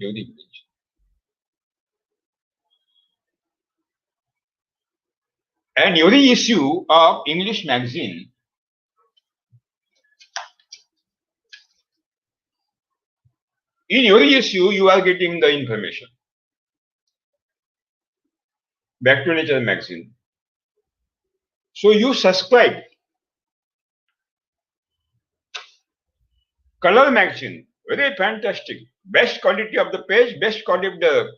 Speaker 1: And every issue of English magazine, in every issue you are getting the information. Back to Nature magazine. So you subscribe. Color magazine, very fantastic. Best quality of the page, best quality of the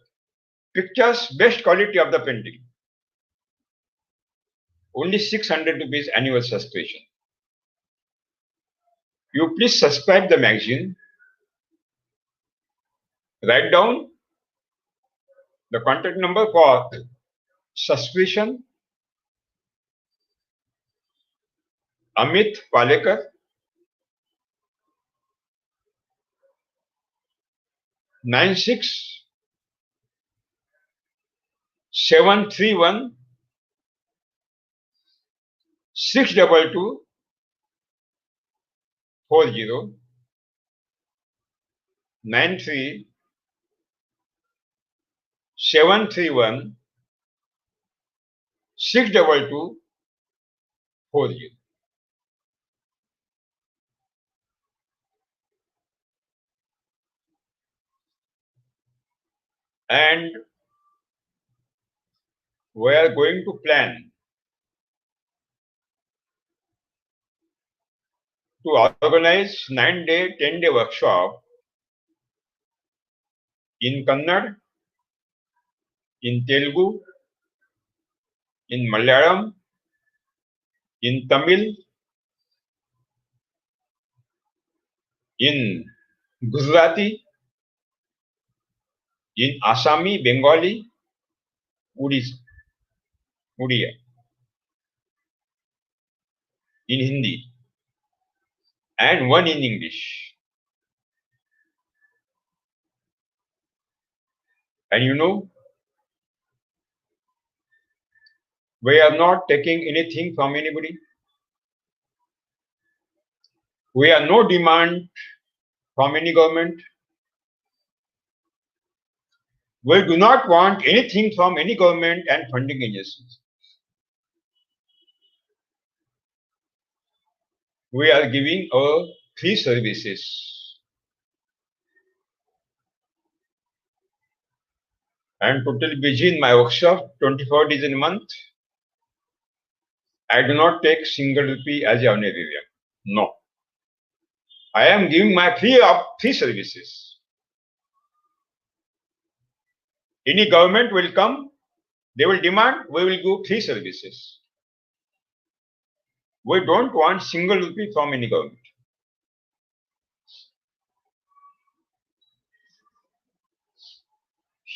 Speaker 1: pictures, best quality of the painting. Only 600 rupees annual subscription. You please subscribe the magazine. Write down the contact number for subscription. Amit Palekar, 96 731 622 40 93 731 622 40. And we are going to plan to organize 9-day, 10-day workshop in Kannada, in Telugu, in Malayalam, in Tamil, in Gujarati, in Assami, Bengali, Udiya, in Hindi, and one in English. And you know, we are not taking anything from anybody. We have no demand from any government. We do not want anything from any government and funding agencies. We are giving our free services. I am totally busy in my workshop, 24 days in a month. I do not take single rupee as a honorarium. No. I am giving my free services. Any government will come, they will demand, we will give free services. We don't want single rupee from any government.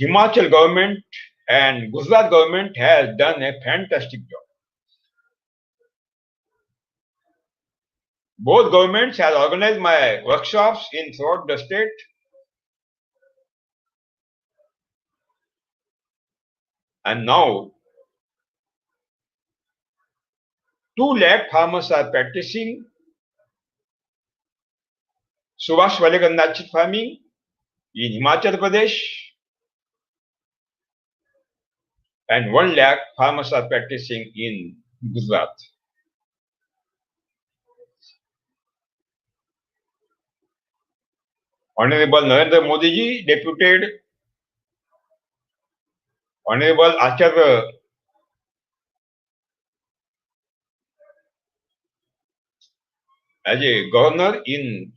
Speaker 1: Himachal government and Gujarat government has done a fantastic job. Both governments have organized my workshops in throughout the state. And now 2 lakh farmers are practicing Subhash Palekar farming in Himachal Pradesh, and 1 lakh farmers are practicing in Gujarat. Honorable Narendra Modi ji deputed Honorable Acharya as a governor in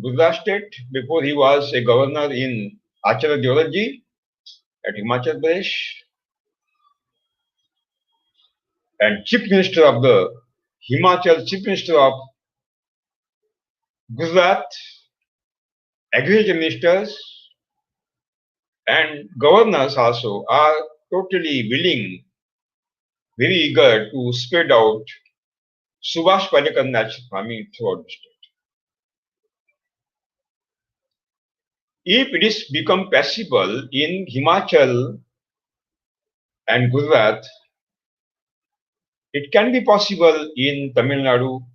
Speaker 1: Gujarat state before he was a governor in Acharya Deorat ji at Himachal Pradesh, and Chief Minister of the Himachal, Chief Minister of Gujarat, Agriculture Ministers and governors also are totally willing, very eager to spread out Subhash Palekar natural farming throughout the state. If it is become possible in Himachal and Gujarat, it can be possible in Tamil Nadu,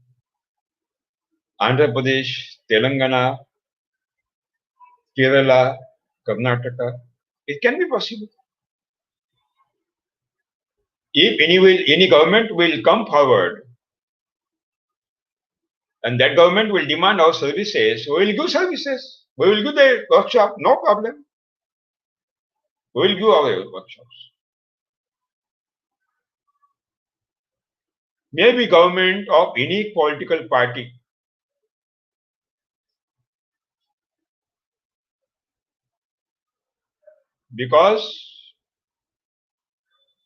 Speaker 1: Andhra Pradesh, Telangana, Kerala, Karnataka. It can be possible. If any government will come forward and that government will demand our services, we will give services. We will give the workshop, no problem. We will give our workshops. Maybe government of any political party. Because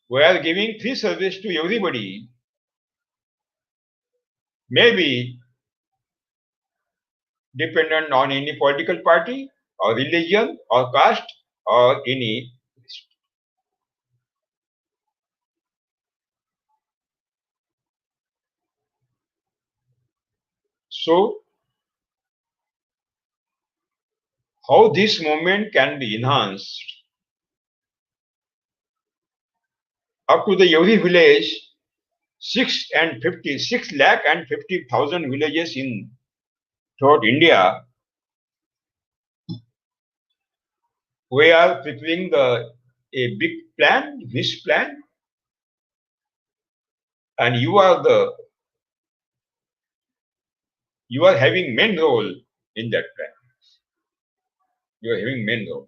Speaker 1: we are giving free service to everybody, maybe dependent on any political party or religion or caste or any. So, how this movement can be enhanced up to the every village, 6 lakh and 50,000 villages in throughout India. We are preparing a big plan, this plan, and you are having main role in that plan. You are having main role.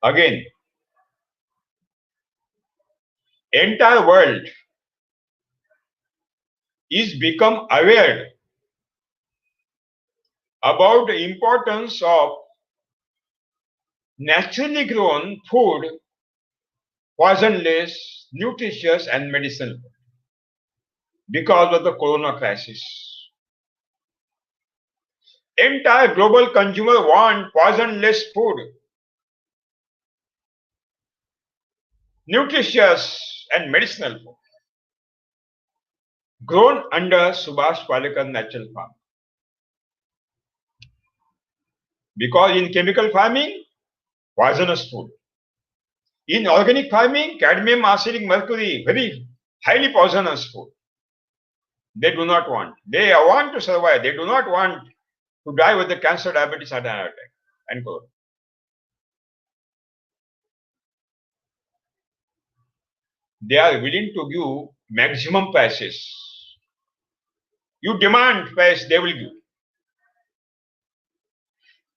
Speaker 1: Again, entire world is become aware about the importance of naturally grown food, poisonless, nutritious and medicinal because of the corona crisis. Entire global consumer want poisonless food, nutritious and medicinal food, grown under Subhash Palekar natural farm. Because in chemical farming, poisonous food. In organic farming, cadmium, arsenic, mercury, very highly poisonous food. They do not want. They want to survive. They do not want to die with the cancer, diabetes, heart attack, and corona. They are willing to give maximum prices. You demand price, they will give.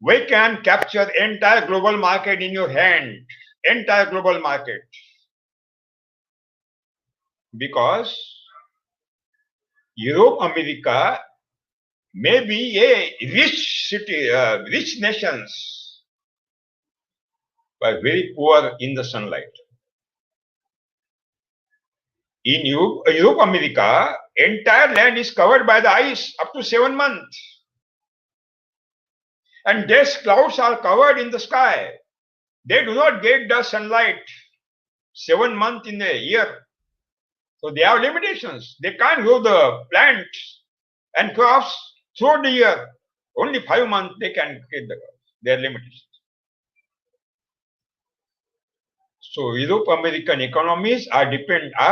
Speaker 1: We can capture entire global market in your hand, entire global market. Because Europe, America may be a rich city, rich nations, but very poor in the sunlight. In Europe, America, entire land is covered by the ice up to 7 months. And dense clouds are covered in the sky. They do not get the sunlight 7 months in a year. So they have limitations. They can't grow the plants and crops throughout the year. Only 5 months they can get the crops. Their limitations. So Europe-American economies are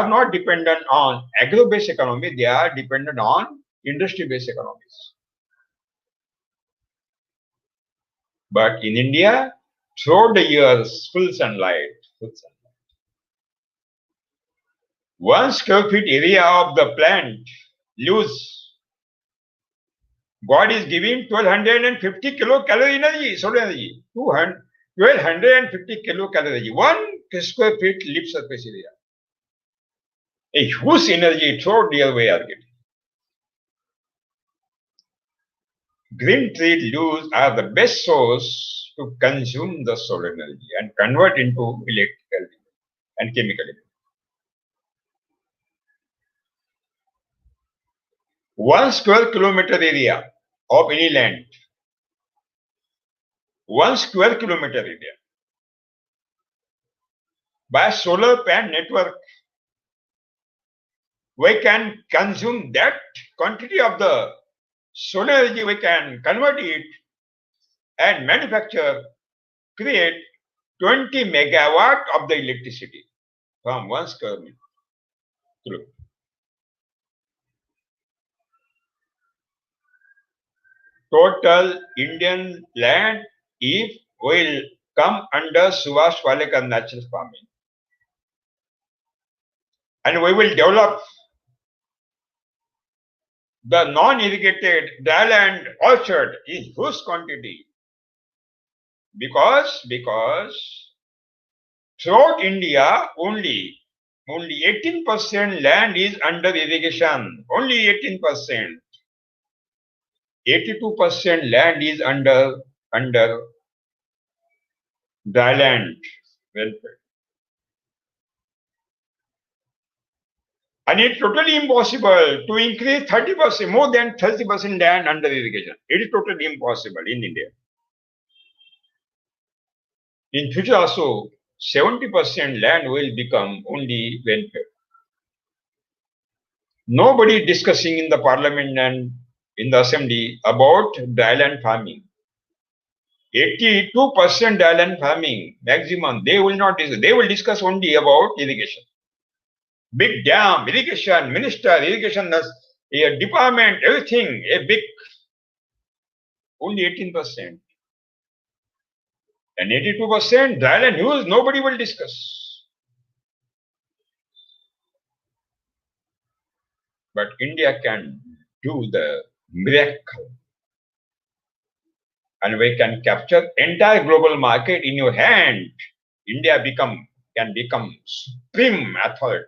Speaker 1: not dependent on agro-based economy. They are dependent on industry-based economies. But in India, throughout the years, full sunlight. 1 square feet area of the plant loose. God is giving 1250 kilocalorie energy, solar energy. 1250 kilocalorie. 1 square feet leaf surface area. A huge energy throughout the year we are getting. Green tree leaves are the best source to consume the solar energy and convert into electrical and chemical energy. 1 square kilometer area of any land, 1 square kilometer area, by solar panel network, we can consume that quantity of the solar energy, we can convert it and manufacture, create 20 megawatt of the electricity from 1 square kilometer. Total Indian land if will come under Subhash Palekar natural farming. And we will develop the non-irrigated dryland orchard in huge quantity because throughout India only 18% land is under irrigation. Only 18%. 82% land is under dryland welfare. And it's totally impossible to increase 30%, more than 30% land under irrigation. It is totally impossible in India. In future also, 70% land will become only welfare. Nobody discussing in the parliament and in the assembly about dryland farming. 82% dryland farming maximum. They will not discuss. They will discuss only about irrigation. Big dam, irrigation, minister, irrigation department, everything, a big, only 18%. And 82% dryland use, nobody will discuss. But India can do the miracle. And we can capture entire global market in your hand. India can become supreme authority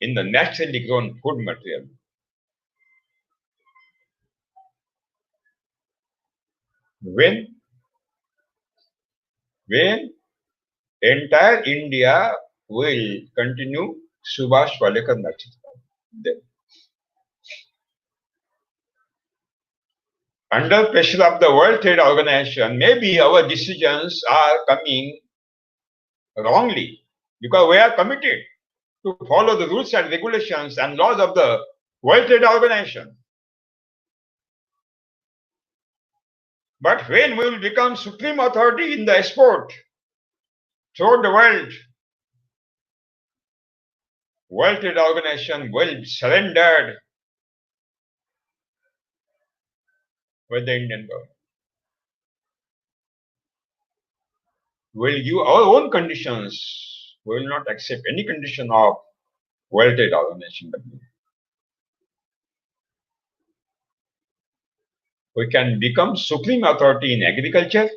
Speaker 1: in the naturally grown food material. When entire India will continue Subhash Palekar natural. Under pressure of the World Trade Organization, maybe our decisions are coming wrongly because we are committed to follow the rules and regulations and laws of the World Trade Organization. But when we will become supreme authority in the export throughout the World Trade Organization will surrender with the Indian government. We will give our own conditions. We will not accept any condition of World Trade Organization. We can become supreme authority in agriculture,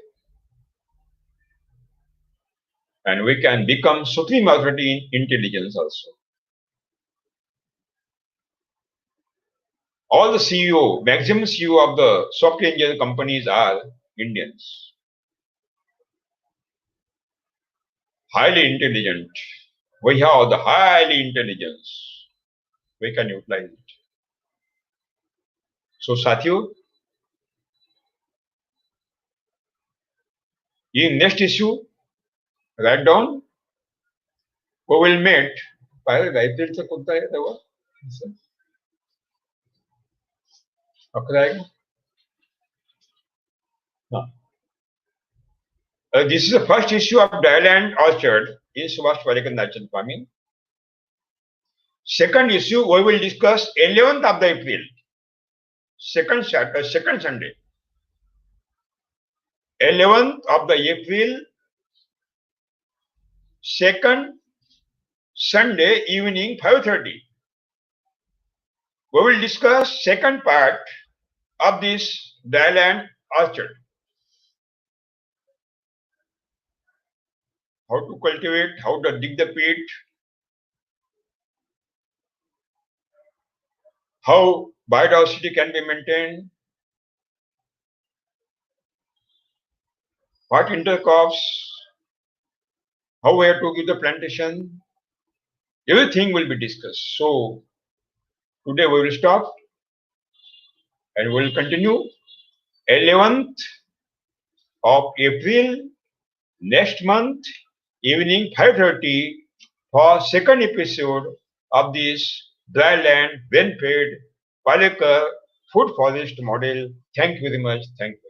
Speaker 1: and we can become supreme authority in intelligence also. All the CEO, maximum CEO of the software engineering companies are Indians. highly intelligent. We have the highly intelligence. We can utilize it. So, Sathiyo, in next issue, write down, we will meet. पाहिलं का एप्रिलचा कोणता आहे तेव्हा? 11 आहे का? हा. This is the first issue of Dryland Orchard in Subhash Parekh National Farming. Second issue, we will discuss 11th of the April, second Sunday. 11th of the April, second Sunday evening, 5:30. We will discuss second part of this Dryland Orchard. How to cultivate, how to dig the pit, how biodiversity can be maintained, what intercrops, how we have to give the plantation, everything will be discussed. So today we will stop and we will continue 11th of April next month evening 5:30 for second episode of this dryland, when fed Palekar food forest model. Thank you very much. Thank you.